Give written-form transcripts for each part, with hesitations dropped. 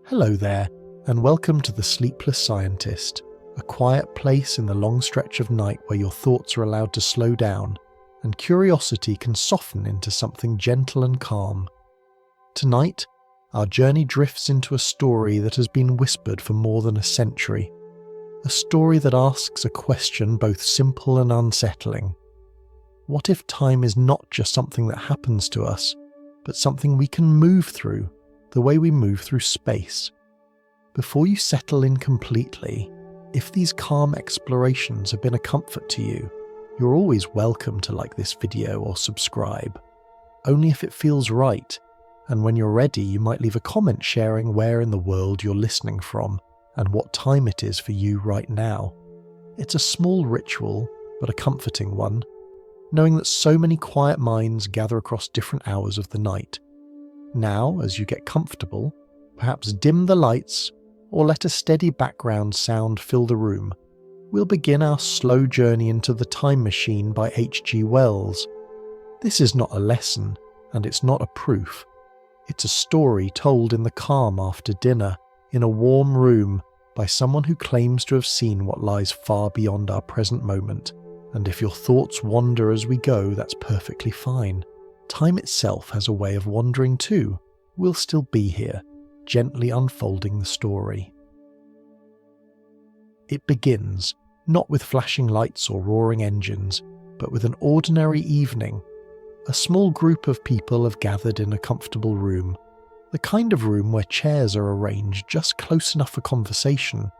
Hello there, and welcome to the Sleepless Scientist, a quiet place in the long stretch of night where your thoughts are allowed to slow down, and curiosity can soften into something gentle and calm. Tonight, our journey drifts into a story that has been whispered for more than a century. A story that asks a question both simple and unsettling. What if time is not just something that happens to us, but something we can move through, the way we move through space? Before you settle in completely, if these calm explorations have been a comfort to you, you're always welcome to like this video or subscribe. Only if it feels right, and when you're ready you might leave a comment sharing where in the world you're listening from and what time it is for you right now. It's a small ritual, but a comforting one, knowing that so many quiet minds gather across different hours of the night. Now, as you get comfortable, perhaps dim the lights or let a steady background sound fill the room. We'll begin our slow journey into The Time Machine by H.G. Wells. This is not a lesson, and it's not a proof. It's a story told in the calm after dinner, in a warm room, by someone who claims to have seen what lies far beyond our present moment. And if your thoughts wander as we go, that's perfectly fine. Time itself has a way of wandering too. We'll still be here, gently unfolding the story. It begins, not with flashing lights or roaring engines, but with an ordinary evening. A small group of people have gathered in a comfortable room, the kind of room where chairs are arranged just close enough for conversation,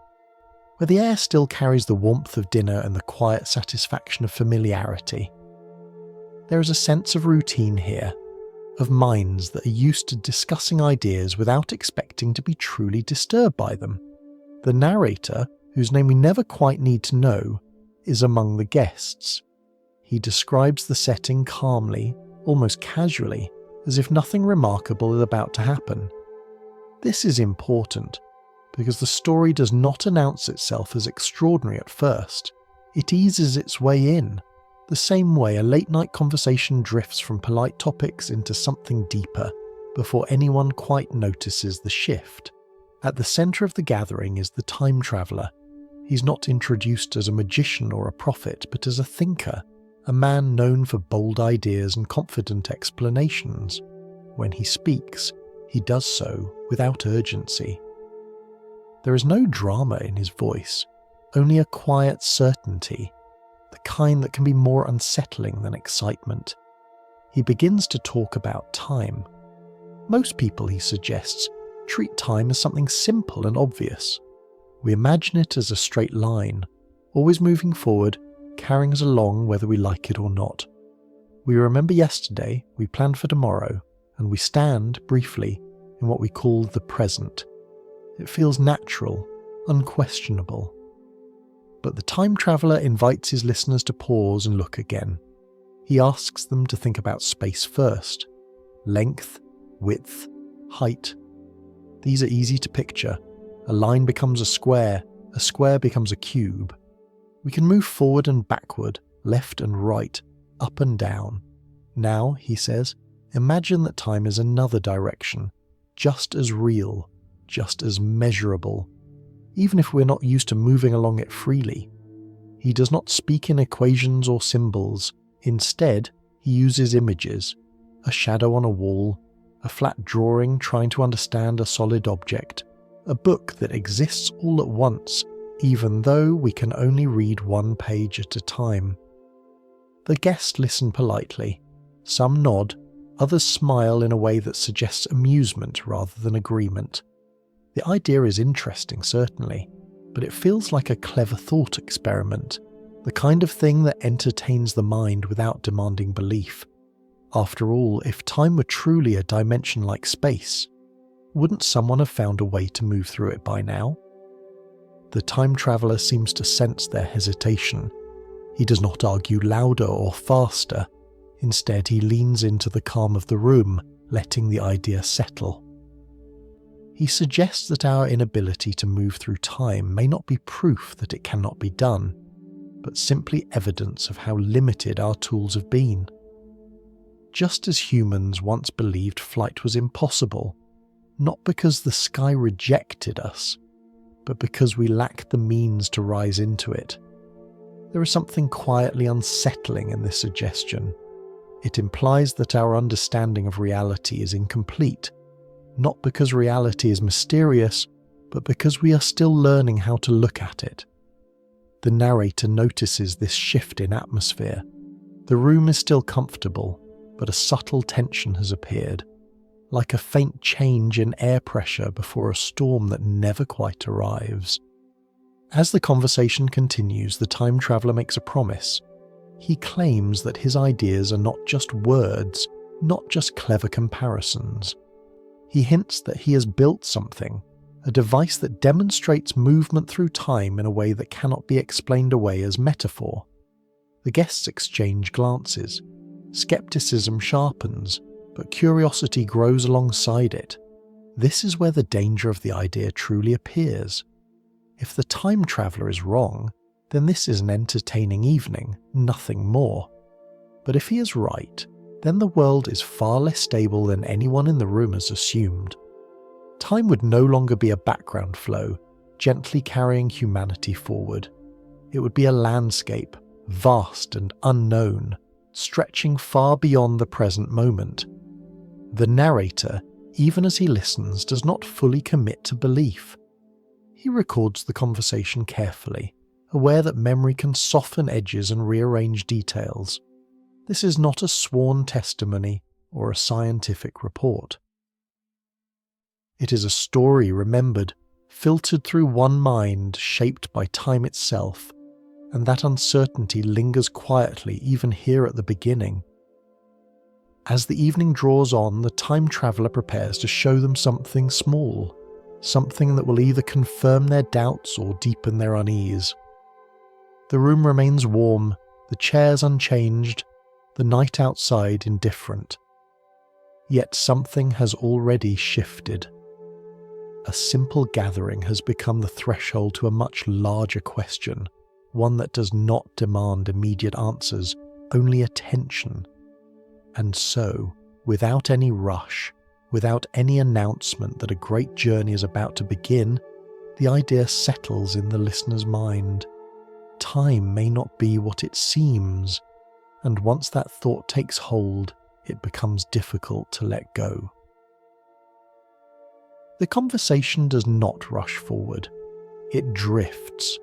where the air still carries the warmth of dinner and the quiet satisfaction of familiarity. There is a sense of routine here, of minds that are used to discussing ideas without expecting to be truly disturbed by them. The narrator, whose name we never quite need to know, is among the guests. He describes the setting calmly, almost casually, as if nothing remarkable is about to happen. This is important, because the story does not announce itself as extraordinary at first. It eases its way in, the same way a late-night conversation drifts from polite topics into something deeper, before anyone quite notices the shift. At the centre of the gathering is the time traveller. He's not introduced as a magician or a prophet, but as a thinker, a man known for bold ideas and confident explanations. When he speaks, he does so without urgency. There is no drama in his voice, only a quiet certainty, the kind that can be more unsettling than excitement. He begins to talk about time. Most people, he suggests, treat time as something simple and obvious. We imagine it as a straight line, always moving forward, carrying us along whether we like it or not. We remember yesterday, we planned for tomorrow, and we stand, briefly, in what we call the present. It feels natural, unquestionable. But the time traveller invites his listeners to pause and look again. He asks them to think about space first. Length, width, height. These are easy to picture. A line becomes a square becomes a cube. We can move forward and backward, left and right, up and down. Now, he says, imagine that time is another direction, just as real, just as measurable, even if we're not used to moving along it freely. He does not speak in equations or symbols. Instead, he uses images, a shadow on a wall, a flat drawing trying to understand a solid object, a book that exists all at once, even though we can only read one page at a time. The guests listen politely. Some nod, others smile in a way that suggests amusement rather than agreement. The idea is interesting, certainly, but it feels like a clever thought experiment, the kind of thing that entertains the mind without demanding belief. After all, if time were truly a dimension like space, wouldn't someone have found a way to move through it by now? The time traveller seems to sense their hesitation. He does not argue louder or faster. Instead, he leans into the calm of the room, letting the idea settle. He suggests that our inability to move through time may not be proof that it cannot be done, but simply evidence of how limited our tools have been. Just as humans once believed flight was impossible, not because the sky rejected us, but because we lacked the means to rise into it. There is something quietly unsettling in this suggestion. It implies that our understanding of reality is incomplete, not because reality is mysterious, but because we are still learning how to look at it. The narrator notices this shift in atmosphere. The room is still comfortable, but a subtle tension has appeared, like a faint change in air pressure before a storm that never quite arrives. As the conversation continues, the time traveller makes a promise. He claims that his ideas are not just words, not just clever comparisons. He hints that he has built something, a device that demonstrates movement through time in a way that cannot be explained away as metaphor. The guests exchange glances. Skepticism sharpens, but curiosity grows alongside it. This is where the danger of the idea truly appears. If the time traveller is wrong, then this is an entertaining evening, nothing more. But if he is right, then the world is far less stable than anyone in the room has assumed. Time would no longer be a background flow, gently carrying humanity forward. It would be a landscape, vast and unknown, stretching far beyond the present moment. The narrator, even as he listens, does not fully commit to belief. He records the conversation carefully, aware that memory can soften edges and rearrange details. This is not a sworn testimony or a scientific report. It is a story remembered, filtered through one mind, shaped by time itself, and that uncertainty lingers quietly even here at the beginning. As the evening draws on, the time traveller prepares to show them something small, something that will either confirm their doubts or deepen their unease. The room remains warm, the chairs unchanged, the night outside indifferent. Yet something has already shifted. A simple gathering has become the threshold to a much larger question, one that does not demand immediate answers, only attention. And so, without any rush, without any announcement that a great journey is about to begin, the idea settles in the listener's mind. Time may not be what it seems, and once that thought takes hold, it becomes difficult to let go. The conversation does not rush forward. It drifts,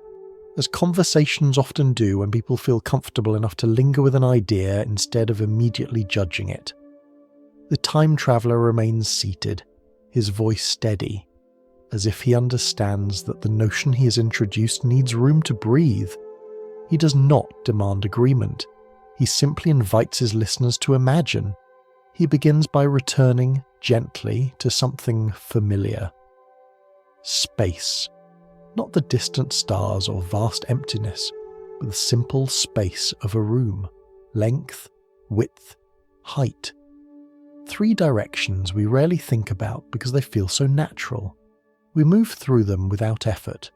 as conversations often do when people feel comfortable enough to linger with an idea instead of immediately judging it. The time traveller remains seated, his voice steady, as if he understands that the notion he has introduced needs room to breathe. He does not demand agreement. He simply invites his listeners to imagine. He begins by returning gently to something familiar. Space. Not the distant stars or vast emptiness, but the simple space of a room. Length, width, height. 3 directions we rarely think about because they feel so natural. We move through them without effort.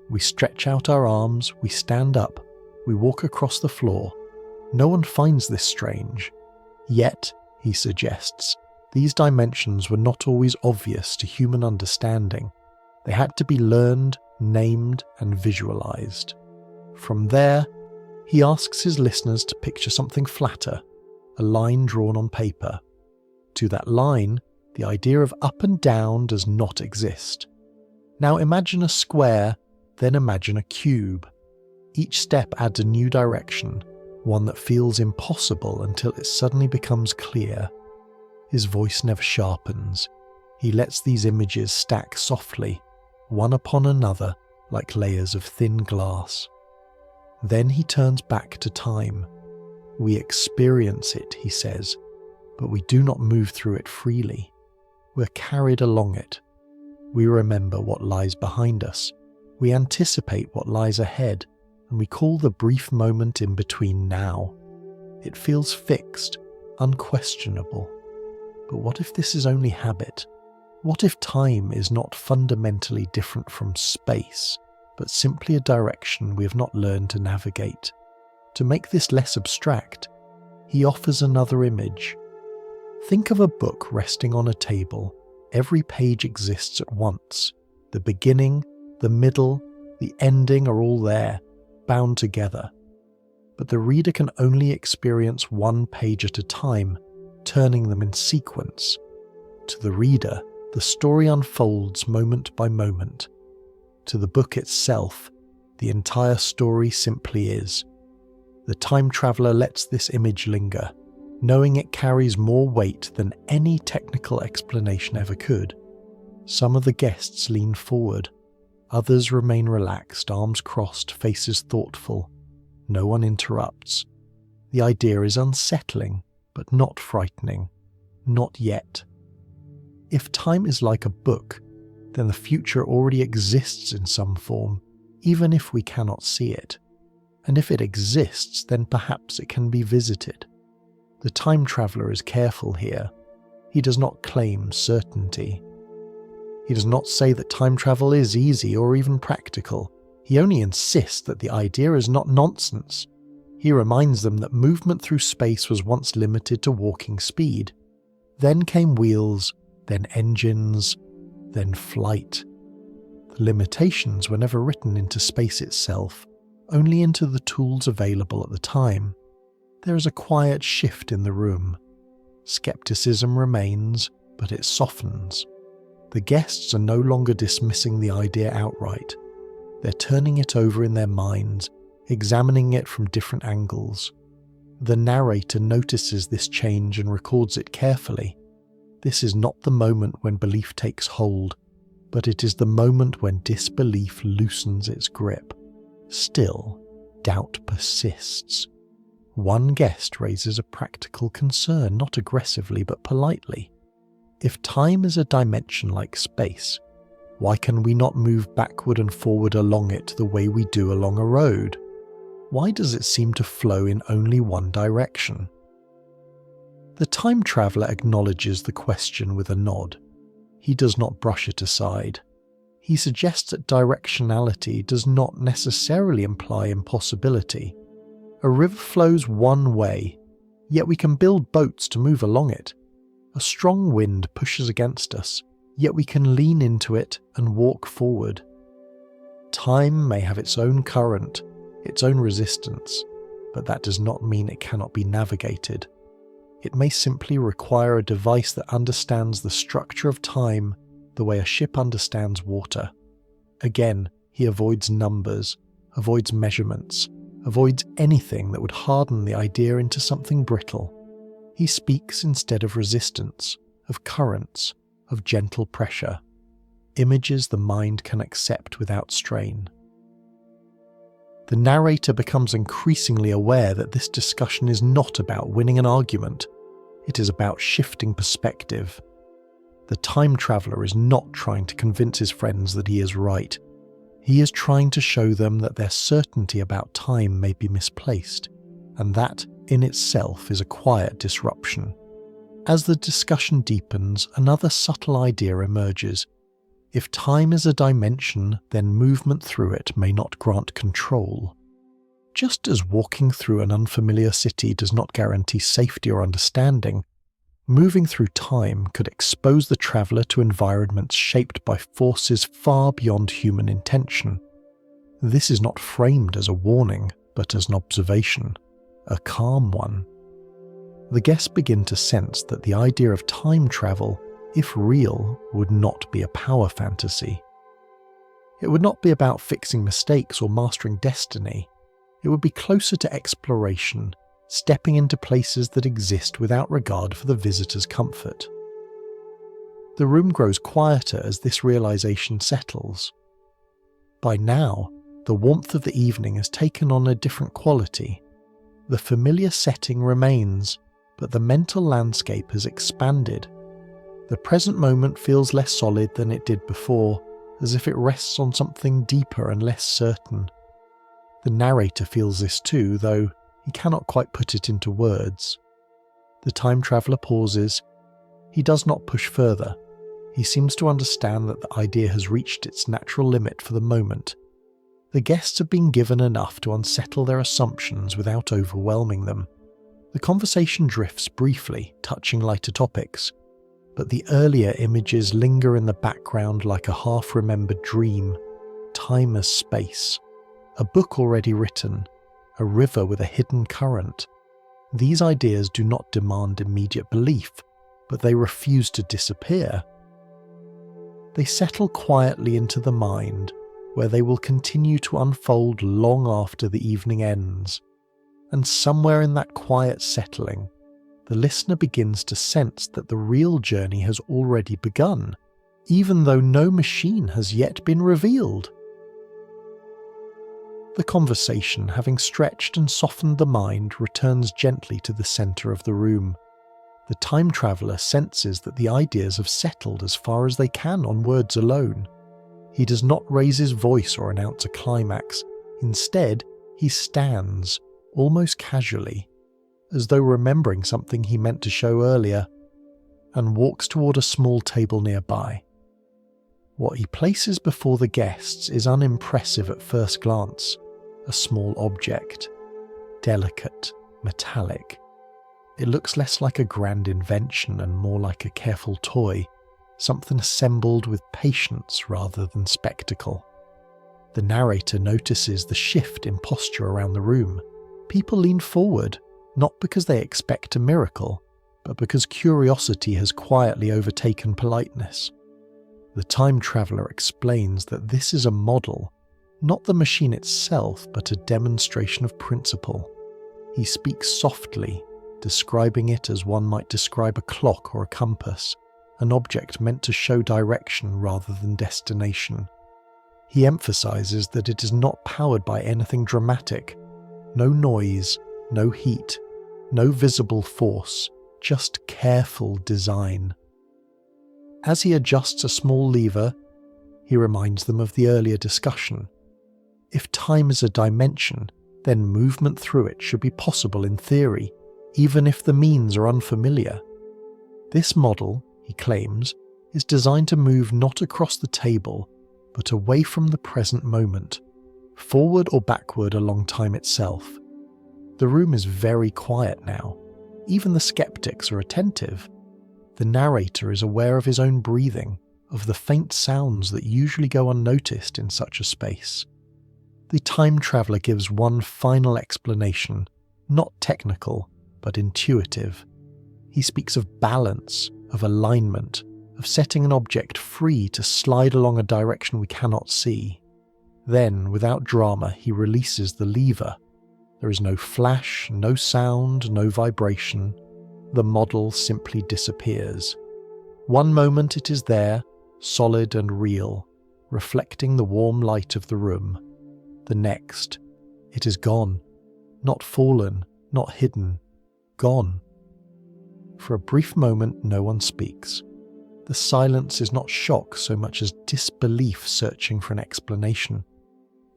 We stretch out our arms, we stand up, we walk across the floor. No one finds this strange. Yet, he suggests, these dimensions were not always obvious to human understanding. They had to be learned, named, and visualized. From there, he asks his listeners to picture something flatter, a line drawn on paper. To that line, the idea of up and down does not exist. Now imagine a square, then imagine a cube. Each step adds a new direction, one that feels impossible until it suddenly becomes clear. His voice never sharpens. He lets these images stack softly, one upon another, like layers of thin glass. Then he turns back to time. We experience it, he says, but we do not move through it freely. We're carried along it. We remember what lies behind us. We anticipate what lies ahead, and we call the brief moment in between now. It feels fixed, unquestionable. But what if this is only habit? What if time is not fundamentally different from space, but simply a direction we have not learned to navigate? To make this less abstract, he offers another image. Think of a book resting on a table, every page exists at once. The beginning, the middle, the ending are all there, bound together. But the reader can only experience one page at a time, turning them in sequence. To the reader, the story unfolds moment by moment. To the book itself, the entire story simply is. The time traveller lets this image linger, knowing it carries more weight than any technical explanation ever could. Some of the guests lean forward. Others remain relaxed, arms crossed, faces thoughtful. No one interrupts. The idea is unsettling, but not frightening. Not yet. If time is like a book, then the future already exists in some form, even if we cannot see it. And if it exists, then perhaps it can be visited. The time traveller is careful here. He does not claim certainty. He does not say that time travel is easy or even practical. He only insists that the idea is not nonsense. He reminds them that movement through space was once limited to walking speed. Then came wheels, then engines, then flight. The limitations were never written into space itself, only into the tools available at the time. There is a quiet shift in the room. Skepticism remains, but it softens. The guests are no longer dismissing the idea outright. They're turning it over in their minds, examining it from different angles. The narrator notices this change and records it carefully. This is not the moment when belief takes hold, but it is the moment when disbelief loosens its grip. Still, doubt persists. One guest raises a practical concern, not aggressively but politely. If time is a dimension like space, why can we not move backward and forward along it the way we do along a road? Why does it seem to flow in only one direction? The time traveller acknowledges the question with a nod. He does not brush it aside. He suggests that directionality does not necessarily imply impossibility. A river flows one way, yet we can build boats to move along it. A strong wind pushes against us, yet we can lean into it and walk forward. Time may have its own current, its own resistance, but that does not mean it cannot be navigated. It may simply require a device that understands the structure of time the way a ship understands water. Again, he avoids numbers, avoids measurements, avoids anything that would harden the idea into something brittle. He speaks instead of resistance, of currents, of gentle pressure, images the mind can accept without strain. The narrator becomes increasingly aware that this discussion is not about winning an argument. It is about shifting perspective. The time traveller is not trying to convince his friends that he is right. He is trying to show them that their certainty about time may be misplaced, and that in itself is a quiet disruption. As the discussion deepens, another subtle idea emerges. If time is a dimension, then movement through it may not grant control. Just as walking through an unfamiliar city does not guarantee safety or understanding, moving through time could expose the traveller to environments shaped by forces far beyond human intention. This is not framed as a warning, but as an observation, a calm one. The guests begin to sense that the idea of time travel, if real, would not be a power fantasy. It would not be about fixing mistakes or mastering destiny. It would be closer to exploration, stepping into places that exist without regard for the visitor's comfort. The room grows quieter as this realization settles. By now, the warmth of the evening has taken on a different quality. The familiar setting remains, but the mental landscape has expanded. The present moment feels less solid than it did before, as if it rests on something deeper and less certain. The narrator feels this too, though he cannot quite put it into words. The time traveller pauses. He does not push further. He seems to understand that the idea has reached its natural limit for the moment. The guests have been given enough to unsettle their assumptions without overwhelming them. The conversation drifts briefly, touching lighter topics. but the earlier images linger in the background like a half-remembered dream. Time as space, a book already written, a river with a hidden current. These ideas do not demand immediate belief, but they refuse to disappear. They settle quietly into the mind, where they will continue to unfold long after the evening ends. And somewhere in that quiet settling, the listener begins to sense that the real journey has already begun, even though no machine has yet been revealed. The conversation, having stretched and softened the mind, returns gently to the centre of the room. The time traveller senses that the ideas have settled as far as they can on words alone. He does not raise his voice or announce a climax. Instead, he stands, almost casually, as though remembering something he meant to show earlier, and walks toward a small table nearby. What he places before the guests is unimpressive at first glance. A small object, delicate, metallic. It looks less like a grand invention and more like a careful toy, something assembled with patience rather than spectacle. The narrator notices the shift in posture around the room. People lean forward, not because they expect a miracle, but because curiosity has quietly overtaken politeness. The time traveller explains that this is a model, not the machine itself, but a demonstration of principle. He speaks softly, describing it as one might describe a clock or a compass, an object meant to show direction rather than destination. He emphasizes that it is not powered by anything dramatic. No noise, no heat, no visible force, just careful design. As he adjusts a small lever, he reminds them of the earlier discussion. If time is a dimension, then movement through it should be possible in theory, even if the means are unfamiliar. This model, he claims, is designed to move not across the table, but away from the present moment, forward or backward along time itself. The room is very quiet now. Even the skeptics are attentive. The narrator is aware of his own breathing, of the faint sounds that usually go unnoticed in such a space. The time traveller gives one final explanation, not technical, but intuitive. He speaks of balance, of alignment, of setting an object free to slide along a direction we cannot see. Then, without drama, he releases the lever. There is no flash, no sound, no vibration. The model simply disappears. One moment it is there, solid and real, reflecting the warm light of the room. The next, it is gone. Not fallen, not hidden. Gone. For a brief moment, no one speaks. The silence is not shock so much as disbelief searching for an explanation.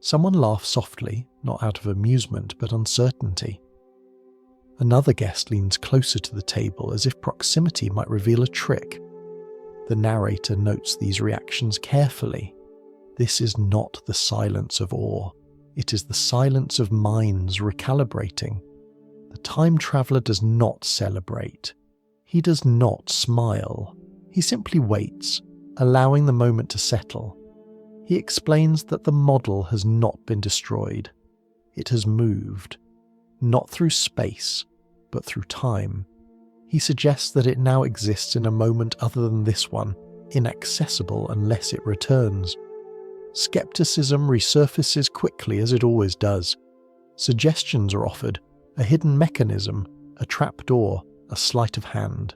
Someone laughs softly, not out of amusement, but uncertainty. Another guest leans closer to the table as if proximity might reveal a trick. The narrator notes these reactions carefully. This is not the silence of awe. It is the silence of minds recalibrating. The time traveller does not celebrate. He does not smile. He simply waits, allowing the moment to settle. He explains that the model has not been destroyed. It has moved, not through space, but through time. He suggests that it now exists in a moment other than this one, inaccessible unless it returns. Skepticism resurfaces quickly as it always does. Suggestions are offered, a hidden mechanism, a trapdoor, a sleight of hand.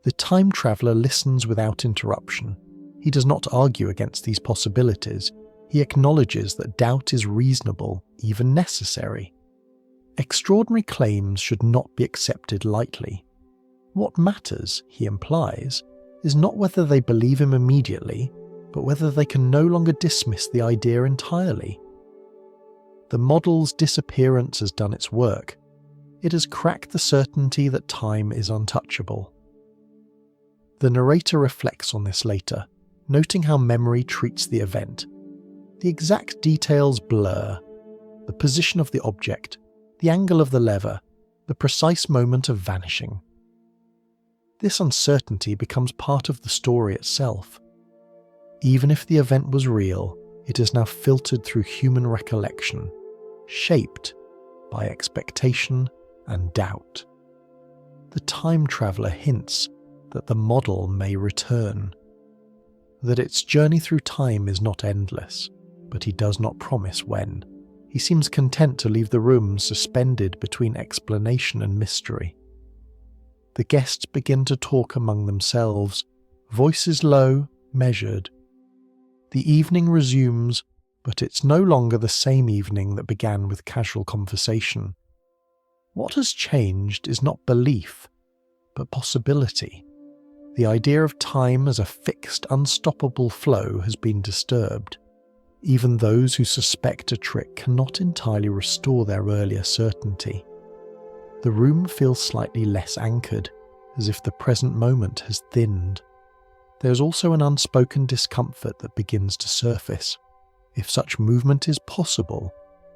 The time traveller listens without interruption. He does not argue against these possibilities. He acknowledges that doubt is reasonable, even necessary. Extraordinary claims should not be accepted lightly. What matters, he implies, is not whether they believe him immediately, but whether they can no longer dismiss the idea entirely. The model's disappearance has done its work. It has cracked the certainty that time is untouchable. The narrator reflects on this later, noting how memory treats the event. The exact details blur. The position of the object, the angle of the lever, the precise moment of vanishing. This uncertainty becomes part of the story itself. Even if the event was real, it is now filtered through human recollection, shaped by expectation and doubt. The time traveller hints that the model may return, that its journey through time is not endless, but he does not promise when. He seems content to leave the room suspended between explanation and mystery. The guests begin to talk among themselves, voices low, measured. The evening resumes, but it's no longer the same evening that began with casual conversation. What has changed is not belief, but possibility. The idea of time as a fixed, unstoppable flow has been disturbed. Even those who suspect a trick cannot entirely restore their earlier certainty. The room feels slightly less anchored, as if the present moment has thinned. There's also an unspoken discomfort that begins to surface. If such movement is possible,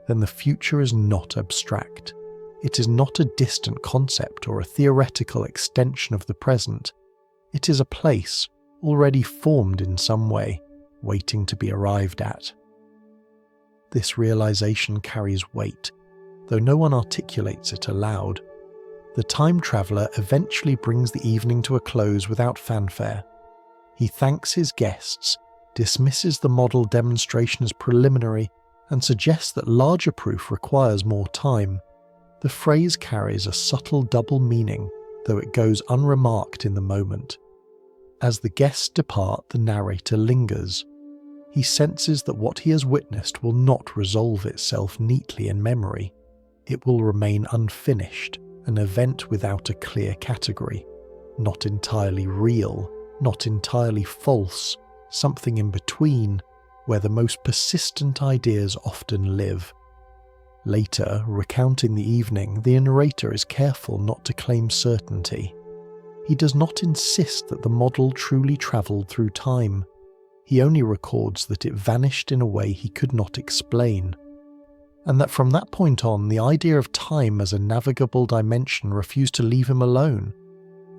then the future is not abstract. It is not a distant concept or a theoretical extension of the present. It is a place, already formed in some way, waiting to be arrived at. This realization carries weight, though no one articulates it aloud. The time traveller eventually brings the evening to a close without fanfare. He thanks his guests, dismisses the model demonstration as preliminary, and suggests that larger proof requires more time. The phrase carries a subtle double meaning, though it goes unremarked in the moment. As the guests depart, the narrator lingers. He senses that what he has witnessed will not resolve itself neatly in memory. It will remain unfinished, an event without a clear category, not entirely real, not entirely false, something in between, where the most persistent ideas often live. Later, recounting the evening, the narrator is careful not to claim certainty. He does not insist that the model truly travelled through time. He only records that it vanished in a way he could not explain, and that from that point on the idea of time as a navigable dimension refused to leave him alone.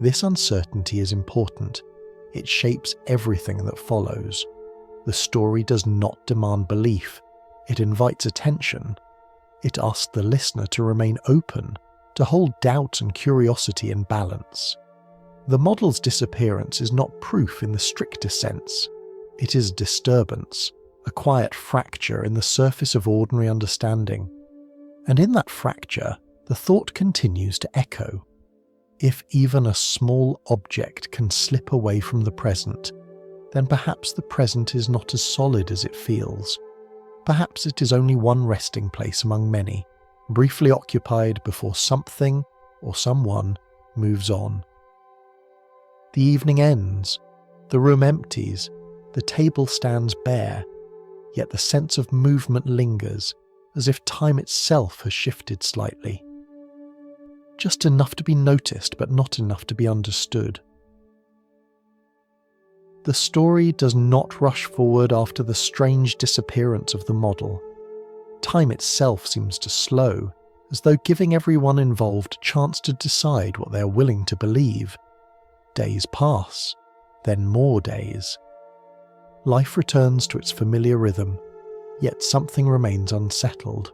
This uncertainty is important. It shapes everything that follows. The story does not demand belief. It invites attention. It asks the listener to remain open, to hold doubt and curiosity in balance. The model's disappearance is not proof in the strictest sense. It is a disturbance, a quiet fracture in the surface of ordinary understanding. And in that fracture, the thought continues to echo. If even a small object can slip away from the present, then perhaps the present is not as solid as it feels. Perhaps it is only one resting place among many, briefly occupied before something or someone moves on. The evening ends, the room empties, the table stands bare, yet the sense of movement lingers, as if time itself has shifted slightly. Just enough to be noticed, but not enough to be understood. The story does not rush forward after the strange disappearance of the model. Time itself seems to slow, as though giving everyone involved a chance to decide what they are willing to believe. Days pass, then more days. Life returns to its familiar rhythm, yet something remains unsettled,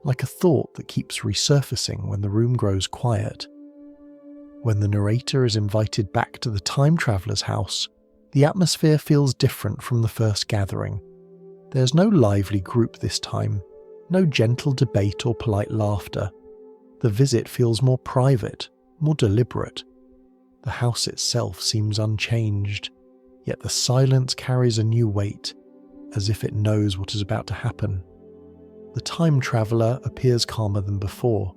like a thought that keeps resurfacing when the room grows quiet. When the narrator is invited back to the time traveller's house, the atmosphere feels different from the first gathering. There's no lively group this time, no gentle debate or polite laughter. The visit feels more private, more deliberate. The house itself seems unchanged, yet the silence carries a new weight, as if it knows what is about to happen. The time traveller appears calmer than before,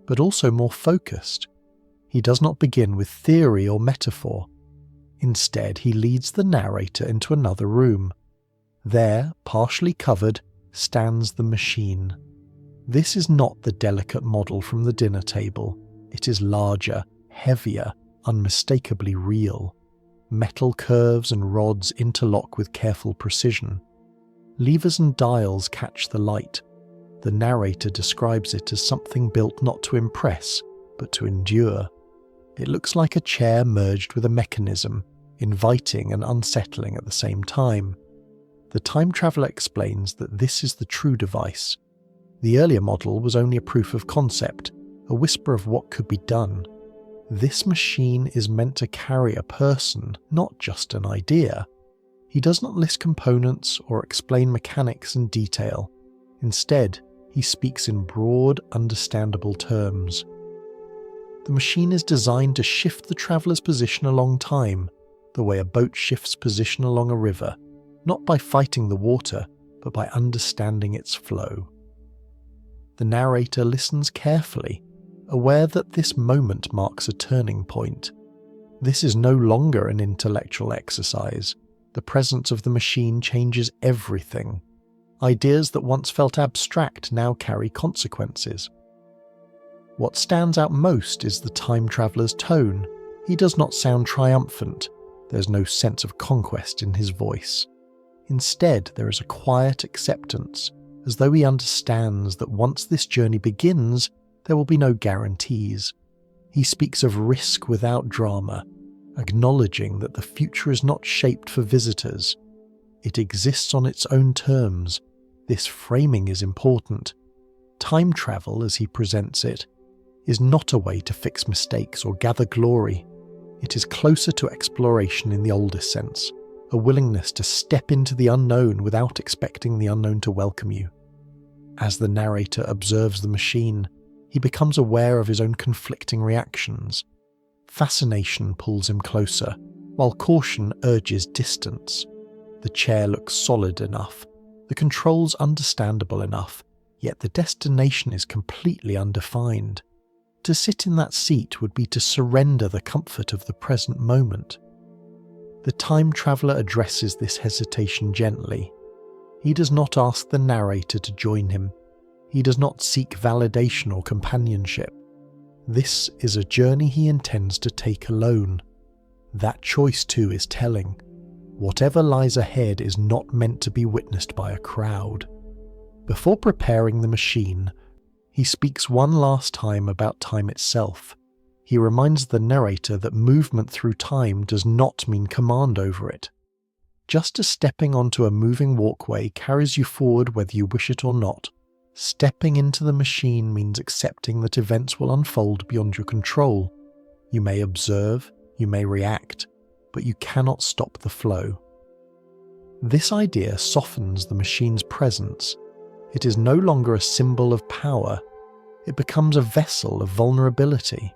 but also more focused. He does not begin with theory or metaphor. Instead, he leads the narrator into another room. There, partially covered, stands the machine. This is not the delicate model from the dinner table. It is larger, heavier, unmistakably real. Metal curves and rods interlock with careful precision. Levers and dials catch the light. The narrator describes it as something built not to impress, but to endure. It looks like a chair merged with a mechanism, inviting and unsettling at the same time. The time traveller explains that this is the true device. The earlier model was only a proof of concept, a whisper of what could be done. This machine is meant to carry a person, not just an idea. He does not list components or explain mechanics in detail. Instead, he speaks in broad, understandable terms. The machine is designed to shift the traveller's position along time, the way a boat shifts position along a river, not by fighting the water, but by understanding its flow. The narrator listens carefully, aware that this moment marks a turning point. This is no longer an intellectual exercise. The presence of the machine changes everything. Ideas that once felt abstract now carry consequences. What stands out most is the time traveller's tone. He does not sound triumphant. There's no sense of conquest in his voice. Instead, there is a quiet acceptance, as though he understands that once this journey begins, there will be no guarantees. He speaks of risk without drama, acknowledging that the future is not shaped for visitors. It exists on its own terms. This framing is important. Time travel, as he presents it, is not a way to fix mistakes or gather glory. It is closer to exploration in the oldest sense, a willingness to step into the unknown without expecting the unknown to welcome you. As the narrator observes the machine, he becomes aware of his own conflicting reactions. Fascination pulls him closer, while caution urges distance. The chair looks solid enough, the controls understandable enough, yet the destination is completely undefined. To sit in that seat would be to surrender the comfort of the present moment. The time traveller addresses this hesitation gently. He does not ask the narrator to join him. He does not seek validation or companionship. This is a journey he intends to take alone. That choice too is telling. Whatever lies ahead is not meant to be witnessed by a crowd. Before preparing the machine, he speaks one last time about time itself. He reminds the narrator that movement through time does not mean command over it. Just as stepping onto a moving walkway carries you forward whether you wish it or not, stepping into the machine means accepting that events will unfold beyond your control. You may observe, you may react, but you cannot stop the flow. This idea softens the machine's presence. It is no longer a symbol of power. It becomes a vessel of vulnerability.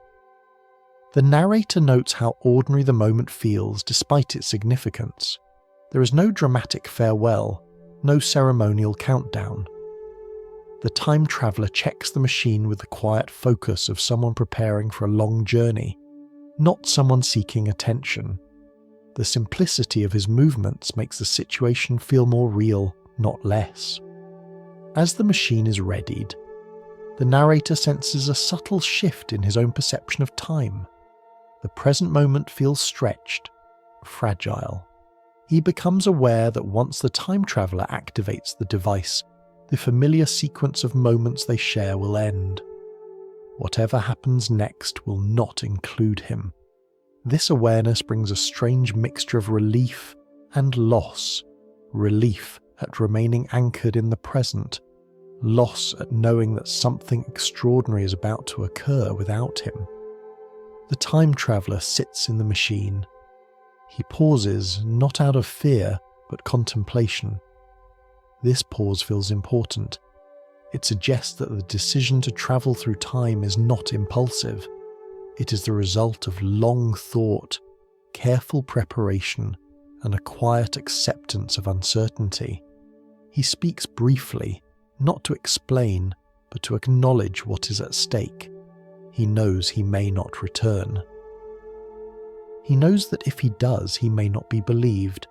The narrator notes how ordinary the moment feels despite its significance. There is no dramatic farewell, no ceremonial countdown. The time traveller checks the machine with the quiet focus of someone preparing for a long journey, not someone seeking attention. The simplicity of his movements makes the situation feel more real, not less. As the machine is readied, the narrator senses a subtle shift in his own perception of time. The present moment feels stretched, fragile. He becomes aware that once the time traveller activates the device, the familiar sequence of moments they share will end. Whatever happens next will not include him. This awareness brings a strange mixture of relief and loss. Relief at remaining anchored in the present, loss at knowing that something extraordinary is about to occur without him. The time traveller sits in the machine. He pauses, not out of fear, but contemplation. This pause feels important. It suggests that the decision to travel through time is not impulsive. It is the result of long thought, careful preparation, and a quiet acceptance of uncertainty. He speaks briefly, not to explain, but to acknowledge what is at stake. He knows he may not return. He knows that if he does, he may not be believed.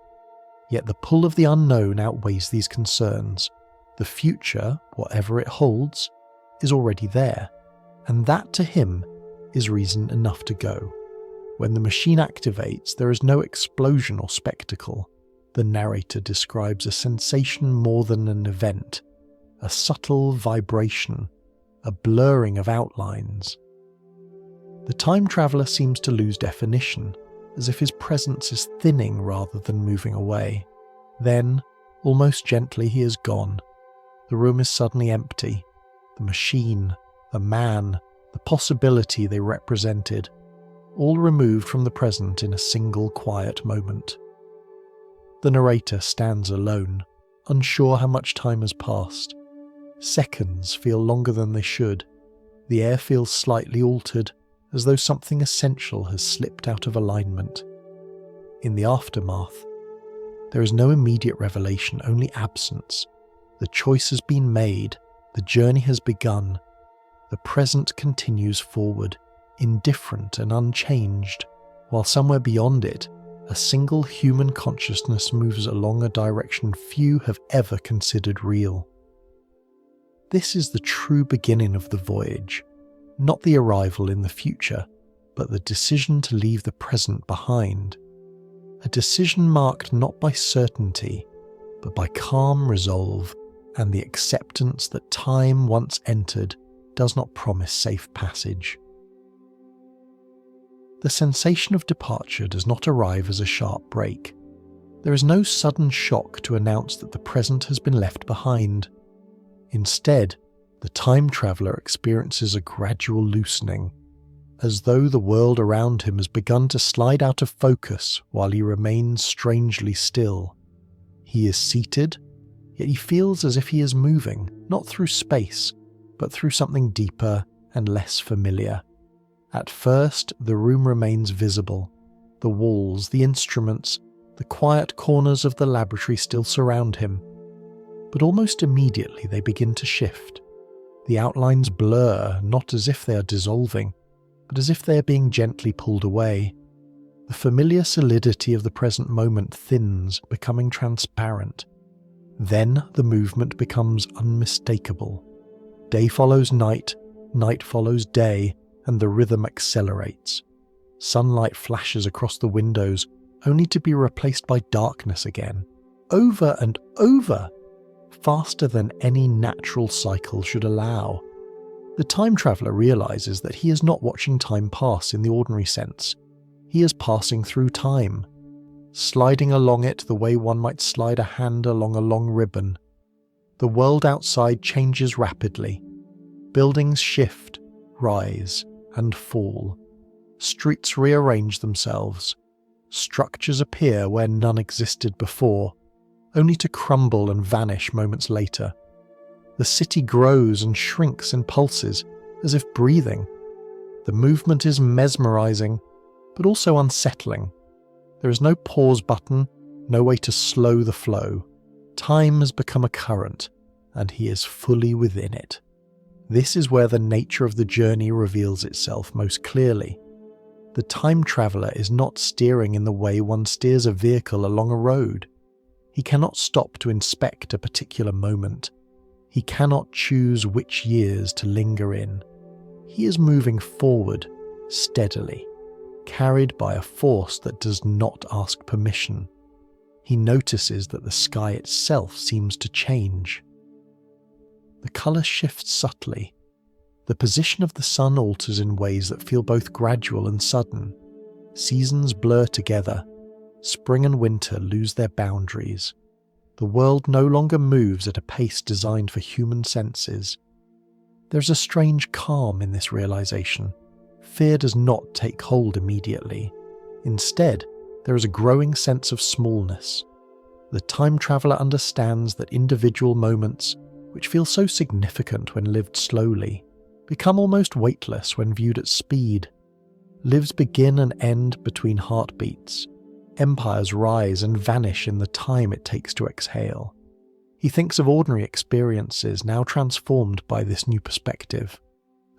Yet the pull of the unknown outweighs these concerns. The future, whatever it holds, is already there, and that to him is reason enough to go. When the machine activates, there is no explosion or spectacle. The narrator describes a sensation more than an event, a subtle vibration, a blurring of outlines. The time traveller seems to lose definition, as if his presence is thinning rather than moving away. Then, almost gently, he is gone. The room is suddenly empty. The machine, the man, the possibility they represented, all removed from the present in a single quiet moment. The narrator stands alone, unsure how much time has passed. Seconds feel longer than they should. The air feels slightly altered, as though something essential has slipped out of alignment. In the aftermath, there is no immediate revelation, only absence. The choice has been made, the journey has begun. The present continues forward, indifferent and unchanged, while somewhere beyond it, a single human consciousness moves along a direction few have ever considered real. This is the true beginning of the voyage, not the arrival in the future, but the decision to leave the present behind. A decision marked not by certainty, but by calm resolve and the acceptance that time once entered does not promise safe passage. The sensation of departure does not arrive as a sharp break. There is no sudden shock to announce that the present has been left behind. Instead, the time traveller experiences a gradual loosening, as though the world around him has begun to slide out of focus while he remains strangely still. He is seated, yet he feels as if he is moving, not through space, but through something deeper and less familiar. At first, the room remains visible. The walls, the instruments, the quiet corners of the laboratory still surround him. But almost immediately they begin to shift. The outlines blur, not as if they are dissolving, but as if they are being gently pulled away. The familiar solidity of the present moment thins, becoming transparent. Then the movement becomes unmistakable. Day follows night, night follows day, and the rhythm accelerates. Sunlight flashes across the windows, only to be replaced by darkness again. Over and over, faster than any natural cycle should allow. The time traveller realises that he is not watching time pass in the ordinary sense. He is passing through time, sliding along it the way one might slide a hand along a long ribbon. The world outside changes rapidly. Buildings shift, rise, and fall. Streets rearrange themselves. Structures appear where none existed before, only to crumble and vanish moments later. The city grows and shrinks in pulses, as if breathing. The movement is mesmerizing, but also unsettling. There is no pause button, no way to slow the flow. Time has become a current, and he is fully within it. This is where the nature of the journey reveals itself most clearly. The time traveller is not steering in the way one steers a vehicle along a road. He cannot stop to inspect a particular moment. He cannot choose which years to linger in. He is moving forward, steadily, carried by a force that does not ask permission. He notices that the sky itself seems to change. The colour shifts subtly. The position of the sun alters in ways that feel both gradual and sudden. Seasons blur together. Spring and winter lose their boundaries. The world no longer moves at a pace designed for human senses. There's a strange calm in this realization. Fear does not take hold immediately. Instead, there is a growing sense of smallness. The time traveller understands that individual moments, which feel so significant when lived slowly, become almost weightless when viewed at speed. Lives begin and end between heartbeats. Empires rise and vanish in the time it takes to exhale. He thinks of ordinary experiences now transformed by this new perspective.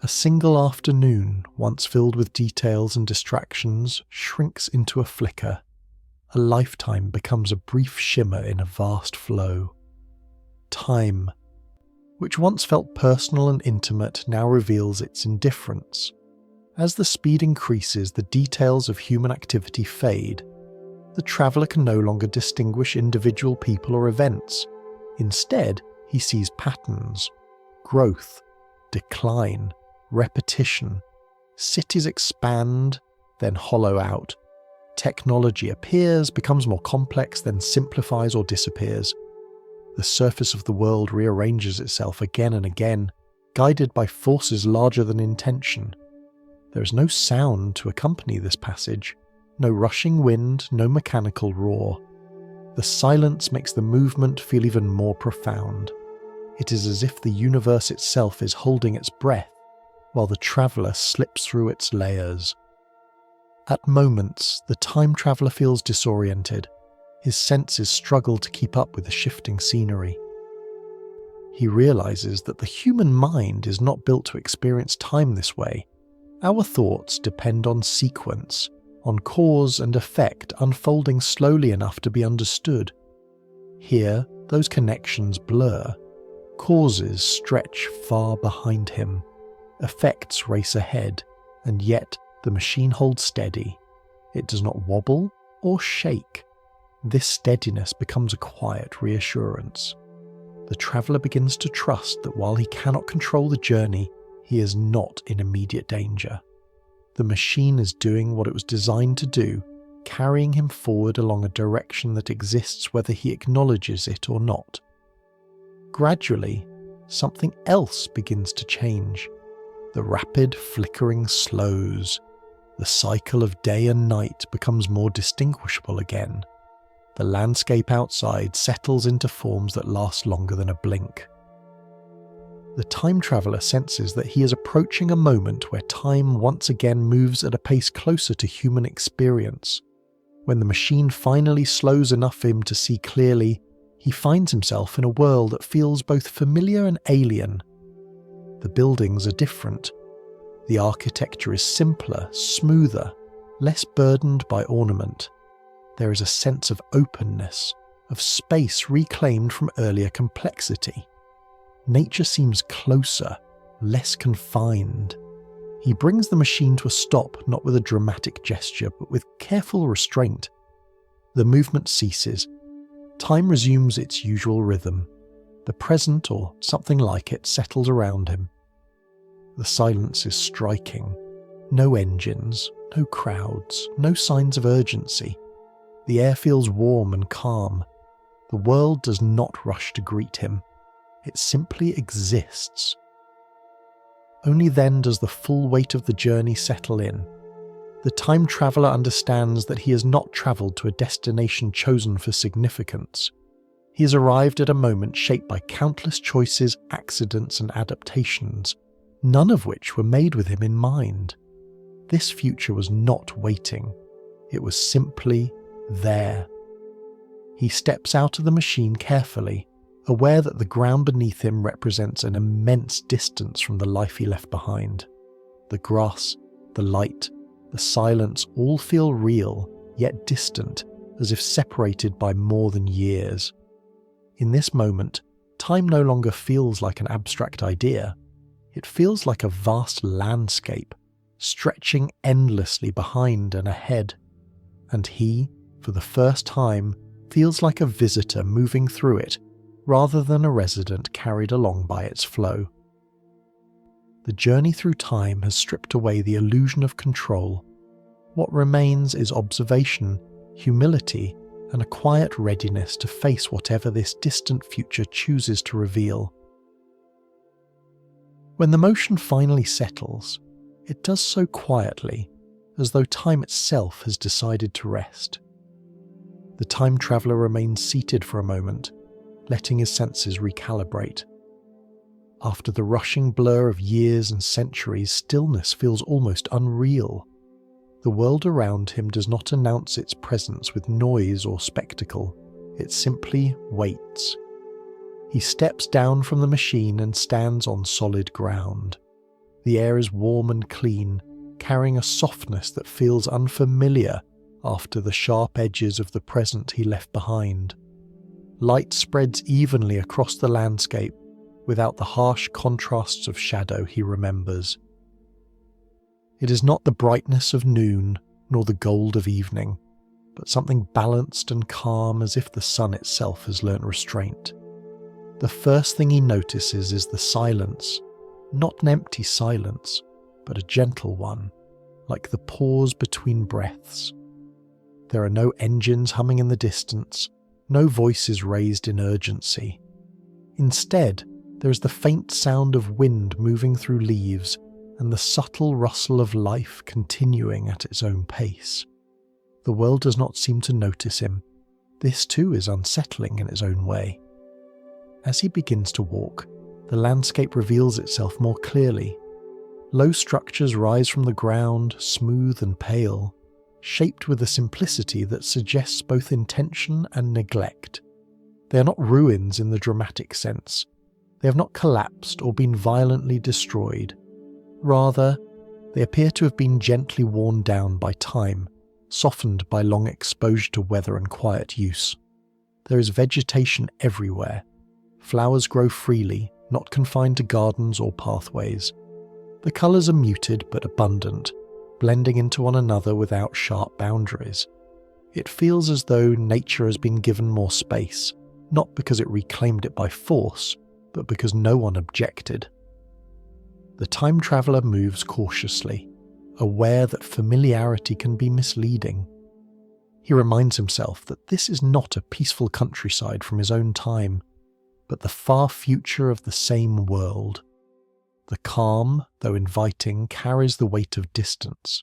A single afternoon, once filled with details and distractions, shrinks into a flicker. A lifetime becomes a brief shimmer in a vast flow. Time, which once felt personal and intimate, now reveals its indifference. As the speed increases, the details of human activity fade. The traveller can no longer distinguish individual people or events. Instead, he sees patterns, growth, decline, repetition. Cities expand, then hollow out. Technology appears, becomes more complex, then simplifies or disappears. The surface of the world rearranges itself again and again, guided by forces larger than intention. There is no sound to accompany this passage, no rushing wind, no mechanical roar. The silence makes the movement feel even more profound. It is as if the universe itself is holding its breath, while the traveller slips through its layers. At moments, the time traveller feels disoriented. His senses struggle to keep up with the shifting scenery. He realises that the human mind is not built to experience time this way. Our thoughts depend on sequence, on cause and effect unfolding slowly enough to be understood. Here, those connections blur. Causes stretch far behind him. Effects race ahead, and yet the machine holds steady. It does not wobble or shake. This steadiness becomes a quiet reassurance. The traveller begins to trust that while he cannot control the journey, he is not in immediate danger. The machine is doing what it was designed to do, carrying him forward along a direction that exists whether he acknowledges it or not. Gradually, something else begins to change. The rapid flickering slows. The cycle of day and night becomes more distinguishable again. The landscape outside settles into forms that last longer than a blink. The time traveller senses that he is approaching a moment where time once again moves at a pace closer to human experience. When the machine finally slows enough for him to see clearly, he finds himself in a world that feels both familiar and alien. The buildings are different. The architecture is simpler, smoother, less burdened by ornament. There is a sense of openness, of space reclaimed from earlier complexity. Nature seems closer, less confined. He brings the machine to a stop, not with a dramatic gesture, but with careful restraint. The movement ceases. Time resumes its usual rhythm. The present, or something like it, settles around him. The silence is striking. No engines, no crowds, no signs of urgency. The air feels warm and calm. The world does not rush to greet him. It simply exists. Only then does the full weight of the journey settle in. The time traveller understands that he has not travelled to a destination chosen for significance. He has arrived at a moment shaped by countless choices, accidents and adaptations, none of which were made with him in mind. This future was not waiting. It was simply there. He steps out of the machine carefully, aware that the ground beneath him represents an immense distance from the life he left behind. The grass, the light, the silence all feel real, yet distant, as if separated by more than years. In this moment, time no longer feels like an abstract idea. It feels like a vast landscape, stretching endlessly behind and ahead. And he, for the first time, feels like a visitor moving through it, rather than a resident carried along by its flow. The journey through time has stripped away the illusion of control. What remains is observation, humility, and a quiet readiness to face whatever this distant future chooses to reveal. When the motion finally settles, it does so quietly, as though time itself has decided to rest. The time traveller remains seated for a moment, letting his senses recalibrate. After the rushing blur of years and centuries, stillness feels almost unreal. The world around him does not announce its presence with noise or spectacle. It simply waits. He steps down from the machine and stands on solid ground. The air is warm and clean, carrying a softness that feels unfamiliar after the sharp edges of the present he left behind. Light spreads evenly across the landscape, without the harsh contrasts of shadow he remembers. It is not the brightness of noon, nor the gold of evening, but something balanced and calm, as if the sun itself has learnt restraint. The first thing he notices is the silence, not an empty silence, but a gentle one, like the pause between breaths. There are no engines humming in the distance, no voices raised in urgency. Instead, there is the faint sound of wind moving through leaves and the subtle rustle of life continuing at its own pace. The world does not seem to notice him. This too is unsettling in its own way. As he begins to walk, the landscape reveals itself more clearly. Low structures rise from the ground, smooth and pale, shaped with a simplicity that suggests both intention and neglect. They are not ruins in the dramatic sense. They have not collapsed or been violently destroyed. Rather, they appear to have been gently worn down by time, softened by long exposure to weather and quiet use. There is vegetation everywhere. Flowers grow freely, not confined to gardens or pathways. The colours are muted but abundant, blending into one another without sharp boundaries. It feels as though nature has been given more space, not because it reclaimed it by force, but because no one objected. The time traveller moves cautiously, aware that familiarity can be misleading. He reminds himself that this is not a peaceful countryside from his own time, but the far future of the same world. The calm, though inviting, carries the weight of distance.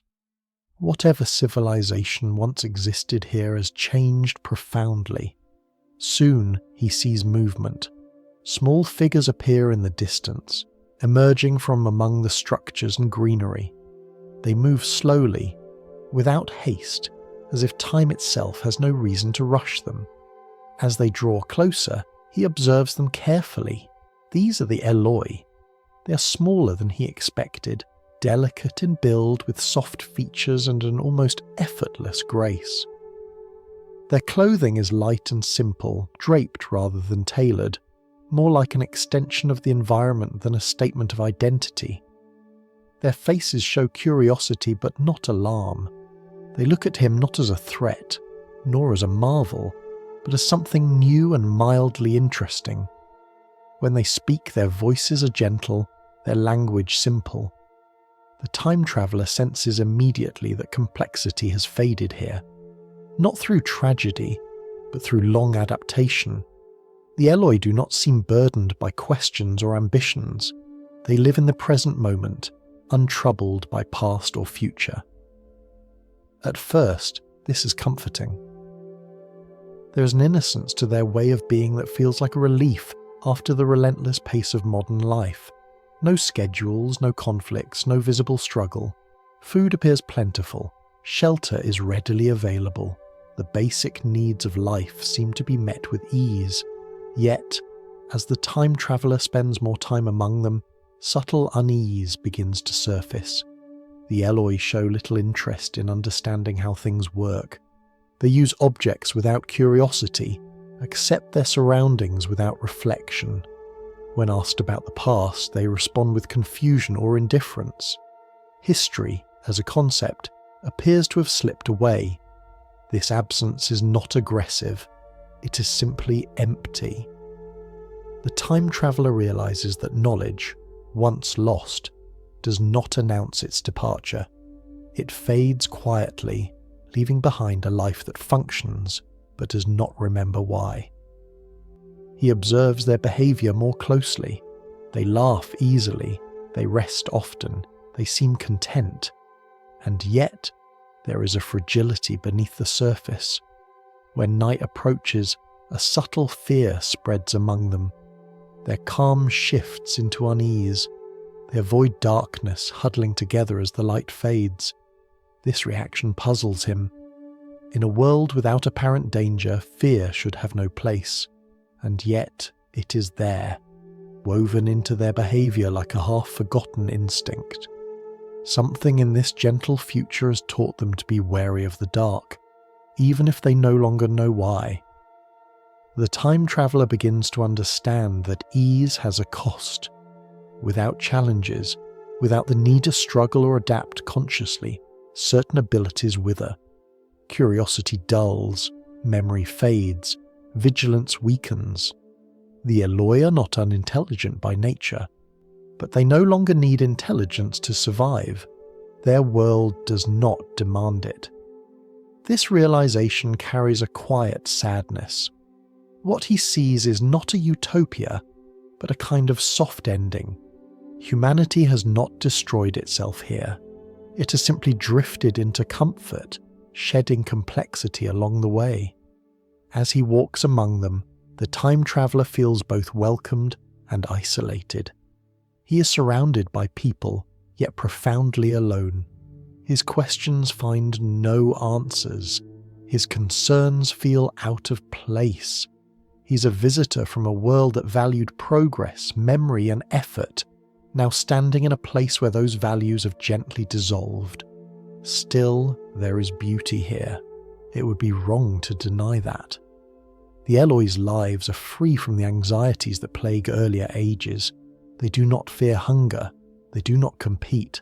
Whatever civilization once existed here has changed profoundly. Soon he sees movement. Small figures appear in the distance, emerging from among the structures and greenery. They move slowly, without haste, as if time itself has no reason to rush them. As they draw closer, he observes them carefully. These are the Eloi. They are smaller than he expected, delicate in build with soft features and an almost effortless grace. Their clothing is light and simple, draped rather than tailored, more like an extension of the environment than a statement of identity. Their faces show curiosity but not alarm. They look at him not as a threat, nor as a marvel, but as something new and mildly interesting. When they speak, their voices are gentle, their language simple. The time traveller senses immediately that complexity has faded here, not through tragedy, but through long adaptation. The Eloi do not seem burdened by questions or ambitions. They live in the present moment, untroubled by past or future. At first, this is comforting. There is an innocence to their way of being that feels like a relief after the relentless pace of modern life. No schedules, no conflicts, no visible struggle. Food appears plentiful. Shelter is readily available. The basic needs of life seem to be met with ease. Yet, as the time traveller spends more time among them, subtle unease begins to surface. The Eloi show little interest in understanding how things work. They use objects without curiosity, accept their surroundings without reflection. When asked about the past, they respond with confusion or indifference. History, as a concept, appears to have slipped away. This absence is not aggressive, it is simply empty. The time traveller realises that knowledge, once lost, does not announce its departure. It fades quietly, leaving behind a life that functions but does not remember why. He observes their behaviour more closely. They laugh easily, they rest often, they seem content. And yet, there is a fragility beneath the surface. When night approaches, a subtle fear spreads among them. Their calm shifts into unease. They avoid darkness, huddling together as the light fades. This reaction puzzles him. In a world without apparent danger, fear should have no place. And yet, it is there, woven into their behaviour like a half-forgotten instinct. Something in this gentle future has taught them to be wary of the dark, even if they no longer know why. The time traveller begins to understand that ease has a cost. Without challenges, without the need to struggle or adapt consciously, certain abilities wither. Curiosity dulls, memory fades, vigilance weakens. The Eloi are not unintelligent by nature. But they no longer need intelligence to survive. Their world does not demand it. This realization carries a quiet sadness. What he sees is not a utopia, but a kind of soft ending. Humanity has not destroyed itself here. It has simply drifted into comfort, shedding complexity along the way. As he walks among them, the time traveller feels both welcomed and isolated. He is surrounded by people, yet profoundly alone. His questions find no answers. His concerns feel out of place. He's a visitor from a world that valued progress, memory, and effort, now standing in a place where those values have gently dissolved. Still, there is beauty here. It would be wrong to deny that. The Eloi's lives are free from the anxieties that plague earlier ages. They do not fear hunger. They do not compete.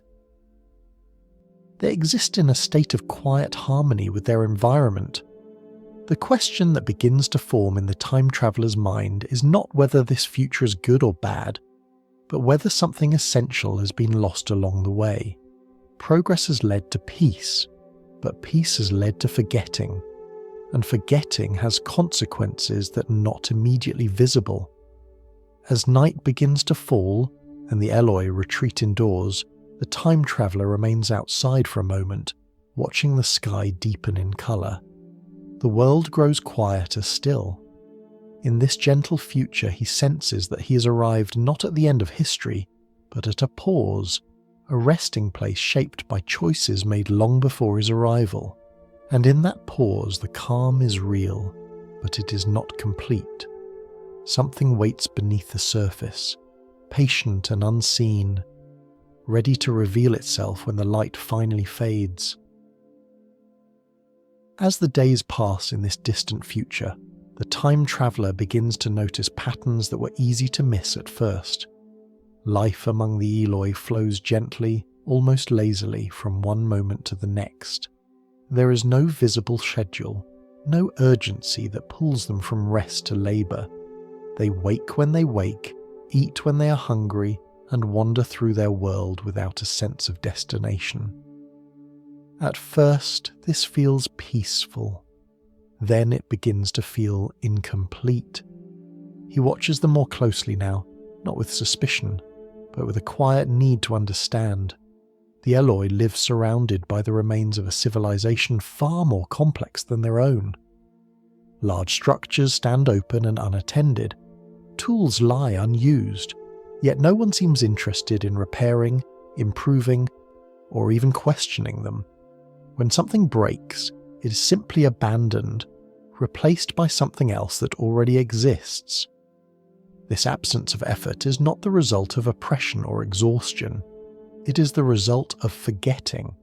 They exist in a state of quiet harmony with their environment. The question that begins to form in the time traveller's mind is not whether this future is good or bad, but whether something essential has been lost along the way. Progress has led to peace, but peace has led to forgetting, and forgetting has consequences that are not immediately visible. As night begins to fall and the Eloi retreat indoors, the time traveller remains outside for a moment, watching the sky deepen in colour. The world grows quieter still. In this gentle future, he senses that he has arrived not at the end of history, but at a pause, a resting place shaped by choices made long before his arrival. And in that pause, the calm is real, but it is not complete. Something waits beneath the surface, patient and unseen, ready to reveal itself when the light finally fades. As the days pass in this distant future, the time traveller begins to notice patterns that were easy to miss at first. Life among the Eloi flows gently, almost lazily, from one moment to the next. There is no visible schedule, no urgency that pulls them from rest to labour. They wake when they wake, eat when they are hungry, and wander through their world without a sense of destination. At first, this feels peaceful. Then it begins to feel incomplete. He watches them more closely now, not with suspicion, but with a quiet need to understand. The Eloi live surrounded by the remains of a civilization far more complex than their own. Large structures stand open and unattended. Tools lie unused, yet no one seems interested in repairing, improving, or even questioning them. When something breaks, it is simply abandoned, replaced by something else that already exists. This absence of effort is not the result of oppression or exhaustion. It is the result of forgetting.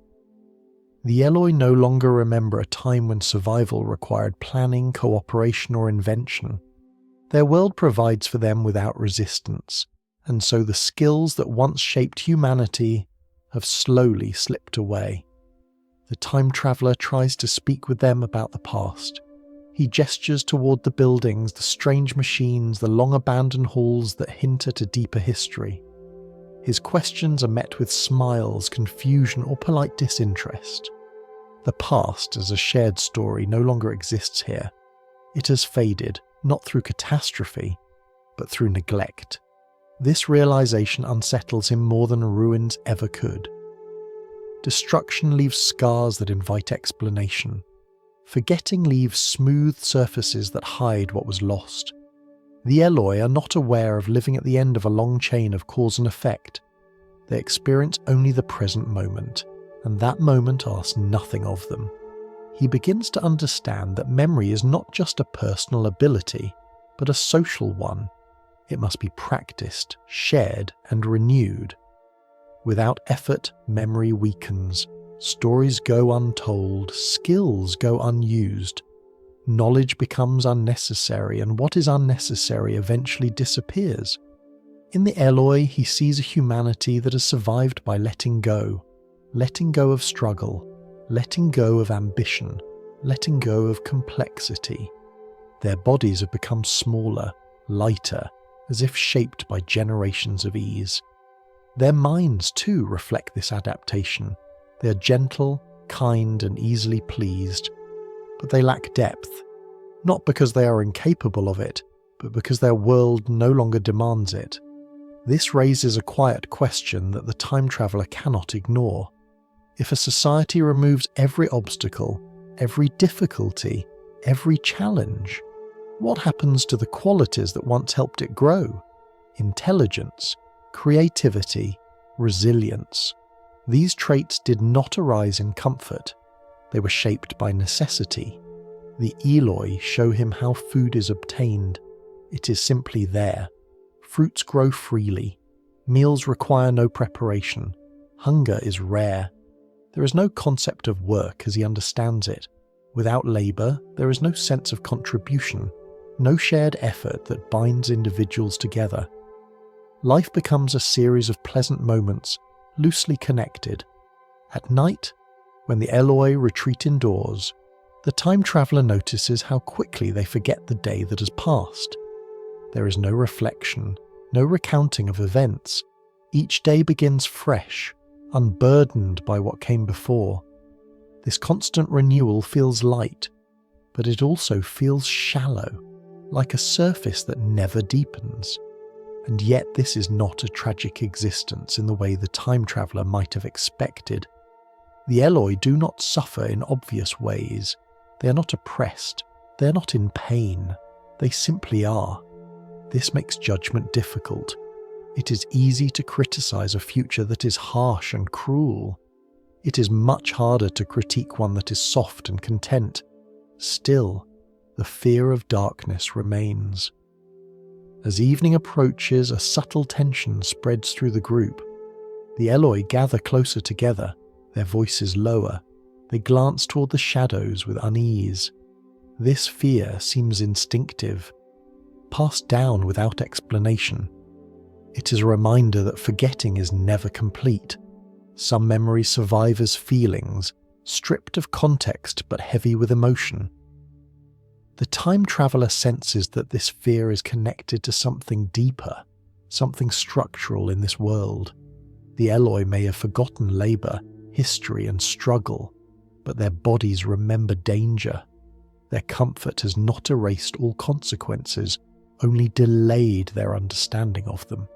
The Eloi no longer remember a time when survival required planning, cooperation, or invention. Their world provides for them without resistance, and so the skills that once shaped humanity have slowly slipped away. The time traveller tries to speak with them about the past. He gestures toward the buildings, the strange machines, the long-abandoned halls that hint at a deeper history. His questions are met with smiles, confusion, or polite disinterest. The past as a shared story no longer exists here. It has faded, not through catastrophe, but through neglect. This realization unsettles him more than ruins ever could. Destruction leaves scars that invite explanation. Forgetting leaves smooth surfaces that hide what was lost. The Eloi are not aware of living at the end of a long chain of cause and effect. They experience only the present moment, and that moment asks nothing of them. He begins to understand that memory is not just a personal ability, but a social one. It must be practiced, shared, and renewed. Without effort, memory weakens. Stories go untold, skills go unused. Knowledge becomes unnecessary, and what is unnecessary eventually disappears. In the Eloi, he sees a humanity that has survived by letting go of struggle, letting go of ambition, letting go of complexity. Their bodies have become smaller, lighter, as if shaped by generations of ease. Their minds too reflect this adaptation. They are gentle, kind, and easily pleased, but they lack depth, not because they are incapable of it, but because their world no longer demands it. This raises a quiet question that the time traveller cannot ignore. If a society removes every obstacle, every difficulty, every challenge, what happens to the qualities that once helped it grow? Intelligence, creativity, resilience. These traits did not arise in comfort. They were shaped by necessity. The Eloi show him how food is obtained. It is simply there. Fruits grow freely. Meals require no preparation. Hunger is rare. There is no concept of work as he understands it. Without labour, there is no sense of contribution, no shared effort that binds individuals together. Life becomes a series of pleasant moments, loosely connected. At night, when the Eloi retreat indoors, the time traveller notices how quickly they forget the day that has passed. There is no reflection, no recounting of events. Each day begins fresh, unburdened by what came before. This constant renewal feels light, but it also feels shallow, like a surface that never deepens. And yet this is not a tragic existence in the way the time traveller might have expected. The Eloi do not suffer in obvious ways. They are not oppressed. They are not in pain. They simply are. This makes judgment difficult. It is easy to criticise a future that is harsh and cruel. It is much harder to critique one that is soft and content. Still, the fear of darkness remains. As evening approaches, a subtle tension spreads through the group. The Eloi gather closer together, their voices lower. They glance toward the shadows with unease. This fear seems instinctive, passed down without explanation. It is a reminder that forgetting is never complete. Some memories survive as feelings, stripped of context but heavy with emotion. The time traveller senses that this fear is connected to something deeper, something structural in this world. The Eloi may have forgotten labour, history and struggle, but their bodies remember danger. Their comfort has not erased all consequences, only delayed their understanding of them.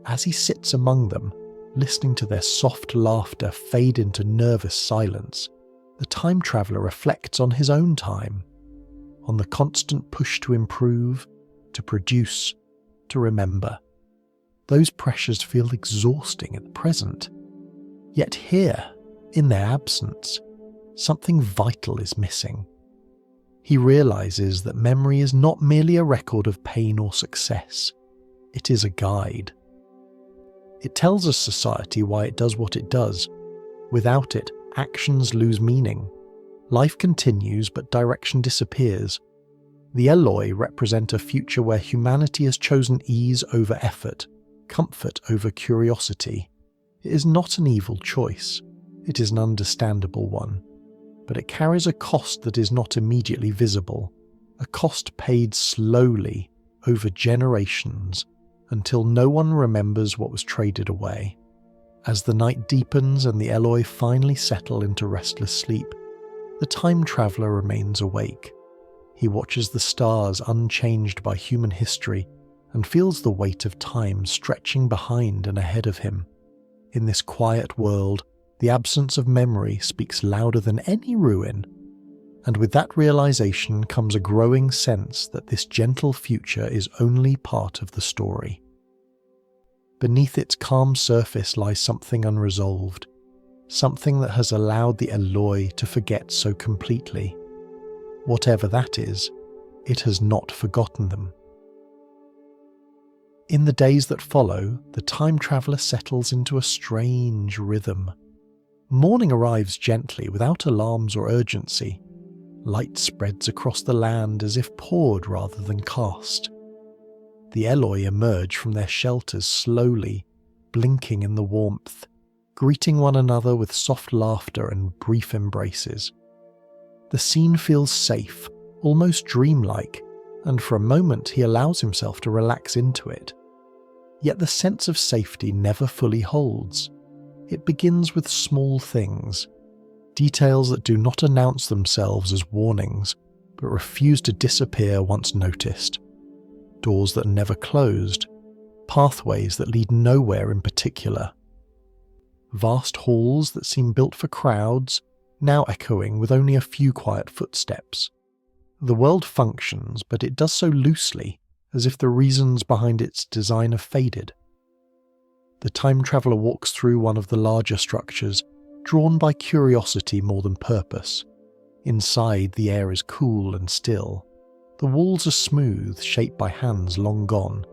As he sits among them, listening to their soft laughter fade into nervous silence, the time traveller reflects on his own time, on the constant push to improve, to produce, to remember. Those pressures feel exhausting at present. Yet here, in their absence, something vital is missing. He realises that memory is not merely a record of pain or success. It is a guide. It tells a society why it does what it does. Without it, actions lose meaning. Life continues, but direction disappears. The Eloi represent a future where humanity has chosen ease over effort, comfort over curiosity. It is not an evil choice. It is an understandable one. But it carries a cost that is not immediately visible, a cost paid slowly over generations until no one remembers what was traded away. As the night deepens and the Eloi finally settle into restless sleep, the time traveller remains awake. He watches the stars unchanged by human history and feels the weight of time stretching behind and ahead of him. In this quiet world, the absence of memory speaks louder than any ruin, and with that realization comes a growing sense that this gentle future is only part of the story. Beneath its calm surface lies something unresolved, something that has allowed the Eloi to forget so completely. Whatever that is, it has not forgotten them. In the days that follow, the time traveller settles into a strange rhythm. Morning arrives gently, without alarms or urgency. Light spreads across the land as if poured rather than cast. The Eloi emerge from their shelters slowly, blinking in the warmth, greeting one another with soft laughter and brief embraces. The scene feels safe, almost dreamlike, and for a moment he allows himself to relax into it. Yet the sense of safety never fully holds. It begins with small things, details that do not announce themselves as warnings, but refuse to disappear once noticed. Doors that are never closed, pathways that lead nowhere in particular. Vast halls that seem built for crowds, now echoing with only a few quiet footsteps. The world functions, but it does so loosely, as if the reasons behind its design have faded. The time traveller walks through one of the larger structures, drawn by curiosity more than purpose. Inside, the air is cool and still. The walls are smooth, shaped by hands long gone.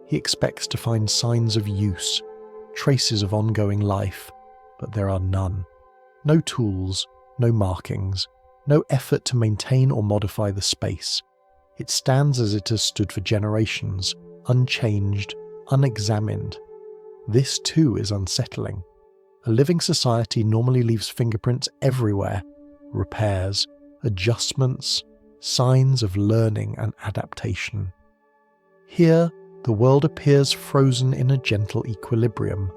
He expects to find signs of use, traces of ongoing life, but there are none. No tools, no markings, no effort to maintain or modify the space. It stands as it has stood for generations, unchanged, unexamined. This too is unsettling. A living society normally leaves fingerprints everywhere, repairs, adjustments, signs of learning and adaptation. Here, the world appears frozen in a gentle equilibrium.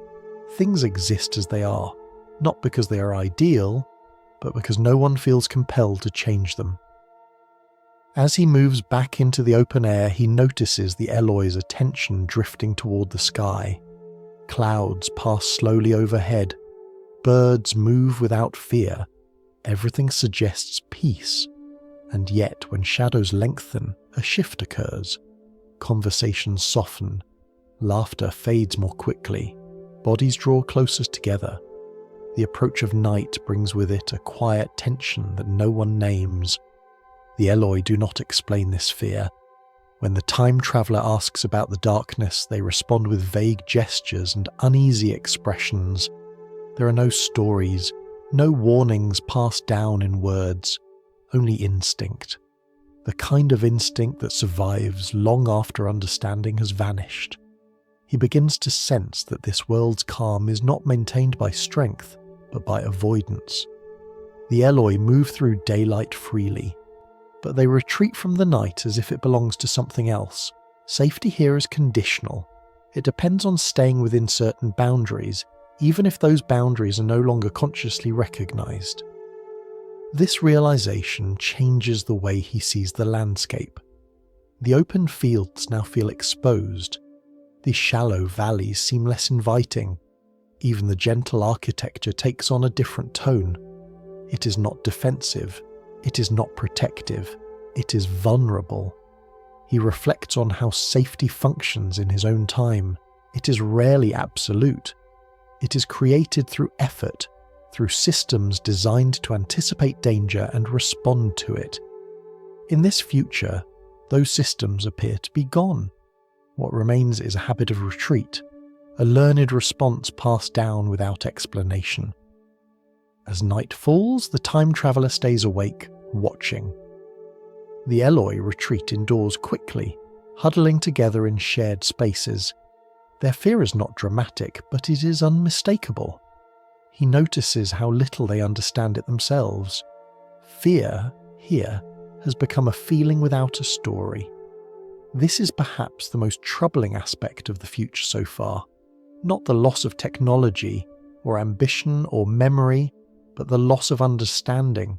Things exist as they are, not because they are ideal, but because no one feels compelled to change them. As he moves back into the open air, he notices the Eloi's attention drifting toward the sky. Clouds pass slowly overhead. Birds move without fear. Everything suggests peace. And yet, when shadows lengthen, a shift occurs. Conversations soften. Laughter fades more quickly. Bodies draw closer together. The approach of night brings with it a quiet tension that no one names. The Eloi do not explain this fear. When the time traveller asks about the darkness, they respond with vague gestures and uneasy expressions. There are no stories, no warnings passed down in words, only instinct. The kind of instinct that survives long after understanding has vanished. He begins to sense that this world's calm is not maintained by strength, but by avoidance. The Eloi move through daylight freely, but they retreat from the night as if it belongs to something else. Safety here is conditional. It depends on staying within certain boundaries, even if those boundaries are no longer consciously recognized. This realization changes the way he sees the landscape. The open fields now feel exposed. The shallow valleys seem less inviting. Even the gentle architecture takes on a different tone. It is not defensive. It is not protective. It is vulnerable. He reflects on how safety functions in his own time. It is rarely absolute. It is created through effort, through systems designed to anticipate danger and respond to it. In this future, those systems appear to be gone. What remains is a habit of retreat, a learned response passed down without explanation. As night falls, the time traveller stays awake, watching. The Eloi retreat indoors quickly, huddling together in shared spaces. Their fear is not dramatic, but it is unmistakable. He notices how little they understand it themselves. Fear, here, has become a feeling without a story. This is perhaps the most troubling aspect of the future so far. Not the loss of technology, or ambition, or memory, but the loss of understanding.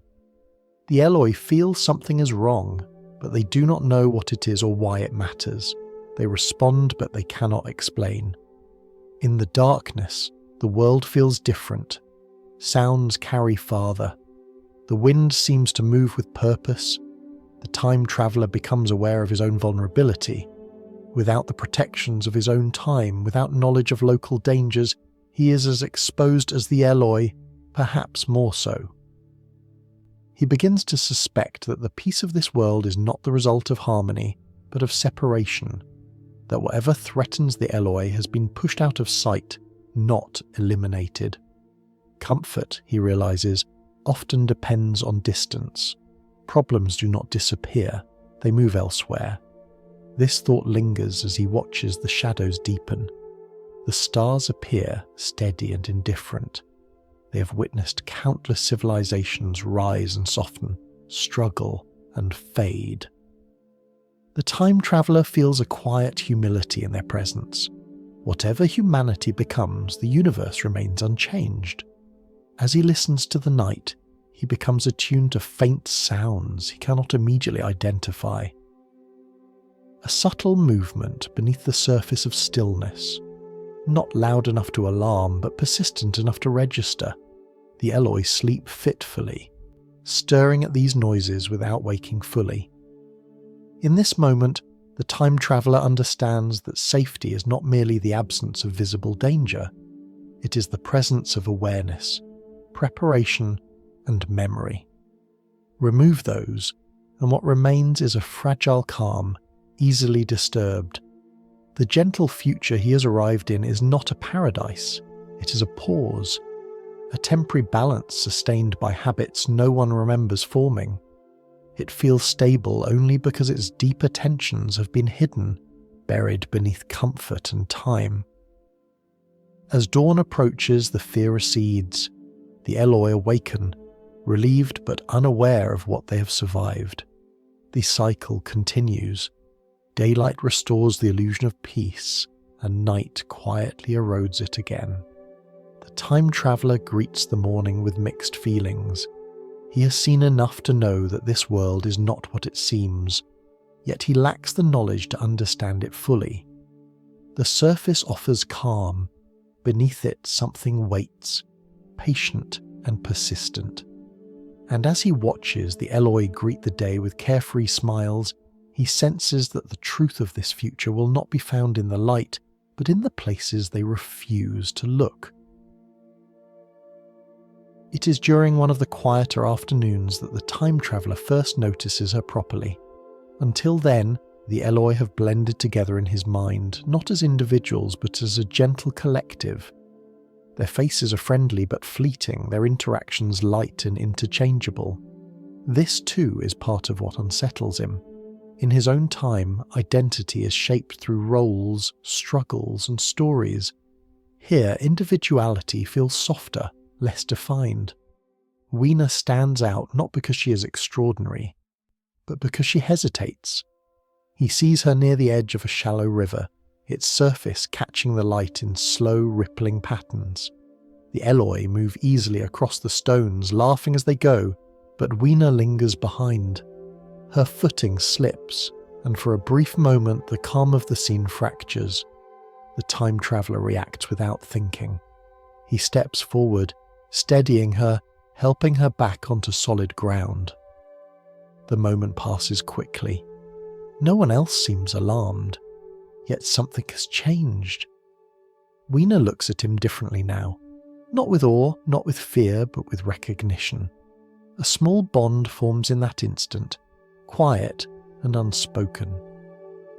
The Eloi feel something is wrong, but they do not know what it is or why it matters. They respond, but they cannot explain. In the darkness, the world feels different. Sounds carry farther. The wind seems to move with purpose. The time traveller becomes aware of his own vulnerability. Without the protections of his own time, without knowledge of local dangers, he is as exposed as the Eloi, perhaps more so. He begins to suspect that the peace of this world is not the result of harmony, but of separation, that whatever threatens the Eloi has been pushed out of sight, not eliminated. Comfort, he realizes, often depends on distance. Problems do not disappear, they move elsewhere. This thought lingers as he watches the shadows deepen. The stars appear steady and indifferent. They have witnessed countless civilizations rise and soften, struggle and fade. The time traveller feels a quiet humility in their presence. Whatever humanity becomes, the universe remains unchanged. As he listens to the night, he becomes attuned to faint sounds he cannot immediately identify. A subtle movement beneath the surface of stillness, not loud enough to alarm but persistent enough to register. The Eloi sleep fitfully, stirring at these noises without waking fully. In this moment, the time traveller understands that safety is not merely the absence of visible danger, it is the presence of awareness, preparation, and memory. Remove those, and what remains is a fragile calm, easily disturbed. The gentle future he has arrived in is not a paradise, it is a pause, a temporary balance sustained by habits no one remembers forming. It feels stable only because its deeper tensions have been hidden, buried beneath comfort and time. As dawn approaches, the fear recedes. The Eloi awaken, relieved but unaware of what they have survived. The cycle continues. Daylight restores the illusion of peace, and night quietly erodes it again. The time traveller greets the morning with mixed feelings. He has seen enough to know that this world is not what it seems, yet he lacks the knowledge to understand it fully. The surface offers calm. Beneath it something waits, patient and persistent. And as he watches the Eloi greet the day with carefree smiles, he senses that the truth of this future will not be found in the light, but in the places they refuse to look. It is during one of the quieter afternoons that the time traveller first notices her properly. Until then, the Eloi have blended together in his mind, not as individuals but as a gentle collective. Their faces are friendly but fleeting, their interactions light and interchangeable. This too is part of what unsettles him. In his own time, identity is shaped through roles, struggles, and stories. Here, individuality feels softer, less defined. Weena stands out not because she is extraordinary, but because she hesitates. He sees her near the edge of a shallow river, its surface catching the light in slow, rippling patterns. The Eloi move easily across the stones, laughing as they go, but Weena lingers behind. Her footing slips, and for a brief moment the calm of the scene fractures. The time traveller reacts without thinking. He steps forward, steadying her, helping her back onto solid ground. The moment passes quickly. No one else seems alarmed, yet something has changed. Weena looks at him differently now, not with awe, not with fear, but with recognition. A small bond forms in that instant, quiet and unspoken.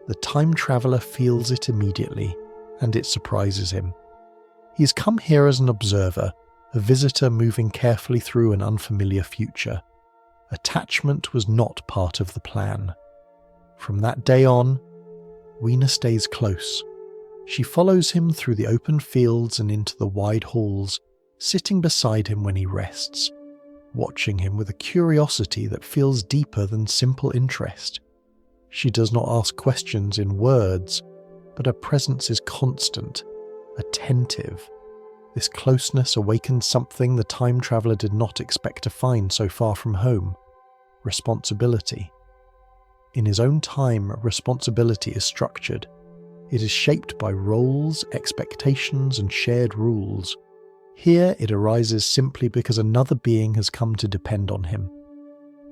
The time traveller feels it immediately, and it surprises him. He has come here as an observer, a visitor moving carefully through an unfamiliar future. Attachment was not part of the plan. From that day on, Weena stays close. She follows him through the open fields and into the wide halls, sitting beside him when he rests, watching him with a curiosity that feels deeper than simple interest. She does not ask questions in words, but her presence is constant, attentive. This closeness awakens something the time traveller did not expect to find so far from home: responsibility. In his own time, responsibility is structured. It is shaped by roles, expectations, and shared rules. Here it arises simply because another being has come to depend on him.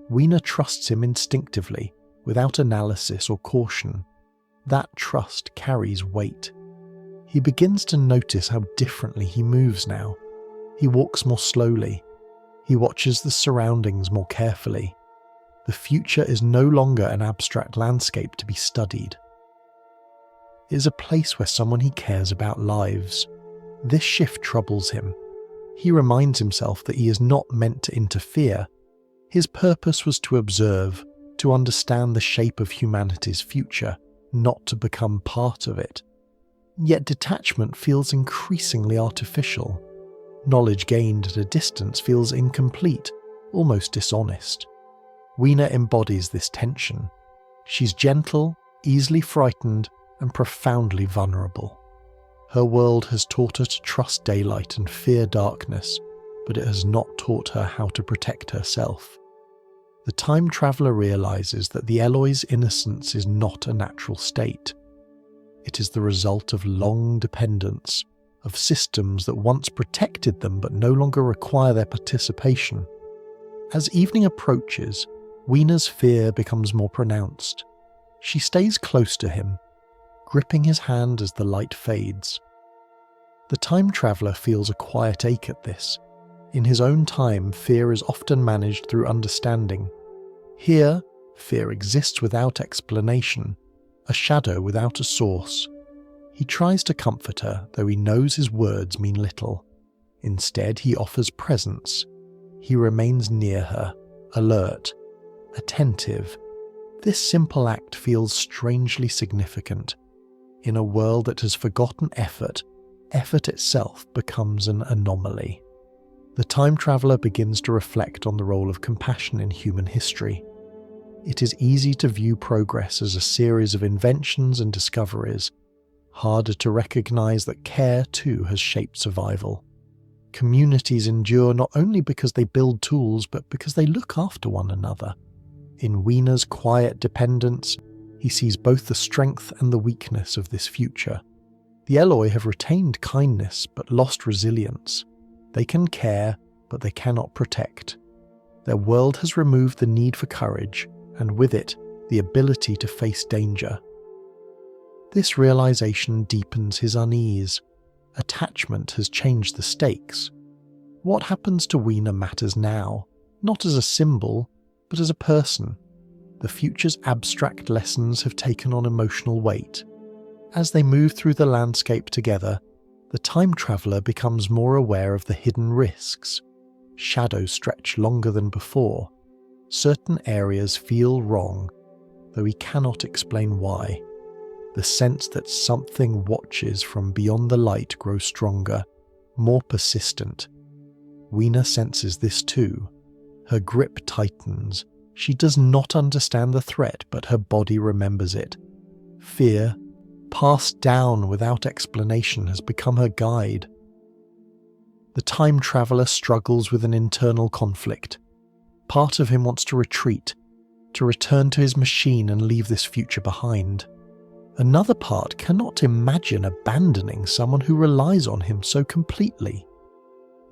Weena trusts him instinctively, without analysis or caution. That trust carries weight. He begins to notice how differently he moves now. He walks more slowly. He watches the surroundings more carefully. The future is no longer an abstract landscape to be studied. It is a place where someone he cares about lives. This shift troubles him. He reminds himself that he is not meant to interfere. His purpose was to observe, to understand the shape of humanity's future, not to become part of it. Yet detachment feels increasingly artificial. Knowledge gained at a distance feels incomplete, almost dishonest. Weena embodies this tension. She's gentle, easily frightened, and profoundly vulnerable. Her world has taught her to trust daylight and fear darkness, but it has not taught her how to protect herself. The time traveller realises that the Eloi's innocence is not a natural state. It is the result of long dependence, of systems that once protected them but no longer require their participation. As evening approaches, Weena's fear becomes more pronounced. She stays close to him, gripping his hand as the light fades. The time traveller feels a quiet ache at this. In his own time, fear is often managed through understanding. Here, fear exists without explanation, a shadow without a source. He tries to comfort her, though he knows his words mean little. Instead, he offers presence. He remains near her, alert, attentive. This simple act feels strangely significant. In a world that has forgotten effort, effort itself becomes an anomaly. The time traveller begins to reflect on the role of compassion in human history. It is easy to view progress as a series of inventions and discoveries, harder to recognise that care too has shaped survival. Communities endure not only because they build tools, but because they look after one another. In Weena's quiet dependence, he sees both the strength and the weakness of this future. The Eloi have retained kindness but lost resilience. They can care, but they cannot protect. Their world has removed the need for courage, and with it, the ability to face danger. This realization deepens his unease. Attachment has changed the stakes. What happens to Weena matters now, not as a symbol, but as a person. The future's abstract lessons have taken on emotional weight. As they move through the landscape together, the time traveller becomes more aware of the hidden risks. Shadows stretch longer than before. Certain areas feel wrong, though he cannot explain why. The sense that something watches from beyond the light grows stronger, more persistent. Weena senses this too. Her grip tightens. She does not understand the threat, but her body remembers it. Fear, passed down without explanation, has become her guide. The time traveller struggles with an internal conflict. Part of him wants to retreat, to return to his machine and leave this future behind. Another part cannot imagine abandoning someone who relies on him so completely.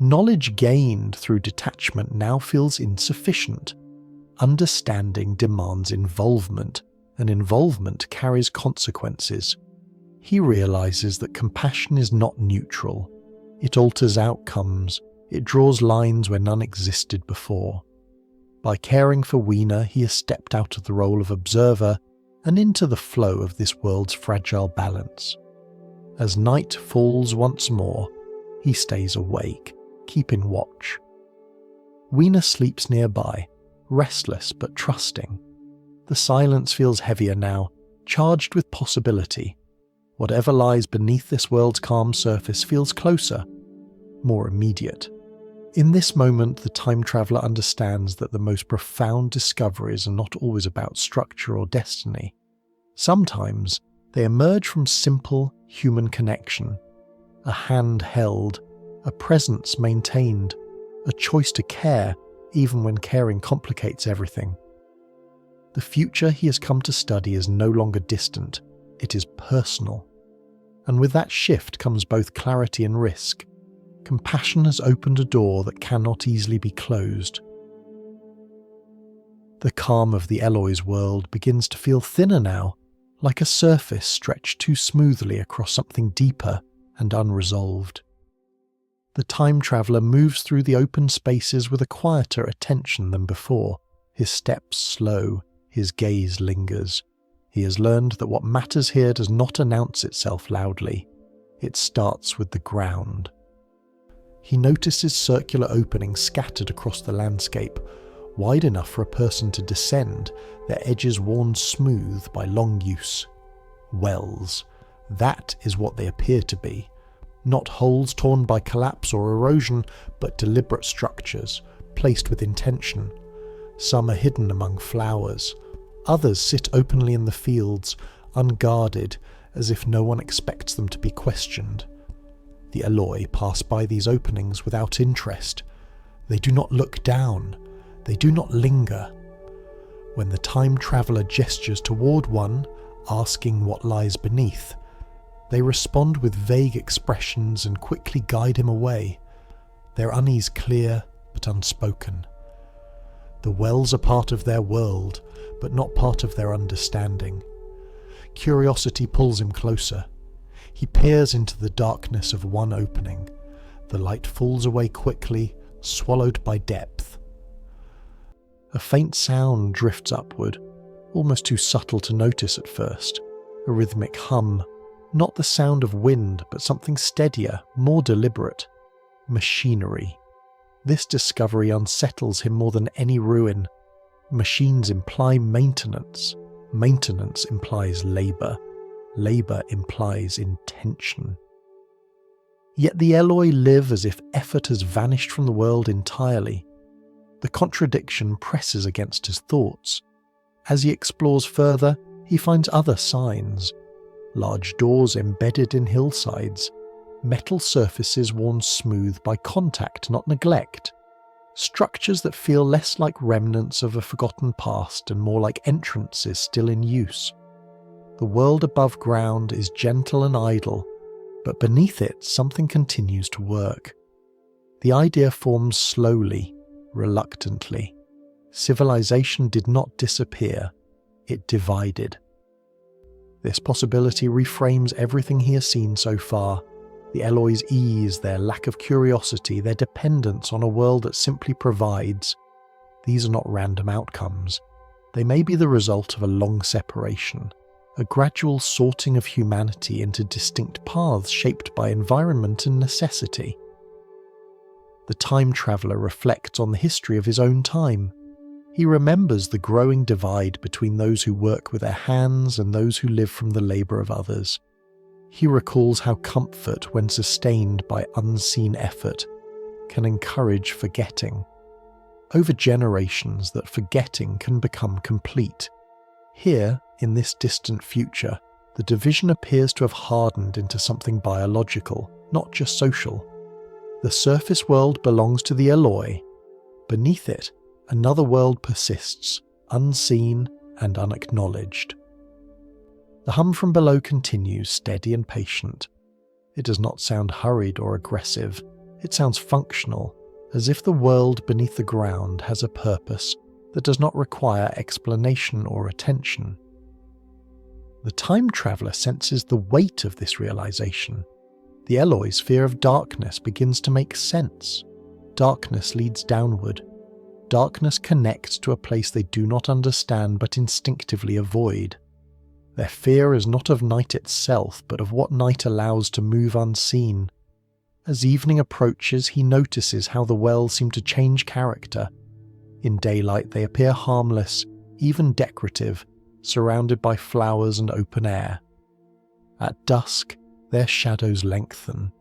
Knowledge gained through detachment now feels insufficient. Understanding demands involvement, and involvement carries consequences. He realizes that compassion is not neutral. It alters outcomes. It draws lines where none existed before. By caring for Weena, he has stepped out of the role of observer and into the flow of this world's fragile balance. As night falls once more, he stays awake, keeping watch. Weena sleeps nearby, restless but trusting. The silence feels heavier now, charged with possibility. Whatever lies beneath this world's calm surface feels closer, more immediate. In this moment, the time traveller understands that the most profound discoveries are not always about structure or destiny. Sometimes they emerge from simple human connection, a hand held, a presence maintained, a choice to care even when caring complicates everything. The future he has come to study is no longer distant, it is personal. And with that shift comes both clarity and risk. Compassion has opened a door that cannot easily be closed. The calm of the Eloi's world begins to feel thinner now, like a surface stretched too smoothly across something deeper and unresolved. The time traveller moves through the open spaces with a quieter attention than before, his steps slow, his gaze lingers. He has learned that what matters here does not announce itself loudly. It starts with the ground. He notices circular openings scattered across the landscape, wide enough for a person to descend, their edges worn smooth by long use. Wells. That is what they appear to be. Not holes torn by collapse or erosion, but deliberate structures, placed with intention. Some are hidden among flowers. Others sit openly in the fields, unguarded, as if no one expects them to be questioned. The Eloi pass by these openings without interest. They do not look down. They do not linger. When the time traveller gestures toward one, asking what lies beneath, they respond with vague expressions and quickly guide him away, their unease clear but unspoken. The wells are part of their world, but not part of their understanding. Curiosity pulls him closer. He peers into the darkness of one opening. The light falls away quickly, swallowed by depth. A faint sound drifts upward, almost too subtle to notice at first. A rhythmic hum, not the sound of wind, but something steadier, more deliberate. Machinery. This discovery unsettles him more than any ruin. Machines imply maintenance. Maintenance implies labour. Labour implies intention. Yet the Eloi live as if effort has vanished from the world entirely. The contradiction presses against his thoughts. As he explores further, he finds other signs. Large doors embedded in hillsides. Metal surfaces worn smooth by contact, not neglect. Structures that feel less like remnants of a forgotten past and more like entrances still in use. The world above ground is gentle and idle, but beneath it something continues to work. The idea forms slowly, reluctantly. Civilization did not disappear, it divided. This possibility reframes everything he has seen so far. The Eloi's ease, their lack of curiosity, their dependence on a world that simply provides. These are not random outcomes. They may be the result of a long separation, a gradual sorting of humanity into distinct paths shaped by environment and necessity. The time traveller reflects on the history of his own time. He remembers the growing divide between those who work with their hands and those who live from the labour of others. He recalls how comfort, when sustained by unseen effort, can encourage forgetting. Over generations, that forgetting can become complete. Here, in this distant future, the division appears to have hardened into something biological, not just social. The surface world belongs to the Eloi. Beneath it, another world persists, unseen and unacknowledged. The hum from below continues, steady and patient. It does not sound hurried or aggressive. It sounds functional, as if the world beneath the ground has a purpose that does not require explanation or attention. The time traveller senses the weight of this realization. The Eloi's fear of darkness begins to make sense. Darkness leads downward. Darkness connects to a place they do not understand but instinctively avoid. Their fear is not of night itself, but of what night allows to move unseen. As evening approaches, he notices how the wells seem to change character. In daylight they appear harmless, even decorative, surrounded by flowers and open air. At dusk, their shadows lengthen.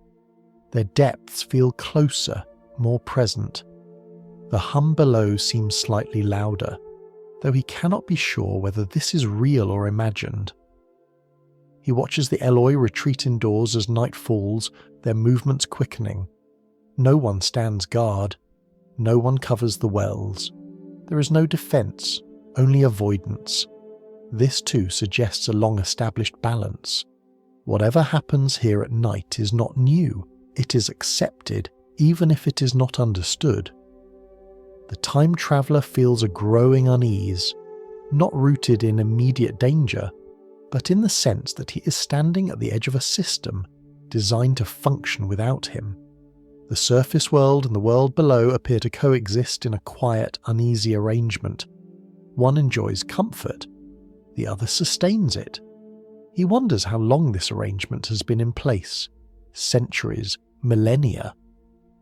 Their depths feel closer, more present. The hum below seems slightly louder, though he cannot be sure whether this is real or imagined. He watches the Eloi retreat indoors as night falls, their movements quickening. No one stands guard. No one covers the wells. There is no defence, only avoidance. This too suggests a long-established balance. Whatever happens here at night is not new. It is accepted, even if it is not understood. The time traveller feels a growing unease, not rooted in immediate danger, but in the sense that he is standing at the edge of a system designed to function without him. The surface world and the world below appear to coexist in a quiet, uneasy arrangement. One enjoys comfort, the other sustains it. He wonders how long this arrangement has been in place. Centuries, millennia.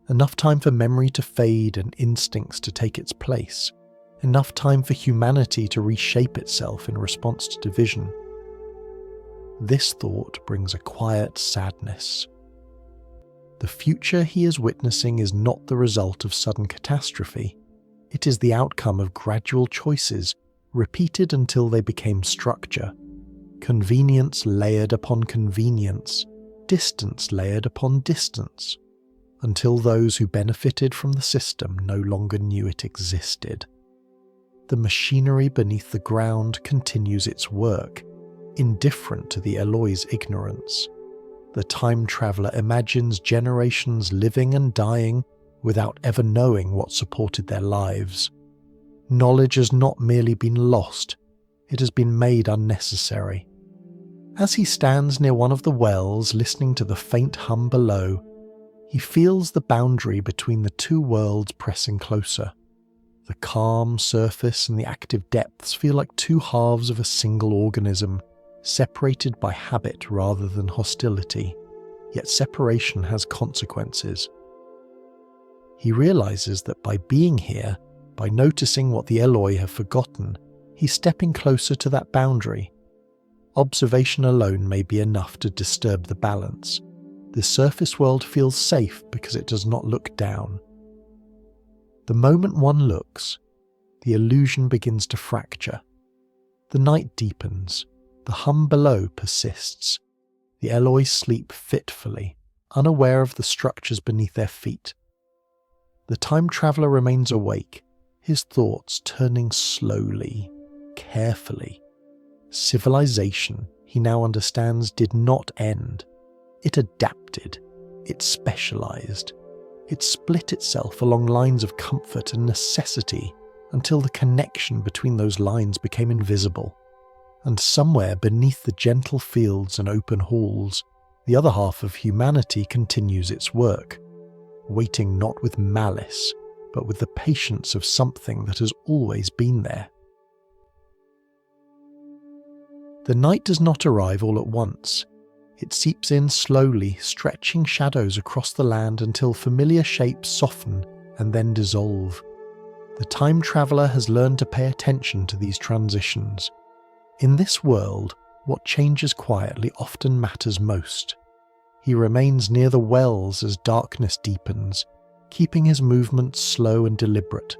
Enough time for memory to fade and instincts to take its place. Enough time for humanity to reshape itself in response to division. This thought brings a quiet sadness. The future he is witnessing is not the result of sudden catastrophe. It is the outcome of gradual choices, repeated until they became structure. convenience layered upon convenience, distance layered upon distance, until those who benefited from the system no longer knew it existed. The machinery beneath the ground continues its work, indifferent to the Eloi's ignorance. The time traveller imagines generations living and dying without ever knowing what supported their lives. Knowledge has not merely been lost, it has been made unnecessary. As he stands near one of the wells, listening to the faint hum below, he feels the boundary between the two worlds pressing closer. The calm surface and the active depths feel like two halves of a single organism, separated by habit rather than hostility, yet separation has consequences. He realizes that by being here, by noticing what the Eloi have forgotten, he's stepping closer to that boundary. Observation alone may be enough to disturb the balance. The surface world feels safe because it does not look down. The moment one looks, the illusion begins to fracture. The night deepens, the hum below persists. The Eloi sleep fitfully, unaware of the structures beneath their feet. The time traveller remains awake, his thoughts turning slowly, carefully. Civilization, he now understands, did not end. It adapted, it specialized. It split itself along lines of comfort and necessity until the connection between those lines became invisible. And somewhere beneath the gentle fields and open halls, the other half of humanity continues its work, waiting not with malice, but with the patience of something that has always been there. The night does not arrive all at once. It seeps in slowly, stretching shadows across the land until familiar shapes soften and then dissolve. The time traveller has learned to pay attention to these transitions. In this world, what changes quietly often matters most. He remains near the wells as darkness deepens, keeping his movements slow and deliberate.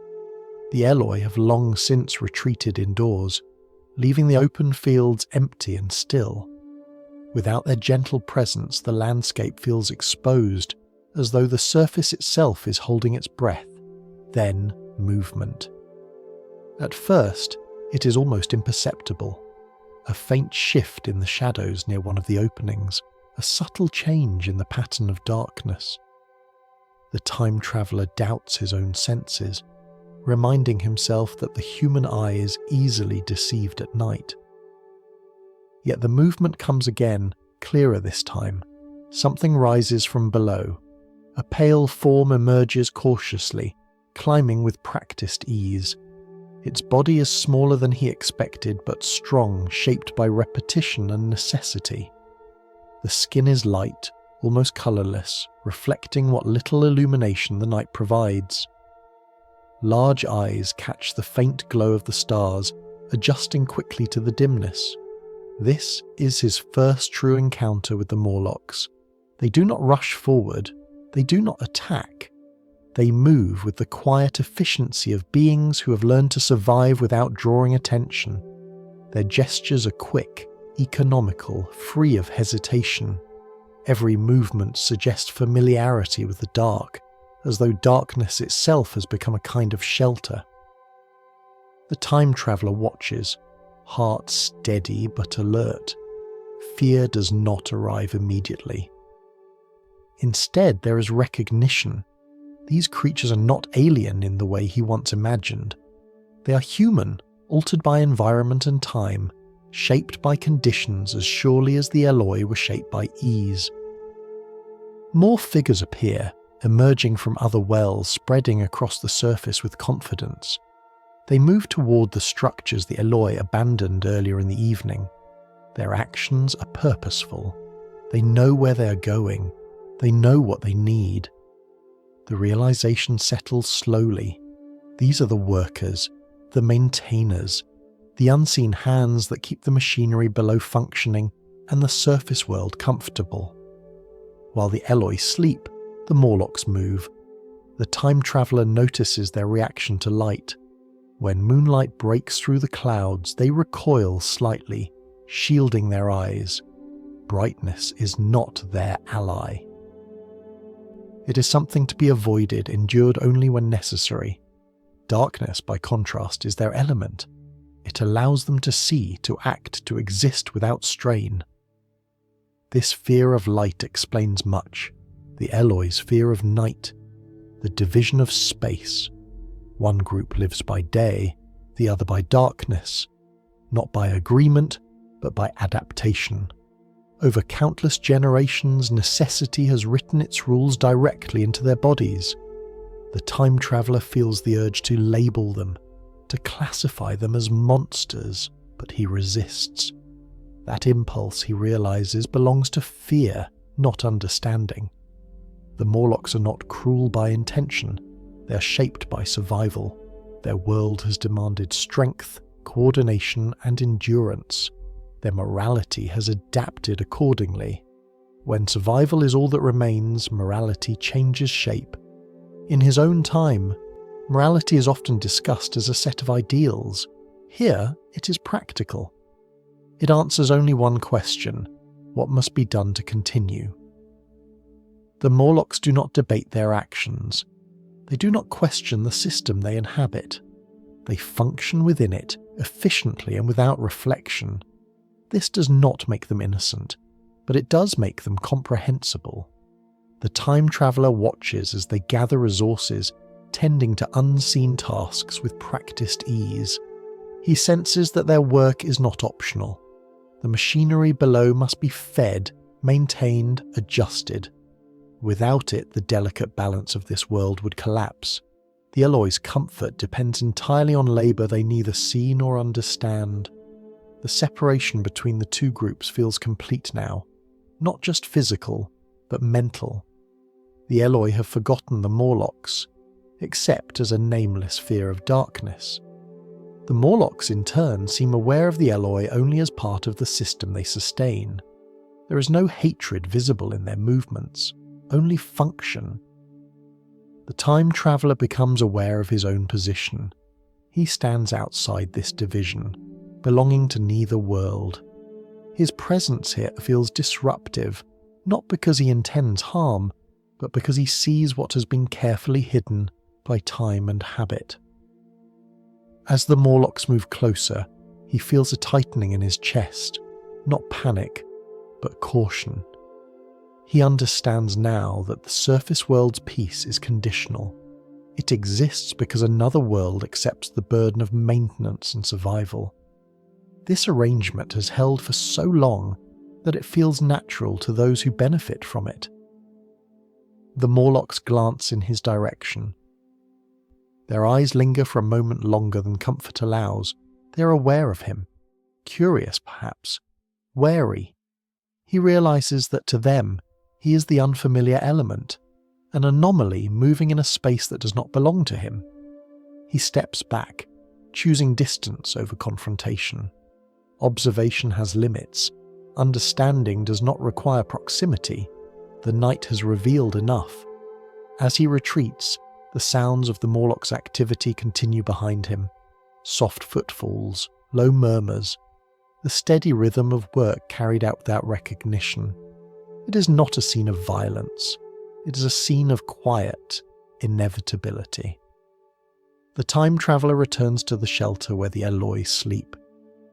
The Eloi have long since retreated indoors, leaving the open fields empty and still. Without their gentle presence, the landscape feels exposed, as though the surface itself is holding its breath, then movement. At first, it is almost imperceptible. A faint shift in the shadows near one of the openings, a subtle change in the pattern of darkness. The time traveller doubts his own senses, reminding himself that the human eye is easily deceived at night. Yet the movement comes again, clearer this time. Something rises from below. A pale form emerges cautiously, climbing with practiced ease. Its body is smaller than he expected, but strong, shaped by repetition and necessity. The skin is light, almost colourless, reflecting what little illumination the night provides. Large eyes catch the faint glow of the stars, adjusting quickly to the dimness. This is his first true encounter with the Morlocks. They do not rush forward, they do not attack. They move with the quiet efficiency of beings who have learned to survive without drawing attention. Their gestures are quick, economical, free of hesitation. Every movement suggests familiarity with the dark, as though darkness itself has become a kind of shelter. The time traveller watches, heart steady but alert. Fear does not arrive immediately. Instead, there is recognition. These creatures are not alien in the way he once imagined. They are human, altered by environment and time, shaped by conditions as surely as the Eloi were shaped by ease. More figures appear, emerging from other wells, spreading across the surface with confidence. They move toward the structures the Eloi abandoned earlier in the evening. Their actions are purposeful. They know where they are going. They know what they need. The realization settles slowly. These are the workers, the maintainers, the unseen hands that keep the machinery below functioning and the surface world comfortable. While the Eloi sleep, the Morlocks move. The time traveller notices their reaction to light. When moonlight breaks through the clouds, they recoil slightly, shielding their eyes. Brightness is not their ally. It is something to be avoided, endured only when necessary. Darkness, by contrast, is their element. It allows them to see, to act, to exist without strain. This fear of light explains much. The Eloi's fear of night, the division of space. One group lives by day, the other by darkness, not by agreement, but by adaptation. Over countless generations, necessity has written its rules directly into their bodies. The time traveller feels the urge to label them, to classify them as monsters, but he resists. That impulse, he realizes, belongs to fear, not understanding. The Morlocks are not cruel by intention. They are shaped by survival. Their world has demanded strength, coordination, and endurance. Their morality has adapted accordingly. When survival is all that remains, morality changes shape. In his own time, morality is often discussed as a set of ideals. Here, it is practical. It answers only one question: what must be done to continue? The Morlocks do not debate their actions. They do not question the system they inhabit. They function within it, efficiently and without reflection. This does not make them innocent, but it does make them comprehensible. The time traveller watches as they gather resources, tending to unseen tasks with practiced ease. He senses that their work is not optional. The machinery below must be fed, maintained, adjusted. Without it, the delicate balance of this world would collapse. The Eloi's comfort depends entirely on labour they neither see nor understand. The separation between the two groups feels complete now, not just physical, but mental. The Eloi have forgotten the Morlocks, except as a nameless fear of darkness. The Morlocks, in turn, seem aware of the Eloi only as part of the system they sustain. There is no hatred visible in their movements, only function. The time traveller becomes aware of his own position. He stands outside this division, belonging to neither world. His presence here feels disruptive, not because he intends harm, but because he sees what has been carefully hidden by time and habit. As the Morlocks move closer, he feels a tightening in his chest, not panic, but caution. He understands now that the surface world's peace is conditional. It exists because another world accepts the burden of maintenance and survival. This arrangement has held for so long that it feels natural to those who benefit from it. The Morlocks glance in his direction. Their eyes linger for a moment longer than comfort allows. They are aware of him, curious perhaps, wary. He realizes that to them, he is the unfamiliar element, an anomaly moving in a space that does not belong to him. He steps back, choosing distance over confrontation. Observation has limits. Understanding does not require proximity. The night has revealed enough. As he retreats, the sounds of the Morlock's activity continue behind him. Soft footfalls, low murmurs, the steady rhythm of work carried out without recognition. It is not a scene of violence. It is a scene of quiet inevitability. The time traveller returns to the shelter where the Eloi sleep,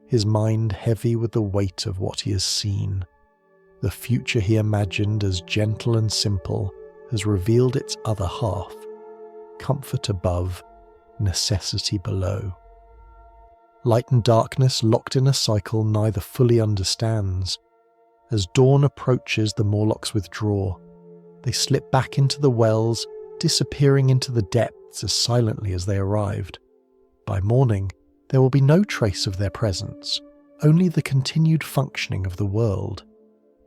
his mind heavy with the weight of what he has seen. The future he imagined as gentle and simple has revealed its other half, comfort above, necessity below. Light and darkness, locked in a cycle neither fully understands. As dawn approaches, the Morlocks withdraw. They slip back into the wells, disappearing into the depths as silently as they arrived. By morning, there will be no trace of their presence, only the continued functioning of the world.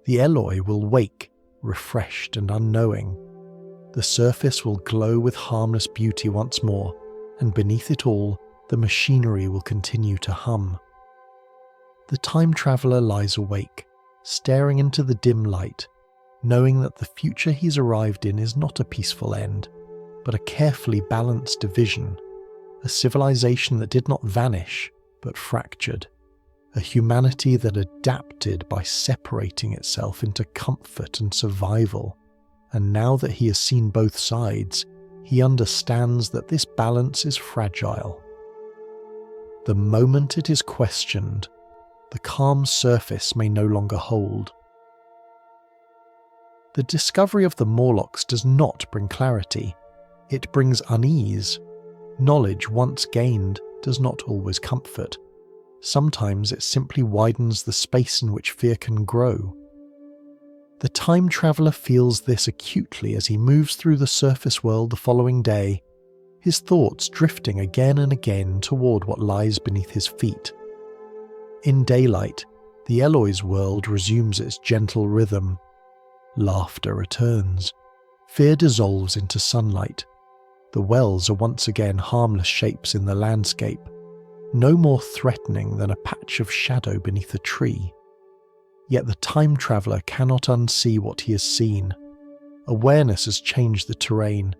The Eloi will wake, refreshed and unknowing. The surface will glow with harmless beauty once more, and beneath it all, the machinery will continue to hum. The time traveller lies awake, staring into the dim light, knowing that the future he's arrived in is not a peaceful end, but a carefully balanced division, a civilization that did not vanish, but fractured, a humanity that adapted by separating itself into comfort and survival. And now that he has seen both sides, he understands that this balance is fragile. The moment it is questioned, the calm surface may no longer hold. The discovery of the Morlocks does not bring clarity. It brings unease. Knowledge once gained does not always comfort. Sometimes it simply widens the space in which fear can grow. The time traveller feels this acutely as he moves through the surface world the following day, his thoughts drifting again and again toward what lies beneath his feet. In daylight, the Eloi's world resumes its gentle rhythm. Laughter returns. Fear dissolves into sunlight. The wells are once again harmless shapes in the landscape, no more threatening than a patch of shadow beneath a tree. Yet the time traveller cannot unsee what he has seen. Awareness has changed the terrain.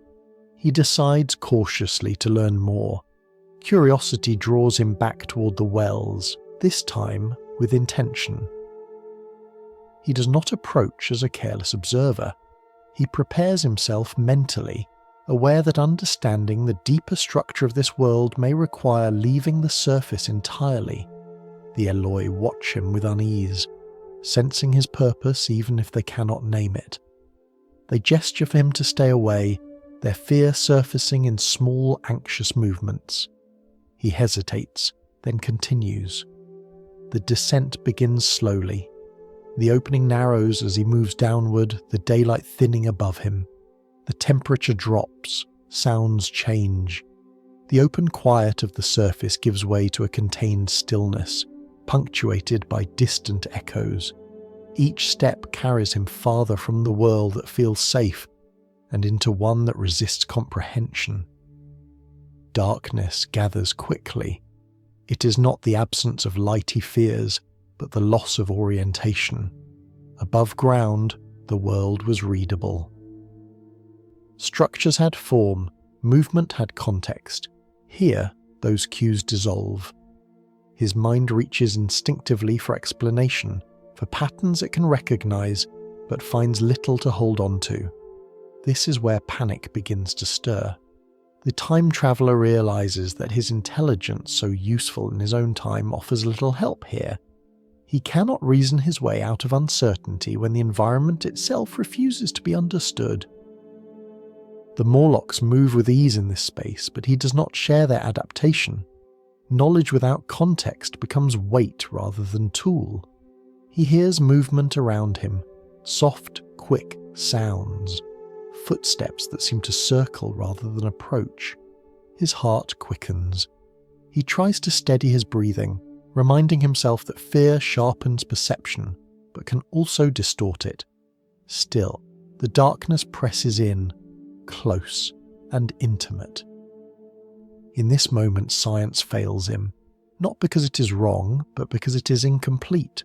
He decides cautiously to learn more. Curiosity draws him back toward the wells, this time with intention. He does not approach as a careless observer. He prepares himself mentally, aware that understanding the deeper structure of this world may require leaving the surface entirely. The Eloi watch him with unease, sensing his purpose even if they cannot name it. They gesture for him to stay away, their fear surfacing in small, anxious movements. He hesitates, then continues. The descent begins slowly. The opening narrows as he moves downward, the daylight thinning above him. The temperature drops, sounds change. The open quiet of the surface gives way to a contained stillness, punctuated by distant echoes. Each step carries him farther from the world that feels safe and into one that resists comprehension. Darkness gathers quickly. It is not the absence of light he fears, but the loss of orientation. Above ground, the world was readable. Structures had form, movement had context. Here, those cues dissolve. His mind reaches instinctively for explanation, for patterns it can recognize, but finds little to hold on to. This is where panic begins to stir. The time traveller realizes that his intelligence, so useful in his own time, offers little help here. He cannot reason his way out of uncertainty when the environment itself refuses to be understood. The Morlocks move with ease in this space, but he does not share their adaptation. Knowledge without context becomes weight rather than tool. He hears movement around him, soft, quick sounds, footsteps that seem to circle rather than approach. His heart quickens. He tries to steady his breathing, reminding himself that fear sharpens perception, but can also distort it. Still, the darkness presses in, close and intimate. In this moment, science fails him, not because it is wrong, but because it is incomplete.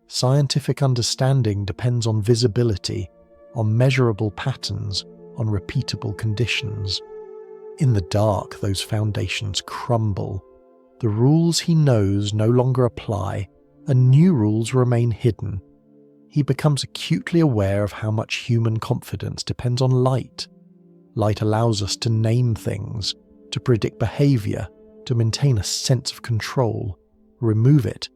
Scientific understanding depends on visibility, on measurable patterns, on repeatable conditions. In the dark, those foundations crumble. The rules he knows no longer apply, and new rules remain hidden. He becomes acutely aware of how much human confidence depends on light. Light allows us to name things, to predict behaviour, to maintain a sense of control. Remove it,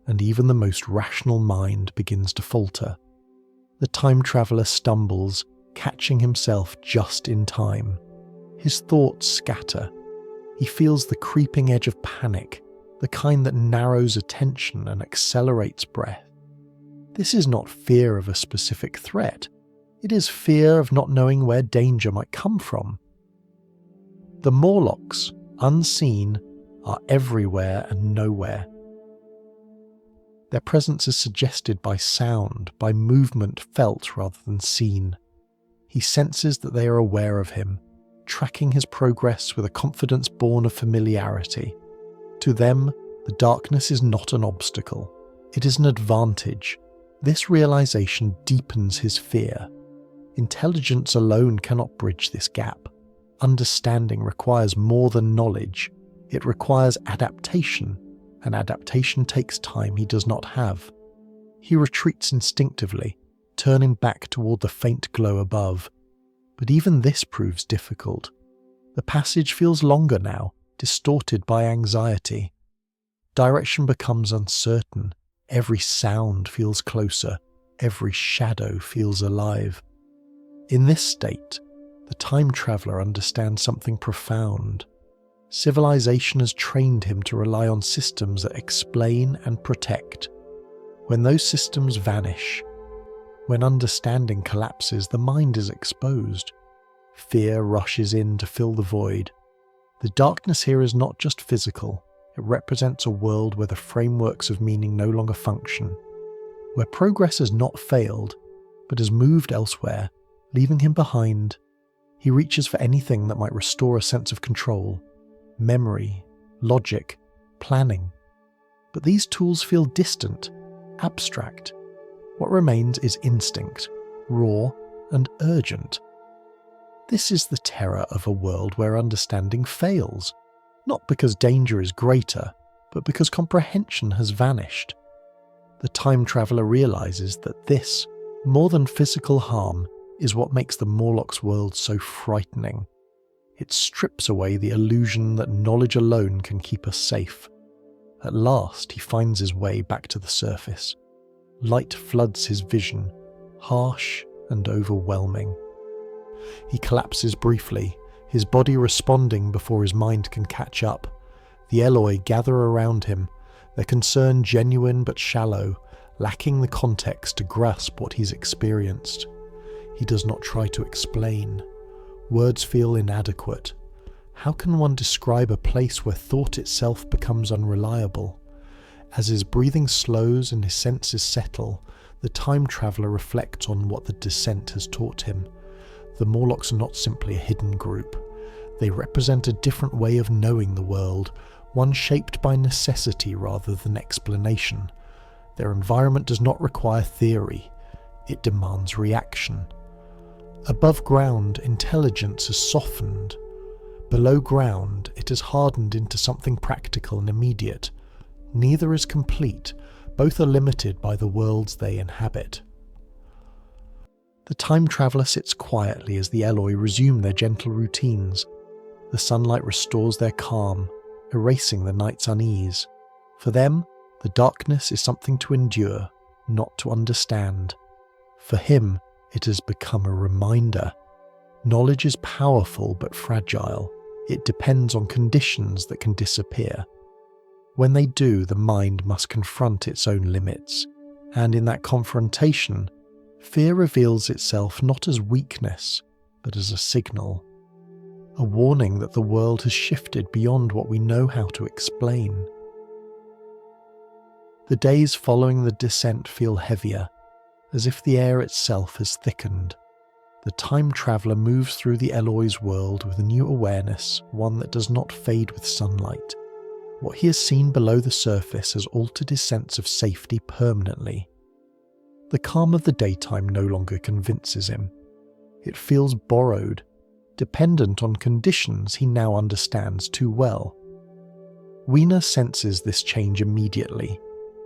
and even the most rational mind begins to falter. The time traveller stumbles, catching himself just in time. His thoughts scatter. He feels the creeping edge of panic, the kind that narrows attention and accelerates breath. This is not fear of a specific threat. It is fear of not knowing where danger might come from. The Morlocks, unseen, are everywhere and nowhere. Their presence is suggested by sound, by movement felt rather than seen. He senses that they are aware of him, tracking his progress with a confidence born of familiarity. To them, the darkness is not an obstacle. It is an advantage. This realization deepens his fear. Intelligence alone cannot bridge this gap. Understanding requires more than knowledge. It requires adaptation, and adaptation takes time he does not have. He retreats instinctively, turning back toward the faint glow above. But even this proves difficult. The passage feels longer now, distorted by anxiety. Direction becomes uncertain. Every sound feels closer. Every shadow feels alive. In this state, the time traveller understands something profound. Civilization has trained him to rely on systems that explain and protect. When those systems vanish, when understanding collapses, the mind is exposed. Fear rushes in to fill the void. The darkness here is not just physical, it represents a world where the frameworks of meaning no longer function, where progress has not failed, but has moved elsewhere, leaving him behind. He reaches for anything that might restore a sense of control, memory, logic, planning. But these tools feel distant, abstract. What remains is instinct, raw and urgent. This is the terror of a world where understanding fails, not because danger is greater, but because comprehension has vanished. The time traveller realises that this, more than physical harm, is what makes the Morlocks world so frightening. It strips away the illusion that knowledge alone can keep us safe. At last he finds his way back to the surface. Light floods his vision, harsh and overwhelming. He collapses briefly, his body responding before his mind can catch up. The Eloi gather around him, their concern genuine but shallow, lacking the context to grasp what he's experienced. He does not try to explain. Words feel inadequate. How can one describe a place where thought itself becomes unreliable? As his breathing slows and his senses settle, the time traveller reflects on what the descent has taught him. The Morlocks are not simply a hidden group. They represent a different way of knowing the world, one shaped by necessity rather than explanation. Their environment does not require theory. It demands reaction. Above ground, intelligence has softened. Below ground, it has hardened into something practical and immediate. Neither is complete. Both are limited by the worlds they inhabit. The time traveller sits quietly as the Eloi resume their gentle routines. The sunlight restores their calm, erasing the night's unease. For them, the darkness is something to endure, not to understand. For him, it has become a reminder. Knowledge is powerful but fragile. It depends on conditions that can disappear. When they do, the mind must confront its own limits, and in that confrontation, fear reveals itself not as weakness, but as a signal. A warning that the world has shifted beyond what we know how to explain. The days following the descent feel heavier, as if the air itself has thickened. The time traveller moves through the Eloi's world with a new awareness, one that does not fade with sunlight. What he has seen below the surface has altered his sense of safety permanently. The calm of the daytime no longer convinces him. It feels borrowed, dependent on conditions he now understands too well. Weena senses this change immediately.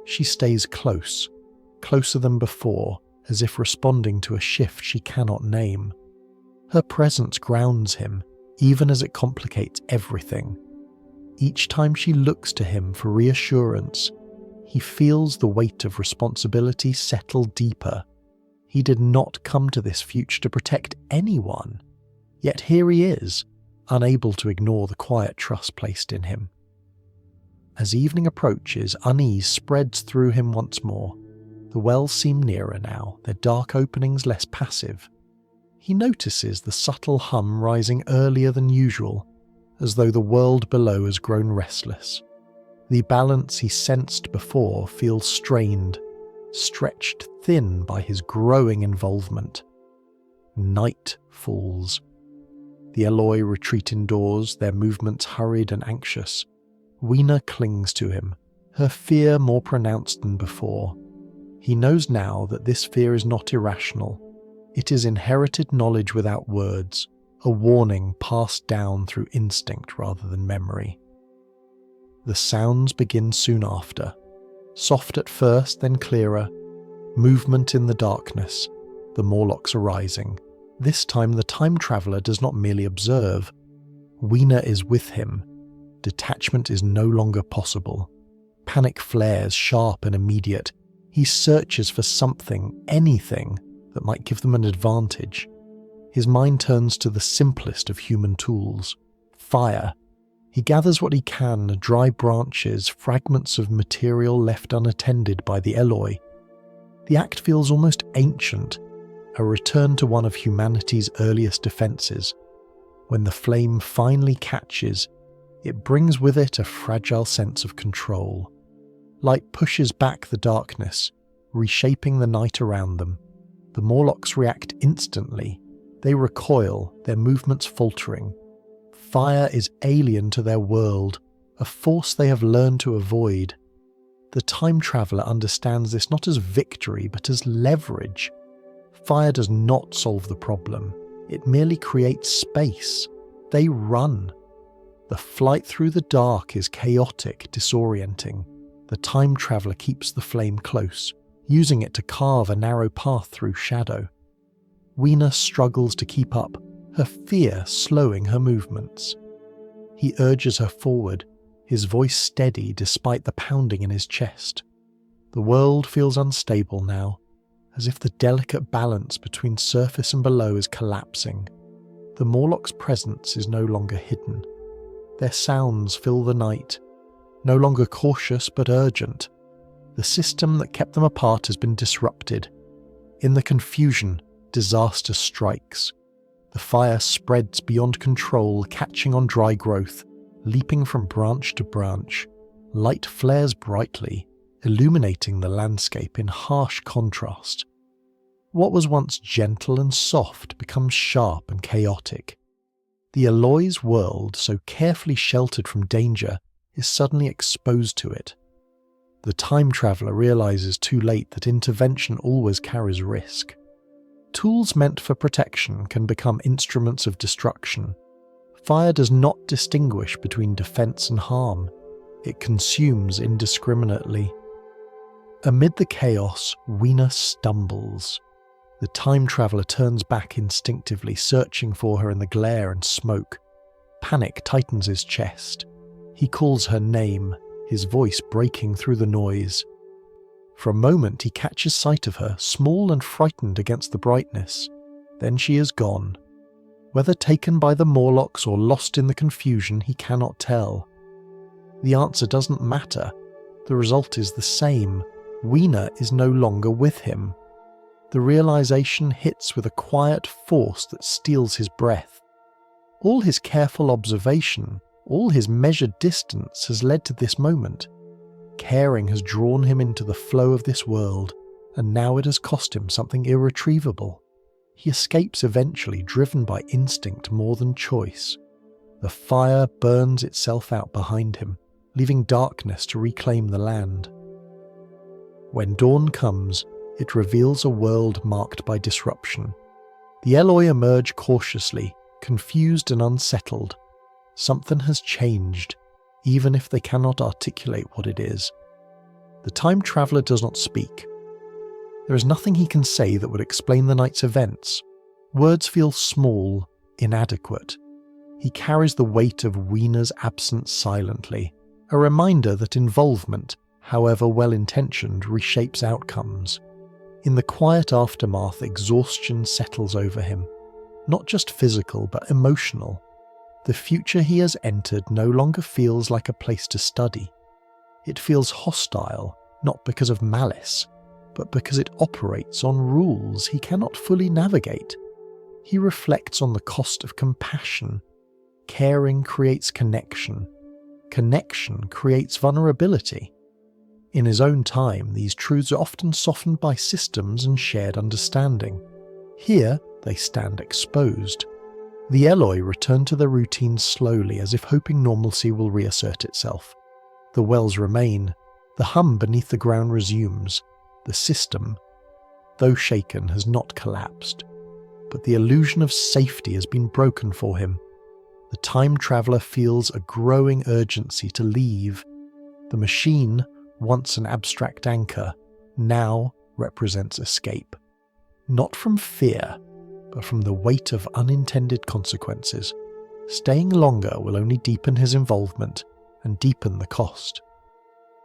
She stays close, closer than before, as if responding to a shift she cannot name. Her presence grounds him, even as it complicates everything. Each time she looks to him for reassurance, he feels the weight of responsibility settle deeper. He did not come to this future to protect anyone, yet here he is, unable to ignore the quiet trust placed in him. As evening approaches, unease spreads through him once more. The wells seem nearer now, their dark openings less passive. He notices the subtle hum rising earlier than usual, as though the world below has grown restless. The balance he sensed before feels strained, stretched thin by his growing involvement. Night falls. The Eloi retreat indoors, their movements hurried and anxious. Weena clings to him, her fear more pronounced than before. He knows now that this fear is not irrational. It is inherited knowledge without words, a warning passed down through instinct rather than memory. The sounds begin soon after. Soft at first, then clearer. Movement in the darkness. The Morlocks are rising. This time the time traveller does not merely observe. Weena is with him. Detachment is no longer possible. Panic flares, sharp and immediate. He searches for something, anything, that might give them an advantage. His mind turns to the simplest of human tools, fire. He gathers what he can, dry branches, fragments of material left unattended by the Eloi. The act feels almost ancient, a return to one of humanity's earliest defences. When the flame finally catches, it brings with it a fragile sense of control. Light pushes back the darkness, reshaping the night around them. The Morlocks react instantly. They recoil, their movements faltering. Fire is alien to their world, a force they have learned to avoid. The time traveller understands this not as victory, but as leverage. Fire does not solve the problem. It merely creates space. They run. The flight through the dark is chaotic, disorienting. The time traveller keeps the flame close, using it to carve a narrow path through shadow. Weena struggles to keep up, her fear slowing her movements. He urges her forward, his voice steady despite the pounding in his chest. The world feels unstable now, as if the delicate balance between surface and below is collapsing. The Morlock's presence is no longer hidden. Their sounds fill the night, no longer cautious but urgent. The system that kept them apart has been disrupted. In the confusion, disaster strikes. The fire spreads beyond control, catching on dry growth, leaping from branch to branch. Light flares brightly, illuminating the landscape in harsh contrast. What was once gentle and soft becomes sharp and chaotic. The Eloi's world, so carefully sheltered from danger, is suddenly exposed to it. The time traveller realises too late that intervention always carries risk. Tools meant for protection can become instruments of destruction. Fire does not distinguish between defence and harm. It consumes indiscriminately. Amid the chaos, Weena stumbles. The time traveller turns back instinctively, searching for her in the glare and smoke. Panic tightens his chest. He calls her name, his voice breaking through the noise. For a moment he catches sight of her, small and frightened against the brightness. Then she is gone. Whether taken by the Morlocks or lost in the confusion, he cannot tell. The answer doesn't matter. The result is the same. Weena is no longer with him. The realization hits with a quiet force that steals his breath. All his careful observation, all his measured distance has led to this moment. Caring has drawn him into the flow of this world, and now it has cost him something irretrievable. He escapes eventually, driven by instinct more than choice. The fire burns itself out behind him, leaving darkness to reclaim the land. When dawn comes, it reveals a world marked by disruption. The Eloi emerge cautiously, confused and unsettled. Something has changed, even if they cannot articulate what it is. The time traveller does not speak. There is nothing he can say that would explain the night's events. Words feel small, inadequate. He carries the weight of Weena's absence silently, a reminder that involvement, however well-intentioned, reshapes outcomes. In the quiet aftermath, exhaustion settles over him. Not just physical, but emotional. The future he has entered no longer feels like a place to study. It feels hostile, not because of malice, but because it operates on rules he cannot fully navigate. He reflects on the cost of compassion. Caring creates connection. Connection creates vulnerability. In his own time, these truths are often softened by systems and shared understanding. Here, they stand exposed. The Eloi return to their routines slowly, as if hoping normalcy will reassert itself. The wells remain. The hum beneath the ground resumes. The system, though shaken, has not collapsed. But the illusion of safety has been broken for him. The time traveller feels a growing urgency to leave, The machine, once an abstract anchor, now represents escape. Not from fear, but from the weight of unintended consequences. Staying longer will only deepen his involvement and deepen the cost.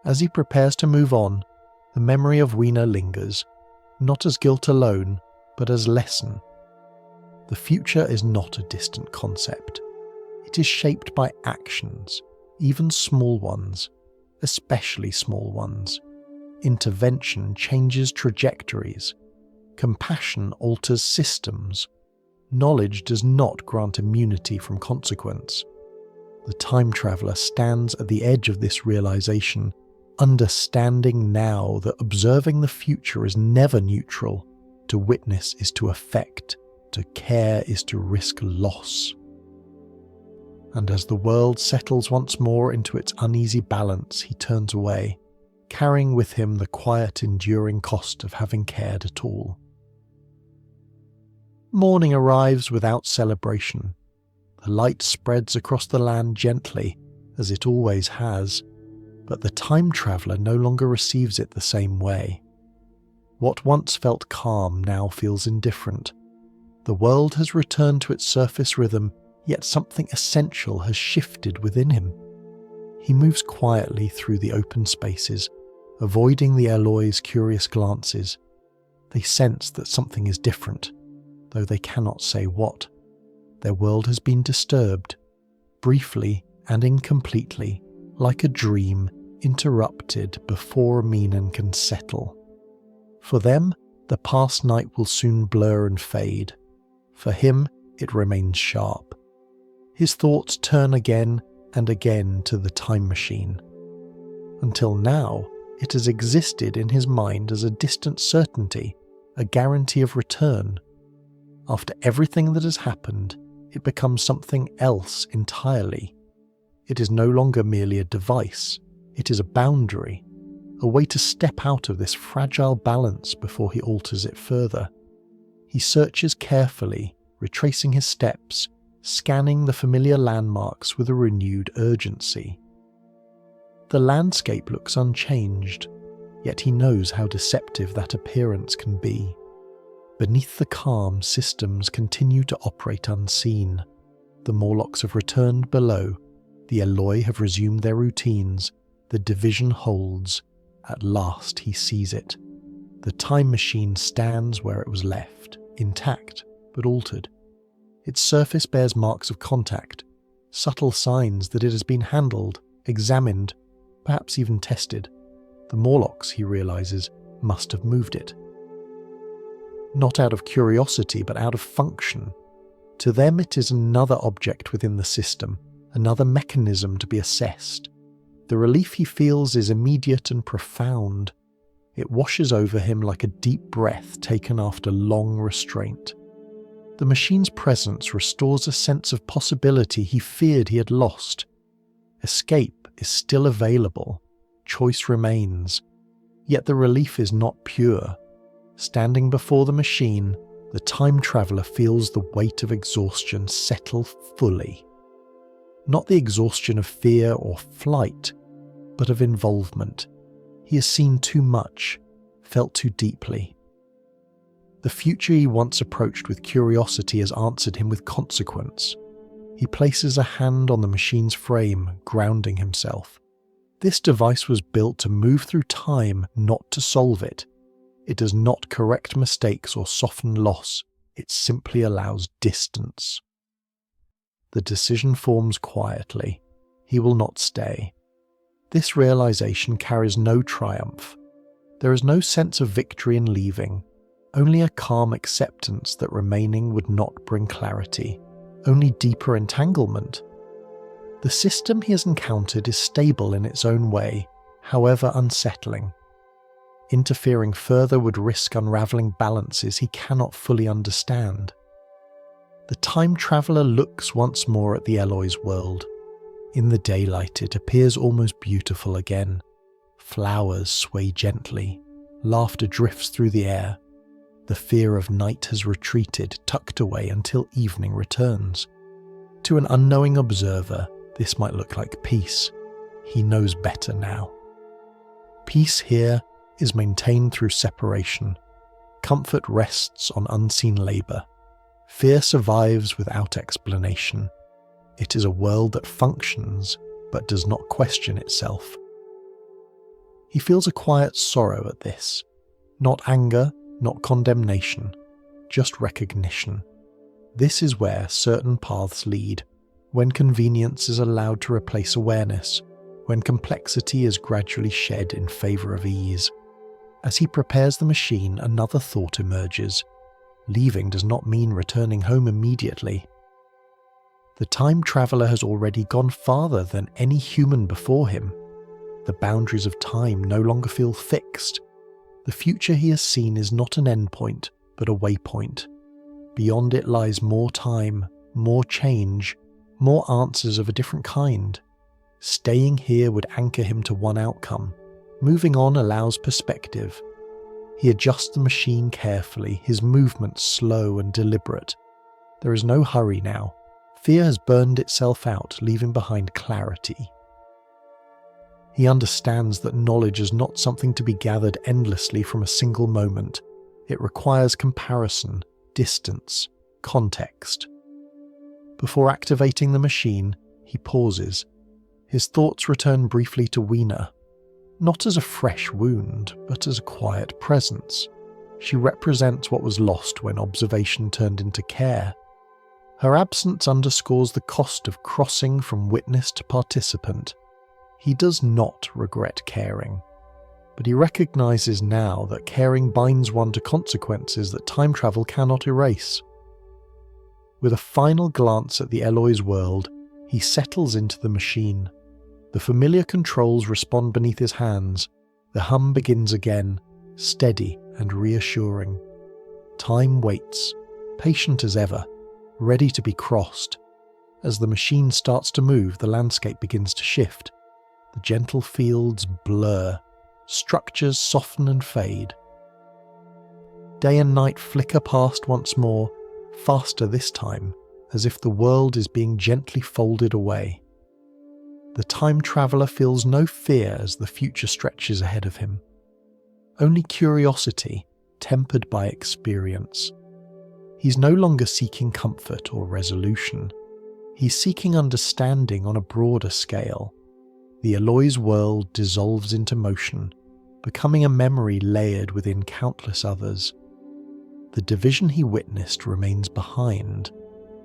As he prepares to move on, the memory of Weena lingers, not as guilt alone, but as lesson. The future is not a distant concept. It is shaped by actions, even small ones, especially small ones. Intervention changes trajectories. Compassion alters systems. Knowledge does not grant immunity from consequence. The time traveller stands at the edge of this realization, understanding now that observing the future is never neutral. To witness is to affect. To care is to risk loss. And as the world settles once more into its uneasy balance, he turns away, carrying with him the quiet, enduring cost of having cared at all. Morning arrives without celebration. The light spreads across the land gently, as it always has, but the time traveller no longer receives it the same way. What once felt calm now feels indifferent. The world has returned to its surface rhythm, yet something essential has shifted within him. He moves quietly through the open spaces, avoiding the Eloi's curious glances. They sense that something is different, though they cannot say what. Their world has been disturbed, briefly and incompletely, like a dream interrupted before Meenan can settle. For them, the past night will soon blur and fade. For him, it remains sharp. His thoughts turn again and again to the time machine. Until now, it has existed in his mind as a distant certainty, a guarantee of return. After everything that has happened, it becomes something else entirely. It is no longer merely a device, it is a boundary, a way to step out of this fragile balance before he alters it further. He searches carefully, retracing his steps, scanning the familiar landmarks with a renewed urgency. The landscape looks unchanged, yet he knows how deceptive that appearance can be. Beneath the calm, systems continue to operate unseen. The Morlocks have returned below, the Eloi have resumed their routines, the division holds. At last he sees it. The time machine stands where it was left, intact but altered. Its surface bears marks of contact, subtle signs that it has been handled, examined, perhaps even tested. The Morlocks, he realizes, must have moved it. Not out of curiosity, but out of function. To them it is another object within the system, another mechanism to be assessed. The relief he feels is immediate and profound. It washes over him like a deep breath taken after long restraint. The machine's presence restores a sense of possibility he feared he had lost. Escape is still available, choice remains, yet the relief is not pure. Standing before the machine, the time traveller feels the weight of exhaustion settle fully. Not the exhaustion of fear or flight, but of involvement. He has seen too much, felt too deeply. The future he once approached with curiosity has answered him with consequence. He places a hand on the machine's frame, grounding himself. This device was built to move through time, not to solve it. It does not correct mistakes or soften loss, it simply allows distance. The decision forms quietly. He will not stay. This realization carries no triumph. There is no sense of victory in leaving, only a calm acceptance that remaining would not bring clarity, only deeper entanglement. The system he has encountered is stable in its own way, however unsettling. Interfering further would risk unravelling balances he cannot fully understand. The time traveller looks once more at the Eloi's world. In the daylight it appears almost beautiful again. Flowers sway gently, laughter drifts through the air. The fear of night has retreated, tucked away until evening returns. To an unknowing observer, this might look like peace. He knows better now. Peace here is maintained through separation. Comfort rests on unseen labour. Fear survives without explanation. It is a world that functions but does not question itself. He feels a quiet sorrow at this. Not anger, not condemnation, just recognition. This is where certain paths lead, when convenience is allowed to replace awareness, when complexity is gradually shed in favour of ease. As he prepares the machine, another thought emerges. Leaving does not mean returning home immediately. The time traveller has already gone farther than any human before him. The boundaries of time no longer feel fixed. The future he has seen is not an endpoint, but a waypoint. Beyond it lies more time, more change, more answers of a different kind. Staying here would anchor him to one outcome. Moving on allows perspective. He adjusts the machine carefully, his movements slow and deliberate. There is no hurry now. Fear has burned itself out, leaving behind clarity. He understands that knowledge is not something to be gathered endlessly from a single moment. It requires comparison, distance, context. Before activating the machine, he pauses. His thoughts return briefly to Weena, not as a fresh wound, but as a quiet presence. She represents what was lost when observation turned into care. Her absence underscores the cost of crossing from witness to participant. He does not regret caring, but he recognizes now that caring binds one to consequences that time travel cannot erase. With a final glance at the Eloi's world, he settles into the machine. The familiar controls respond beneath his hands. The hum begins again, steady and reassuring. Time waits, patient as ever, ready to be crossed. As the machine starts to move, the landscape begins to shift. The gentle fields blur, structures soften and fade. Day and night flicker past once more, faster this time, as if the world is being gently folded away. The time traveller feels no fear as the future stretches ahead of him. Only curiosity, tempered by experience. He's no longer seeking comfort or resolution. He's seeking understanding on a broader scale. The Eloi's world dissolves into motion, becoming a memory layered within countless others. The division he witnessed remains behind,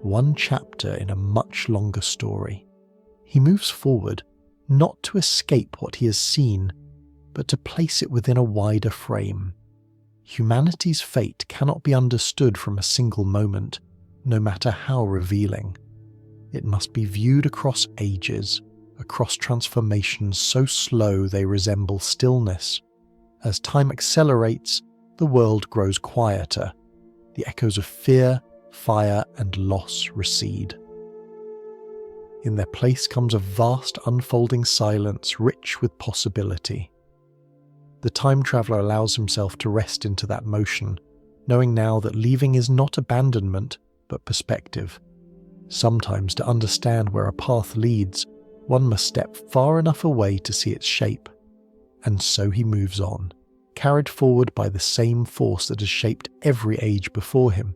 one chapter in a much longer story. He moves forward, not to escape what he has seen, but to place it within a wider frame. Humanity's fate cannot be understood from a single moment, no matter how revealing. It must be viewed across ages, across transformations so slow they resemble stillness. As time accelerates, the world grows quieter. The echoes of fear, fire, and loss recede. In their place comes a vast unfolding silence rich with possibility. The time traveller allows himself to rest into that motion, knowing now that leaving is not abandonment, but perspective. Sometimes to understand where a path leads, one must step far enough away to see its shape. And so he moves on, carried forward by the same force that has shaped every age before him.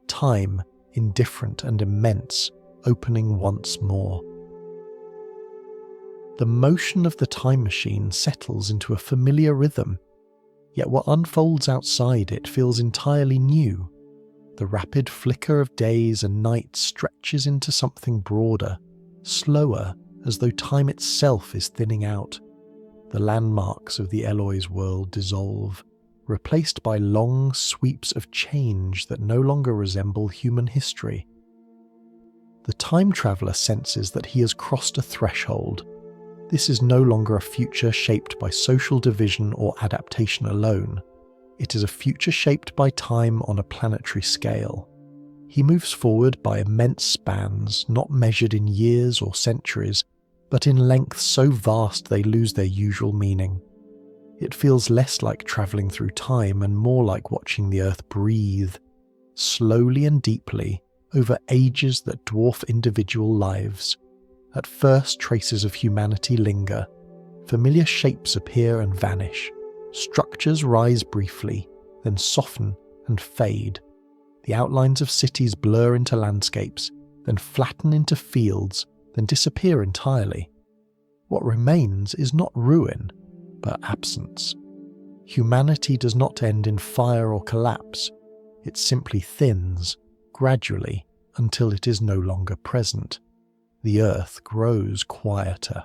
Time, indifferent and immense, opening once more. The motion of the time machine settles into a familiar rhythm, yet what unfolds outside it feels entirely new. The rapid flicker of days and nights stretches into something broader, slower, as though time itself is thinning out. The landmarks of the Eloi's world dissolve, replaced by long sweeps of change that no longer resemble human history. The time traveller senses that he has crossed a threshold. This is no longer a future shaped by social division or adaptation alone. It is a future shaped by time on a planetary scale. He moves forward by immense spans, not measured in years or centuries, but in lengths so vast they lose their usual meaning. It feels less like travelling through time and more like watching the Earth breathe, slowly and deeply, over ages that dwarf individual lives. At first, traces of humanity linger, Familiar shapes appear and vanish. Structures rise briefly, then soften and fade. The outlines of cities blur into landscapes, then flatten into fields, then disappear entirely. What remains is not ruin, but absence. Humanity does not end in fire or collapse. It simply thins, gradually, until it is no longer present. The earth grows quieter.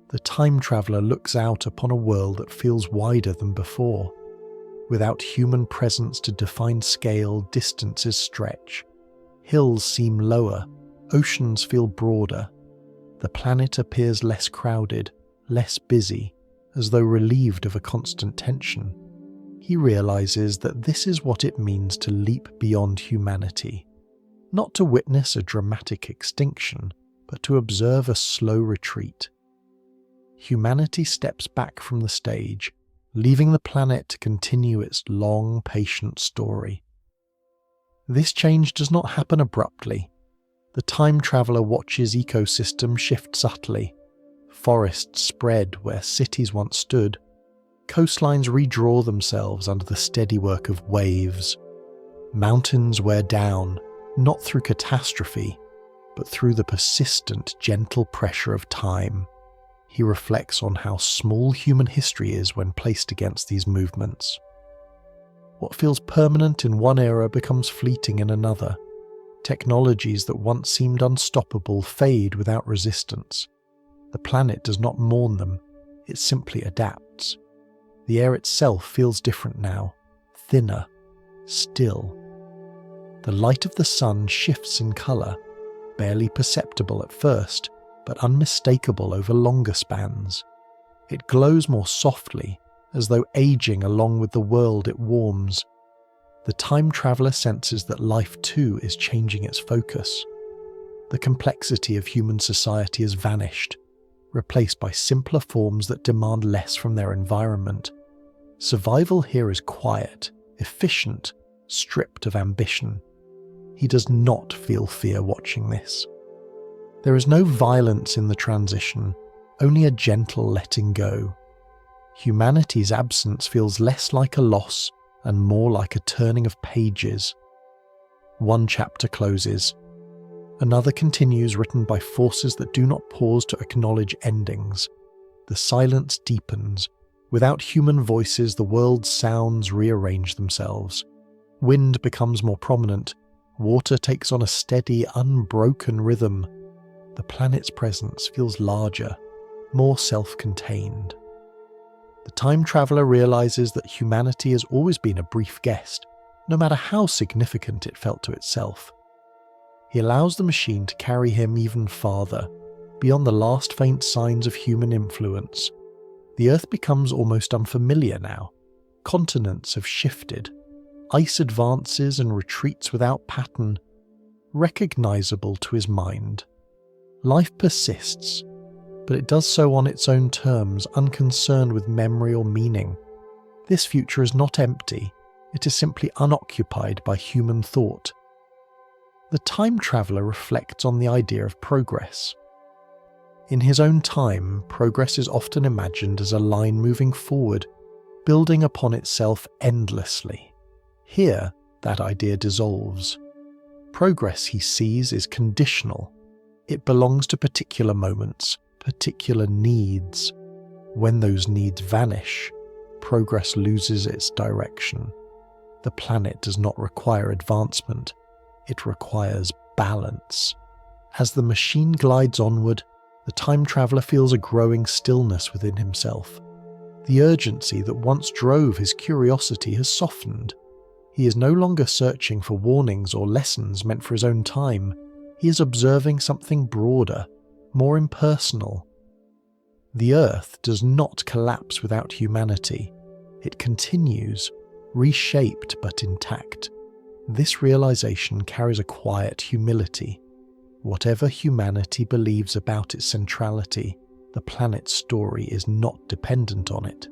The time traveller looks out upon a world that feels wider than before. Without human presence to define scale, distances stretch. Hills seem lower, oceans feel broader. The planet appears less crowded, less busy, as though relieved of a constant tension. He realizes that this is what it means to leap beyond humanity. Not to witness a dramatic extinction, but to observe a slow retreat. Humanity steps back from the stage, leaving the planet to continue its long, patient story. This change does not happen abruptly. The time traveller watches ecosystems shift subtly. Forests spread where cities once stood. Coastlines redraw themselves under the steady work of waves. Mountains wear down, not through catastrophe, but through the persistent, gentle pressure of time. He reflects on how small human history is when placed against these movements. What feels permanent in one era becomes fleeting in another. Technologies that once seemed unstoppable fade without resistance. The planet does not mourn them, it simply adapts. The air itself feels different now, thinner, still. The light of the sun shifts in colour, barely perceptible at first, but unmistakable over longer spans. It glows more softly, as though aging along with the world it warms. The time traveller senses that life too is changing its focus. The complexity of human society has vanished, replaced by simpler forms that demand less from their environment. Survival here is quiet, efficient, stripped of ambition. He does not feel fear watching this. There is no violence in the transition, only a gentle letting go. Humanity's absence feels less like a loss and more like a turning of pages. One chapter closes. Another continues, written by forces that do not pause to acknowledge endings. The silence deepens. Without human voices, the world's sounds rearrange themselves. Wind becomes more prominent. Water takes on a steady, unbroken rhythm. The planet's presence feels larger, more self-contained. The time traveller realises that humanity has always been a brief guest, no matter how significant it felt to itself. He allows the machine to carry him even farther, beyond the last faint signs of human influence. The Earth becomes almost unfamiliar now. Continents have shifted. Ice advances and retreats without pattern, recognisable to his mind. Life persists, but it does so on its own terms, unconcerned with memory or meaning. This future is not empty, it is simply unoccupied by human thought. The time traveller reflects on the idea of progress. In his own time, progress is often imagined as a line moving forward, building upon itself endlessly. Here, that idea dissolves. Progress, he sees, is conditional. It belongs to particular moments, particular needs. When those needs vanish, progress loses its direction. The planet does not require advancement, it requires balance. As the machine glides onward, the time traveller feels a growing stillness within himself. The urgency that once drove his curiosity has softened. He is no longer searching for warnings or lessons meant for his own time. He is observing something broader, more impersonal. The Earth does not collapse without humanity. It continues, reshaped but intact. This realization carries a quiet humility. Whatever humanity believes about its centrality, the planet's story is not dependent on it.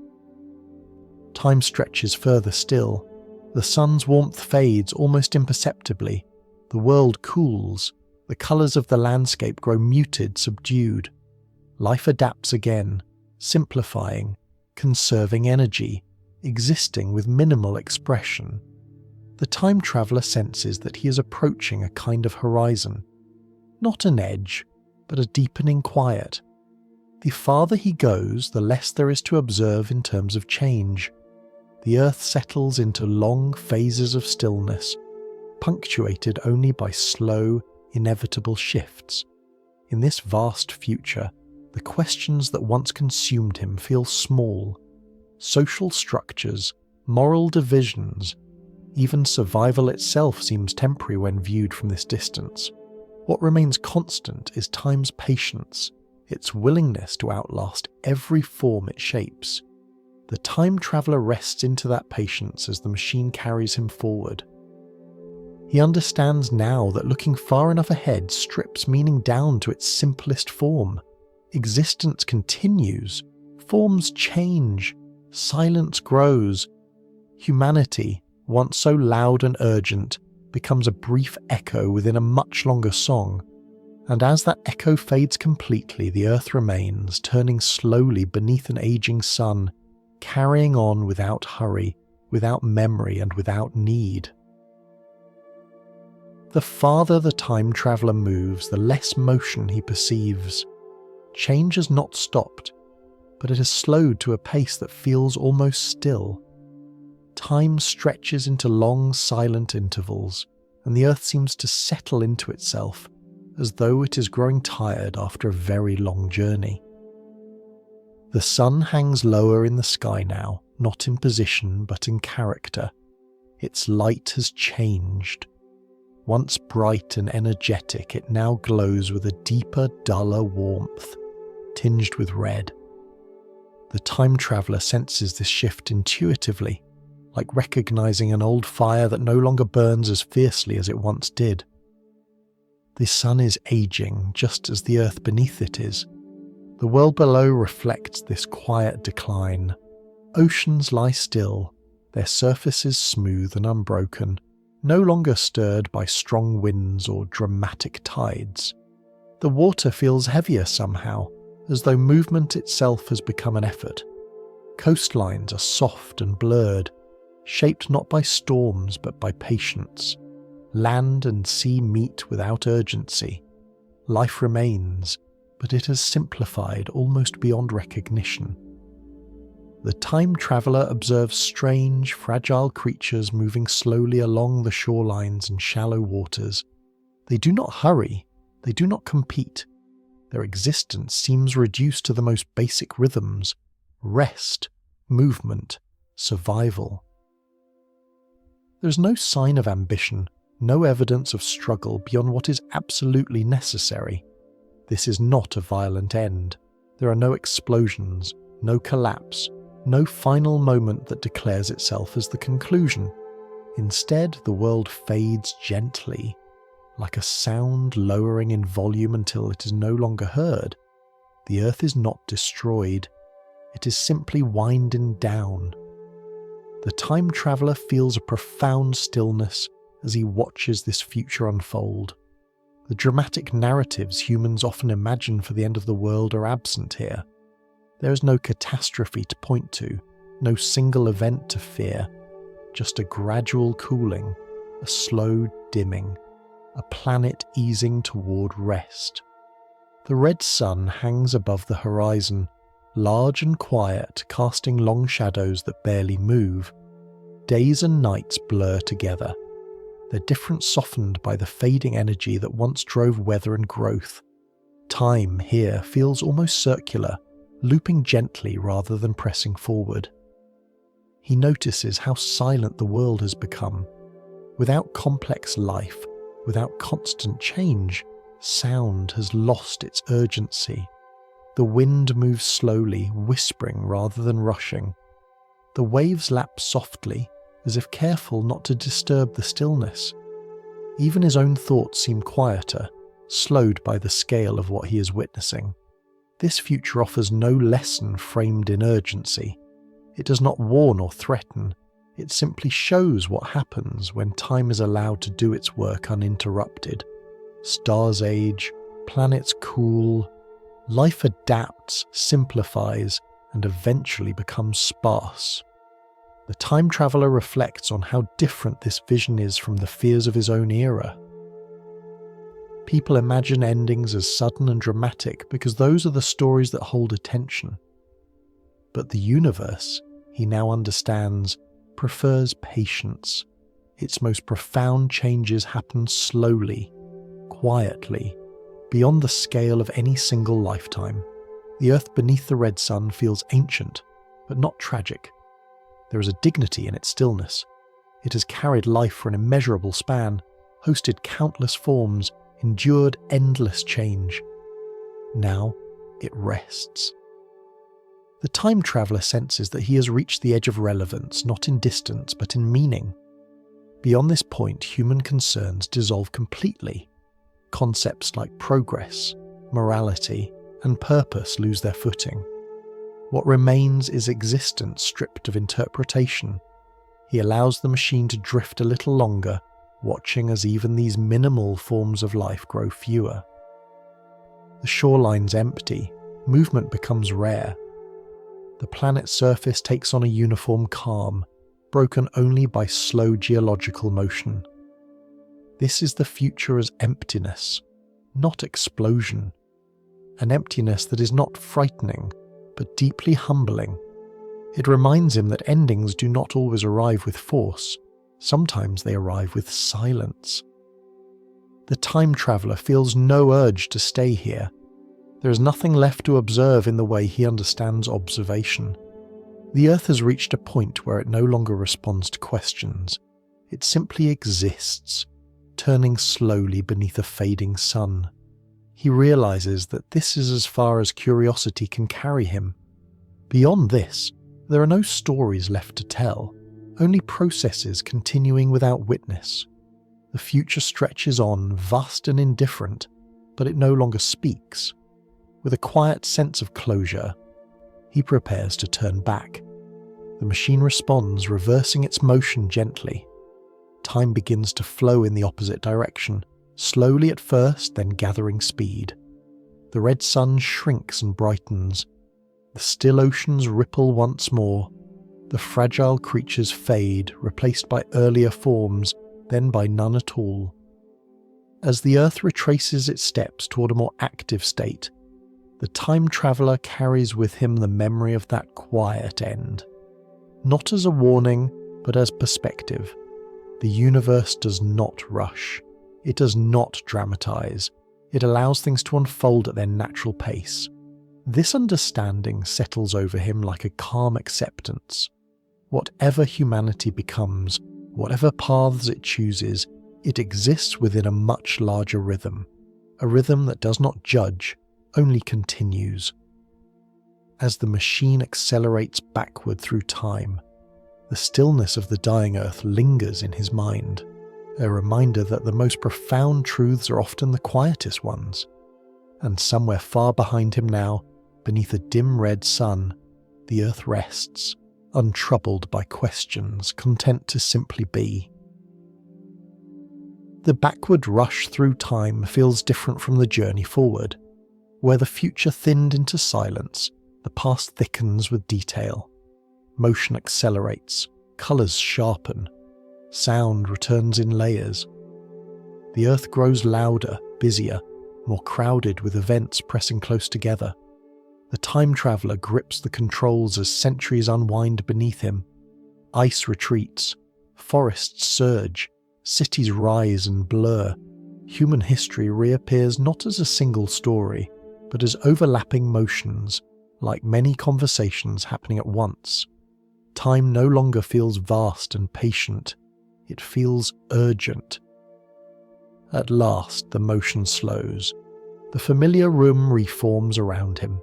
Time stretches further still. The sun's warmth fades almost imperceptibly. The world cools. The colours of the landscape grow muted, subdued. Life adapts again, simplifying, conserving energy, existing with minimal expression. The time traveller senses that he is approaching a kind of horizon. Not an edge, but a deepening quiet. The farther he goes, the less there is to observe in terms of change. The earth settles into long phases of stillness, punctuated only by slow, inevitable shifts. In this vast future, the questions that once consumed him feel small. Social structures, moral divisions, even survival itself seems temporary when viewed from this distance. What remains constant is time's patience, its willingness to outlast every form it shapes. The time traveller rests into that patience as the machine carries him forward. He understands now that looking far enough ahead strips meaning down to its simplest form. Existence continues, forms change, silence grows. Humanity, once so loud and urgent, becomes a brief echo within a much longer song. And as that echo fades completely, the earth remains, turning slowly beneath an aging sun, carrying on without hurry, without memory, and without need. The farther the time traveller moves, the less motion he perceives. Change has not stopped, but it has slowed to a pace that feels almost still. Time stretches into long, silent intervals, and the earth seems to settle into itself, as though it is growing tired after a very long journey. The sun hangs lower in the sky now, not in position but in character. Its light has changed. Once bright and energetic, it now glows with a deeper, duller warmth, tinged with red. The time traveller senses this shift intuitively, like recognizing an old fire that no longer burns as fiercely as it once did. The sun is aging just as the earth beneath it is. The world below reflects this quiet decline. Oceans lie still, their surfaces smooth and unbroken, no longer stirred by strong winds or dramatic tides. The water feels heavier somehow, as though movement itself has become an effort. Coastlines are soft and blurred, shaped not by storms but by patience. Land and sea meet without urgency. Life remains, but it has simplified almost beyond recognition. The time traveller observes strange, fragile creatures moving slowly along the shorelines and shallow waters. They do not hurry, they do not compete. Their existence seems reduced to the most basic rhythms: rest, movement, survival. There is no sign of ambition, no evidence of struggle beyond what is absolutely necessary. This is not a violent end. There are no explosions, no collapse, no final moment that declares itself as the conclusion. Instead, the world fades gently, like a sound lowering in volume until it is no longer heard. The earth is not destroyed, it is simply winding down. The time traveller feels a profound stillness as he watches this future unfold. The dramatic narratives humans often imagine for the end of the world are absent here. There is no catastrophe to point to, no single event to fear, just a gradual cooling, a slow dimming, a planet easing toward rest. The red sun hangs above the horizon, large and quiet, casting long shadows that barely move. Days and nights blur together, their difference softened by the fading energy that once drove weather and growth. Time here feels almost circular, looping gently rather than pressing forward. He notices how silent the world has become. Without complex life, without constant change, sound has lost its urgency. The wind moves slowly, whispering rather than rushing. The waves lap softly, as if careful not to disturb the stillness. Even his own thoughts seem quieter, slowed by the scale of what he is witnessing. This future offers no lesson framed in urgency. It does not warn or threaten. It simply shows what happens when time is allowed to do its work uninterrupted. Stars age, planets cool, Life adapts, simplifies, and eventually becomes sparse. The time traveller reflects on how different this vision is from the fears of his own era. People imagine endings as sudden and dramatic because those are the stories that hold attention. But the universe, he now understands, prefers patience. Its most profound changes happen slowly, quietly, beyond the scale of any single lifetime. The earth beneath the red sun feels ancient, but not tragic. There is a dignity in its stillness. It has carried life for an immeasurable span, hosted countless forms, endured endless change. Now it rests. The time traveller senses that he has reached the edge of relevance, not in distance, but in meaning. Beyond this point, human concerns dissolve completely. Concepts like progress, morality, and purpose lose their footing. What remains is existence stripped of interpretation. He allows the machine to drift a little longer, watching as even these minimal forms of life grow fewer. The shoreline's empty, movement becomes rare. The planet's surface takes on a uniform calm, broken only by slow geological motion. This is the future as emptiness, not explosion. An emptiness that is not frightening, but deeply humbling. It reminds him that endings do not always arrive with force. Sometimes they arrive with silence. The time traveller feels no urge to stay here. There is nothing left to observe in the way he understands observation. The Earth has reached a point where it no longer responds to questions. It simply exists, turning slowly beneath a fading sun. He realizes that this is as far as curiosity can carry him. Beyond this, there are no stories left to tell, only processes continuing without witness. The future stretches on, vast and indifferent, but it no longer speaks. With a quiet sense of closure, he prepares to turn back. The machine responds, reversing its motion gently. Time begins to flow in the opposite direction, slowly at first, then gathering speed. The red sun shrinks and brightens. The still oceans ripple once more. The fragile creatures fade, replaced by earlier forms, then by none at all. As the Earth retraces its steps toward a more active state, the time traveller carries with him the memory of that quiet end. Not as a warning, but as perspective. The universe does not rush. It does not dramatize. It allows things to unfold at their natural pace. This understanding settles over him like a calm acceptance. Whatever humanity becomes, whatever paths it chooses, it exists within a much larger rhythm. A rhythm that does not judge, only continues. As the machine accelerates backward through time, the stillness of the dying Earth lingers in his mind, a reminder that the most profound truths are often the quietest ones. And somewhere far behind him now, beneath a dim red sun, the Earth rests, untroubled by questions, content to simply be. The backward rush through time feels different from the journey forward. Where the future thinned into silence, the past thickens with detail. Motion accelerates, colours sharpen, sound returns in layers. The Earth grows louder, busier, more crowded with events pressing close together. The time traveller grips the controls as centuries unwind beneath him. Ice retreats, forests surge, cities rise and blur. Human history reappears not as a single story, but as overlapping motions, like many conversations happening at once. Time no longer feels vast and patient. It feels urgent. At last, the motion slows. The familiar room reforms around him.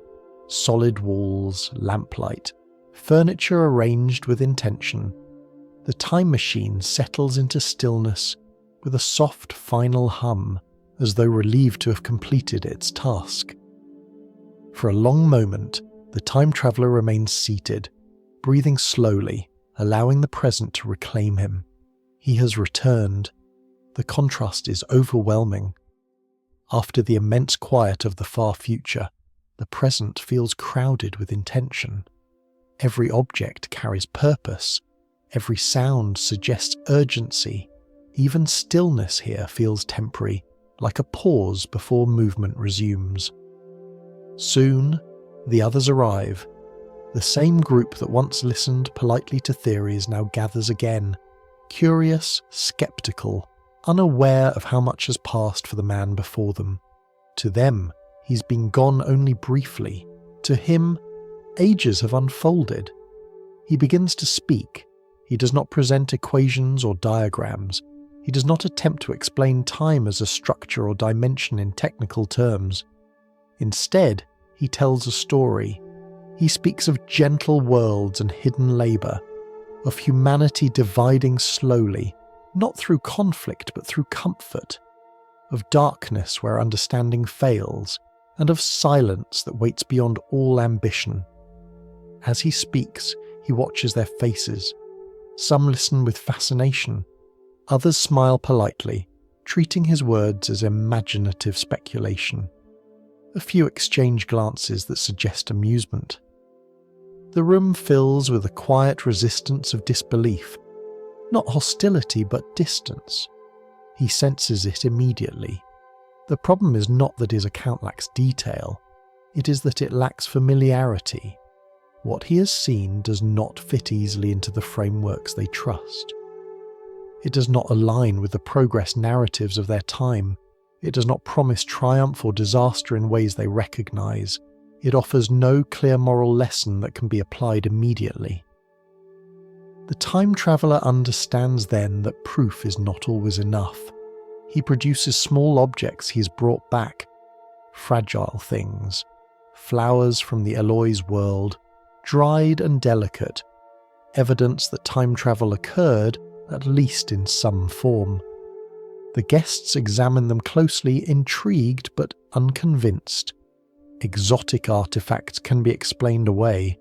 Solid walls, lamplight, furniture arranged with intention. The time machine settles into stillness with a soft final hum, as though relieved to have completed its task. For a long moment, the time traveller remains seated, breathing slowly, allowing the present to reclaim him. He has returned. The contrast is overwhelming. After the immense quiet of the far future, The present feels crowded with intention. Every object carries purpose. Every sound suggests urgency. Even stillness here feels temporary, like a pause before movement resumes. Soon, the others arrive. The same group that once listened politely to theories now gathers again, curious, skeptical, unaware of how much has passed for the man before them. To them, he's been gone only briefly. To him, ages have unfolded. He begins to speak. He does not present equations or diagrams. He does not attempt to explain time as a structure or dimension in technical terms. Instead, he tells a story. He speaks of gentle worlds and hidden labour, of humanity dividing slowly, not through conflict but through comfort, of darkness where understanding fails, and of silence that waits beyond all ambition. As he speaks, he watches their faces. Some listen with fascination. Others smile politely, treating his words as imaginative speculation. A few exchange glances that suggest amusement. The room fills with a quiet resistance of disbelief. Not hostility, but distance. He senses it immediately. The problem is not that his account lacks detail. It is that it lacks familiarity. What he has seen does not fit easily into the frameworks they trust. It does not align with the progress narratives of their time. It does not promise triumph or disaster in ways they recognize. It offers no clear moral lesson that can be applied immediately. The time traveller understands then that proof is not always enough. He produces small objects he has brought back, fragile things, flowers from the Eloi's world, dried and delicate, evidence that time travel occurred, at least in some form. The guests examine them closely, intrigued but unconvinced. Exotic artifacts can be explained away.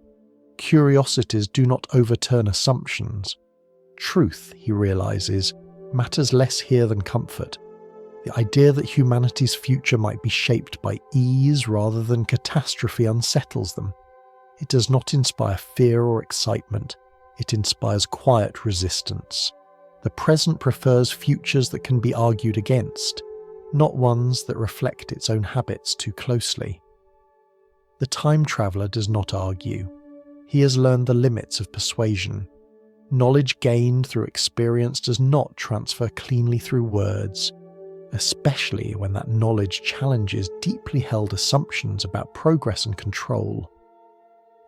Curiosities do not overturn assumptions. Truth, he realizes, matters less here than comfort. The idea that humanity's future might be shaped by ease rather than catastrophe unsettles them. It does not inspire fear or excitement. It inspires quiet resistance. The present prefers futures that can be argued against, not ones that reflect its own habits too closely. The time traveller does not argue. He has learned the limits of persuasion. Knowledge gained through experience does not transfer cleanly through words, especially when that knowledge challenges deeply held assumptions about progress and control.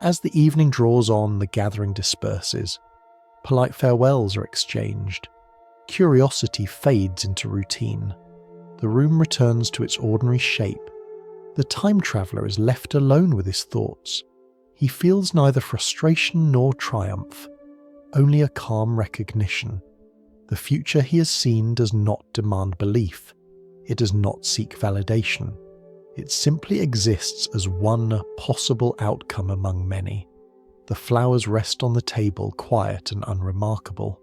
As the evening draws on, the gathering disperses. Polite farewells are exchanged. Curiosity fades into routine. The room returns to its ordinary shape. The time traveller is left alone with his thoughts. He feels neither frustration nor triumph, only a calm recognition. The future he has seen does not demand belief. It does not seek validation. It simply exists as one possible outcome among many. The flowers rest on the table, quiet and unremarkable.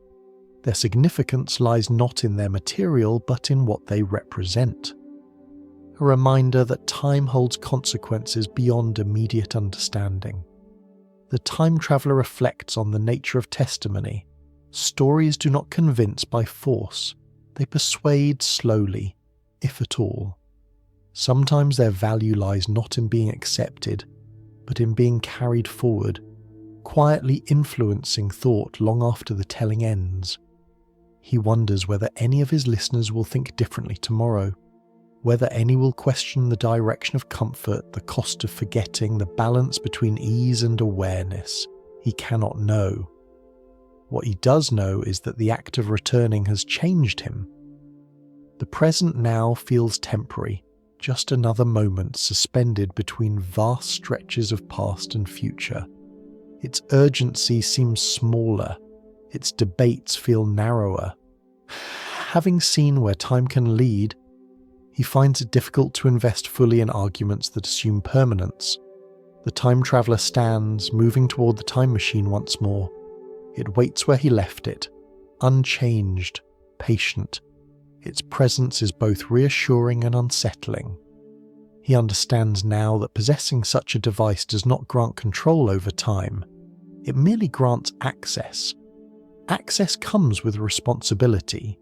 Their significance lies not in their material, but in what they represent. A reminder that time holds consequences beyond immediate understanding. The time traveller reflects on the nature of testimony. Stories do not convince by force. They persuade slowly, if at all. Sometimes their value lies not in being accepted, but in being carried forward, quietly influencing thought long after the telling ends. He wonders whether any of his listeners will think differently tomorrow, whether any will question the direction of comfort, the cost of forgetting, the balance between ease and awareness. He cannot know. What he does know is that the act of returning has changed him. The present now feels temporary, just another moment suspended between vast stretches of past and future. Its urgency seems smaller, its debates feel narrower. Having seen where time can lead, he finds it difficult to invest fully in arguments that assume permanence. The time traveller stands, moving toward the time machine once more. It waits where he left it, unchanged, patient. Its presence is both reassuring and unsettling. He understands now that possessing such a device does not grant control over time. It merely grants access. Access comes with responsibility.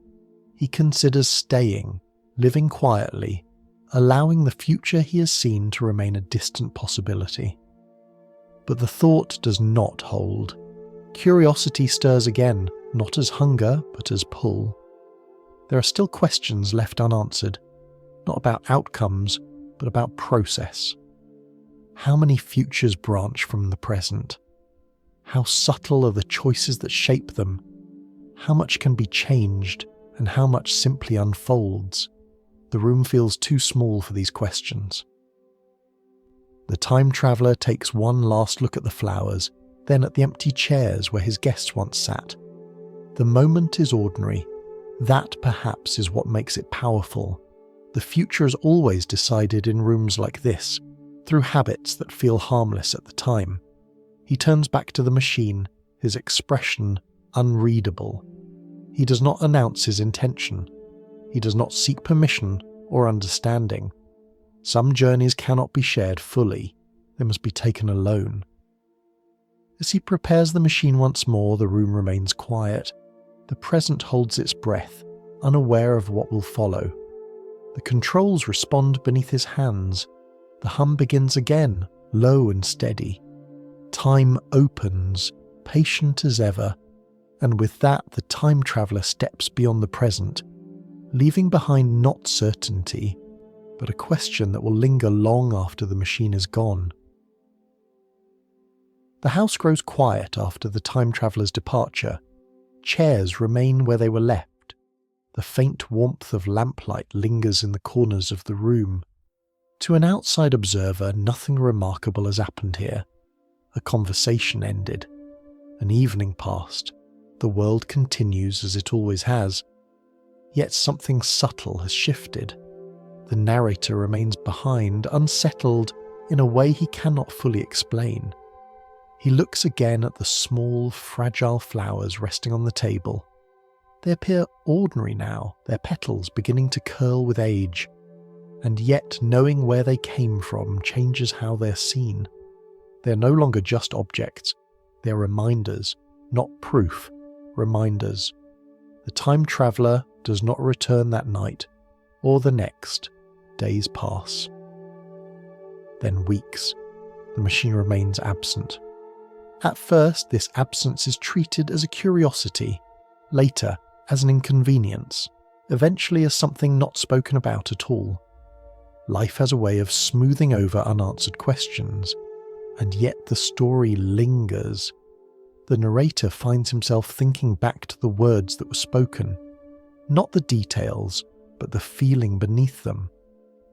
He considers staying, living quietly, allowing the future he has seen to remain a distant possibility. But the thought does not hold. Curiosity stirs again, not as hunger, but as pull. There are still questions left unanswered, not about outcomes, but about process. How many futures branch from the present? How subtle are the choices that shape them? How much can be changed, and how much simply unfolds? The room feels too small for these questions. The time traveller takes one last look at the flowers, then at the empty chairs where his guests once sat. The moment is ordinary. That perhaps is what makes it powerful. The future is always decided in rooms like this, through habits that feel harmless at the time. He turns back to the machine, his expression unreadable. He does not announce his intention. He does not seek permission or understanding. Some journeys cannot be shared fully. They must be taken alone. As he prepares the machine once more, the room remains quiet. The present holds its breath, unaware of what will follow. The controls respond beneath his hands. The hum begins again, low and steady. Time opens, patient as ever, and with that the time traveller steps beyond the present, leaving behind not certainty, but a question that will linger long after the machine is gone. The house grows quiet after the time traveller's departure. Chairs remain where they were left. The faint warmth of lamplight lingers in the corners of the room. To an outside observer, nothing remarkable has happened here. A conversation ended. An evening passed. The world continues as it always has. Yet something subtle has shifted. The narrator remains behind, unsettled in a way he cannot fully explain. He looks again at the small, fragile flowers resting on the table. They appear ordinary now, their petals beginning to curl with age. And yet knowing where they came from changes how they're seen. They're no longer just objects. They're reminders, not proof, reminders. The time traveller does not return that night, or the next. Days pass. Then weeks. The machine remains absent. At first, this absence is treated as a curiosity, later as an inconvenience, eventually as something not spoken about at all. Life has a way of smoothing over unanswered questions, and yet the story lingers. The narrator finds himself thinking back to the words that were spoken, not the details, but the feeling beneath them,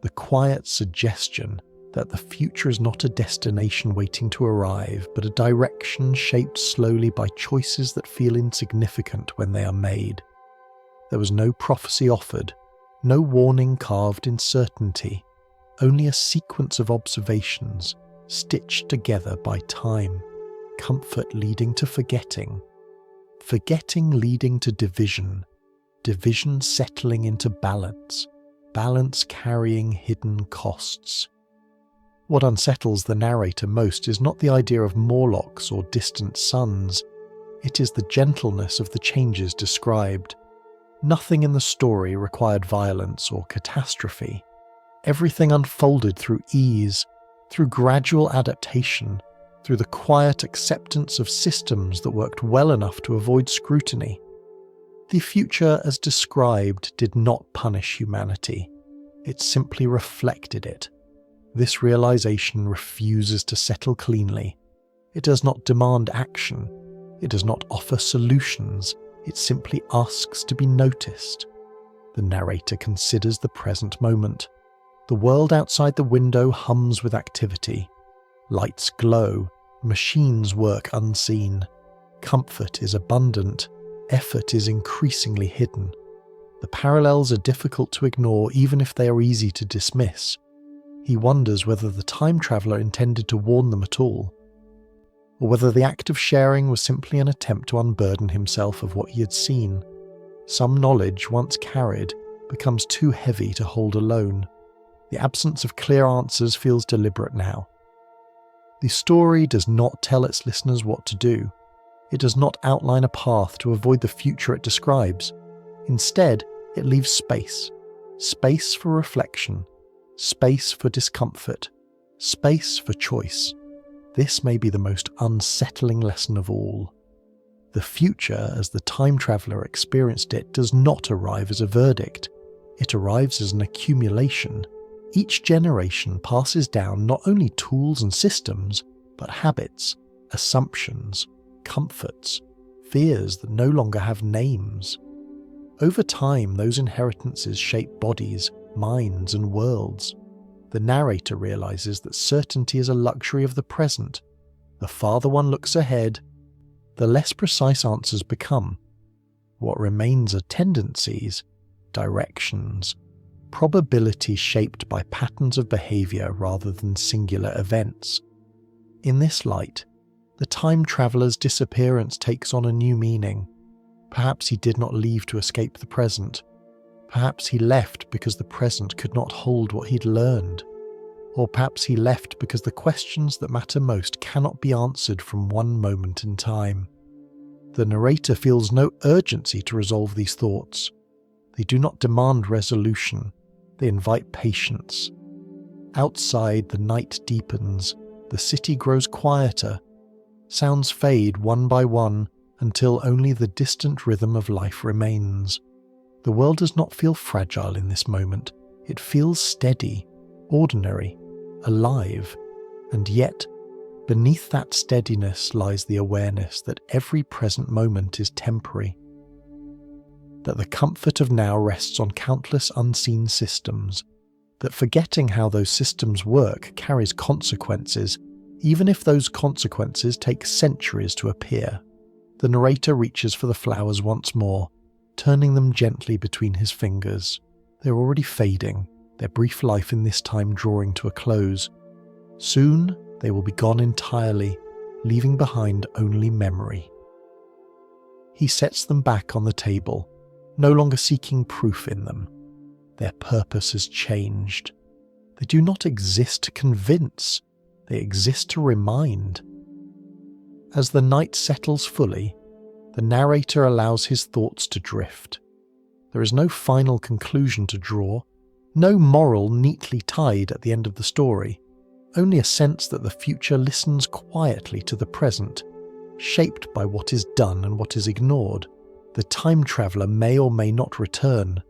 the quiet suggestion that the future is not a destination waiting to arrive, but a direction shaped slowly by choices that feel insignificant when they are made. There was no prophecy offered, no warning carved in certainty, only a sequence of observations, stitched together by time, comfort leading to forgetting, forgetting leading to division, division settling into balance, balance carrying hidden costs. What unsettles the narrator most is not the idea of Morlocks or distant suns. It is the gentleness of the changes described. Nothing in the story required violence or catastrophe. Everything unfolded through ease, through gradual adaptation, through the quiet acceptance of systems that worked well enough to avoid scrutiny. The future, as described, did not punish humanity. It simply reflected it. This realization refuses to settle cleanly. It does not demand action. It does not offer solutions. It simply asks to be noticed. The narrator considers the present moment. The world outside the window hums with activity. Lights glow. Machines work unseen. Comfort is abundant. Effort is increasingly hidden. The parallels are difficult to ignore even if they are easy to dismiss. He wonders whether the time traveller intended to warn them at all, or whether the act of sharing was simply an attempt to unburden himself of what he had seen. Some knowledge, once carried, becomes too heavy to hold alone. The absence of clear answers feels deliberate now. The story does not tell its listeners what to do. It does not outline a path to avoid the future it describes. Instead, it leaves space. Space for reflection. Space for discomfort. Space for choice. This may be the most unsettling lesson of all. The future, as the time traveller experienced it, does not arrive as a verdict. It arrives as an accumulation. Each generation passes down not only tools and systems, but habits, assumptions, comforts, fears that no longer have names. Over time, those inheritances shape bodies, minds, and worlds. The narrator realizes that certainty is a luxury of the present. The farther one looks ahead, the less precise answers become. What remains are tendencies, directions, probability shaped by patterns of behavior rather than singular events. In this light, the time traveller's disappearance takes on a new meaning. Perhaps he did not leave to escape the present. Perhaps he left because the present could not hold what he'd learned. Or perhaps he left because the questions that matter most cannot be answered from one moment in time. The narrator feels no urgency to resolve these thoughts. They do not demand resolution. They invite patience. Outside, the night deepens. The city grows quieter. Sounds fade one by one until only the distant rhythm of life remains. The world does not feel fragile in this moment. It feels steady, ordinary, alive, and yet, beneath that steadiness lies the awareness that every present moment is temporary. That the comfort of now rests on countless unseen systems. That forgetting how those systems work carries consequences, even if those consequences take centuries to appear. The narrator reaches for the flowers once more, turning them gently between his fingers. They're already fading, their brief life in this time drawing to a close. Soon they will be gone entirely, leaving behind only memory. He sets them back on the table, no longer seeking proof in them. Their purpose has changed. They do not exist to convince, they exist to remind. As the night settles fully, the narrator allows his thoughts to drift. There is no final conclusion to draw, no moral neatly tied at the end of the story, only a sense that the future listens quietly to the present, shaped by what is done and what is ignored. The time traveller may or may not return.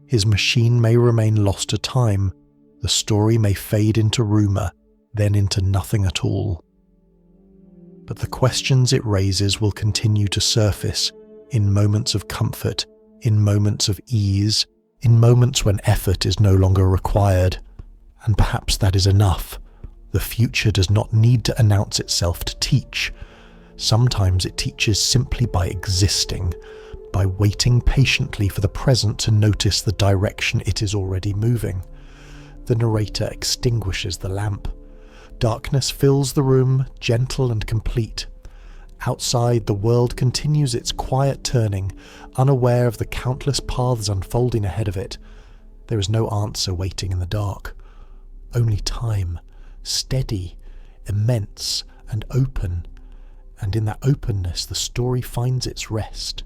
His machine may remain lost to time, the story may fade into rumour, then into nothing at all. But the questions it raises will continue to surface in moments of comfort, in moments of ease, in moments when effort is no longer required. And perhaps that is enough. The future does not need to announce itself to teach. Sometimes it teaches simply by existing, by waiting patiently for the present to notice the direction it is already moving. The narrator extinguishes the lamp. Darkness fills the room, gentle and complete. Outside, the world continues its quiet turning, unaware of the countless paths unfolding ahead of it. There is no answer waiting in the dark. Only time, steady, immense, and open. And in that openness, the story finds its rest.